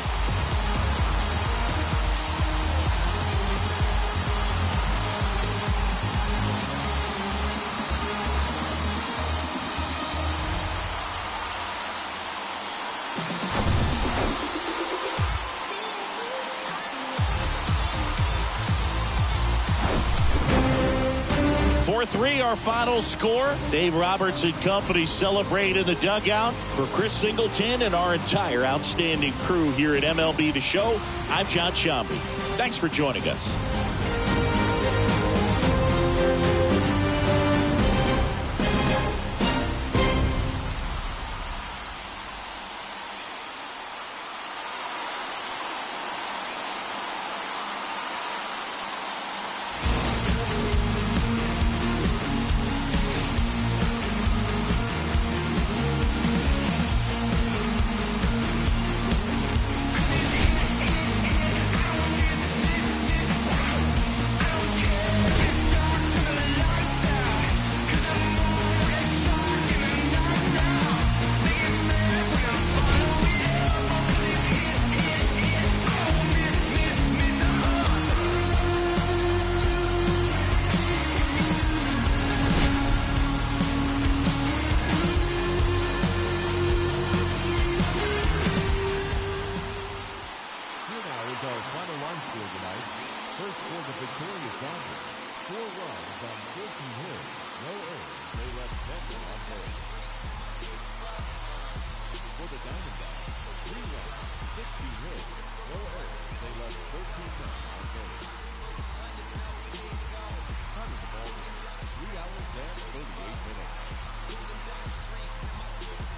Speaker 1: Three, our final score. Dave Roberts and company celebrate in the dugout. For Chris Singleton and our entire outstanding crew here at MLB The Show, I'm John Shambi. Thanks for joining us.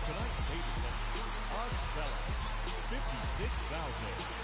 Speaker 5: Tonight's Odds Seller, 56,000.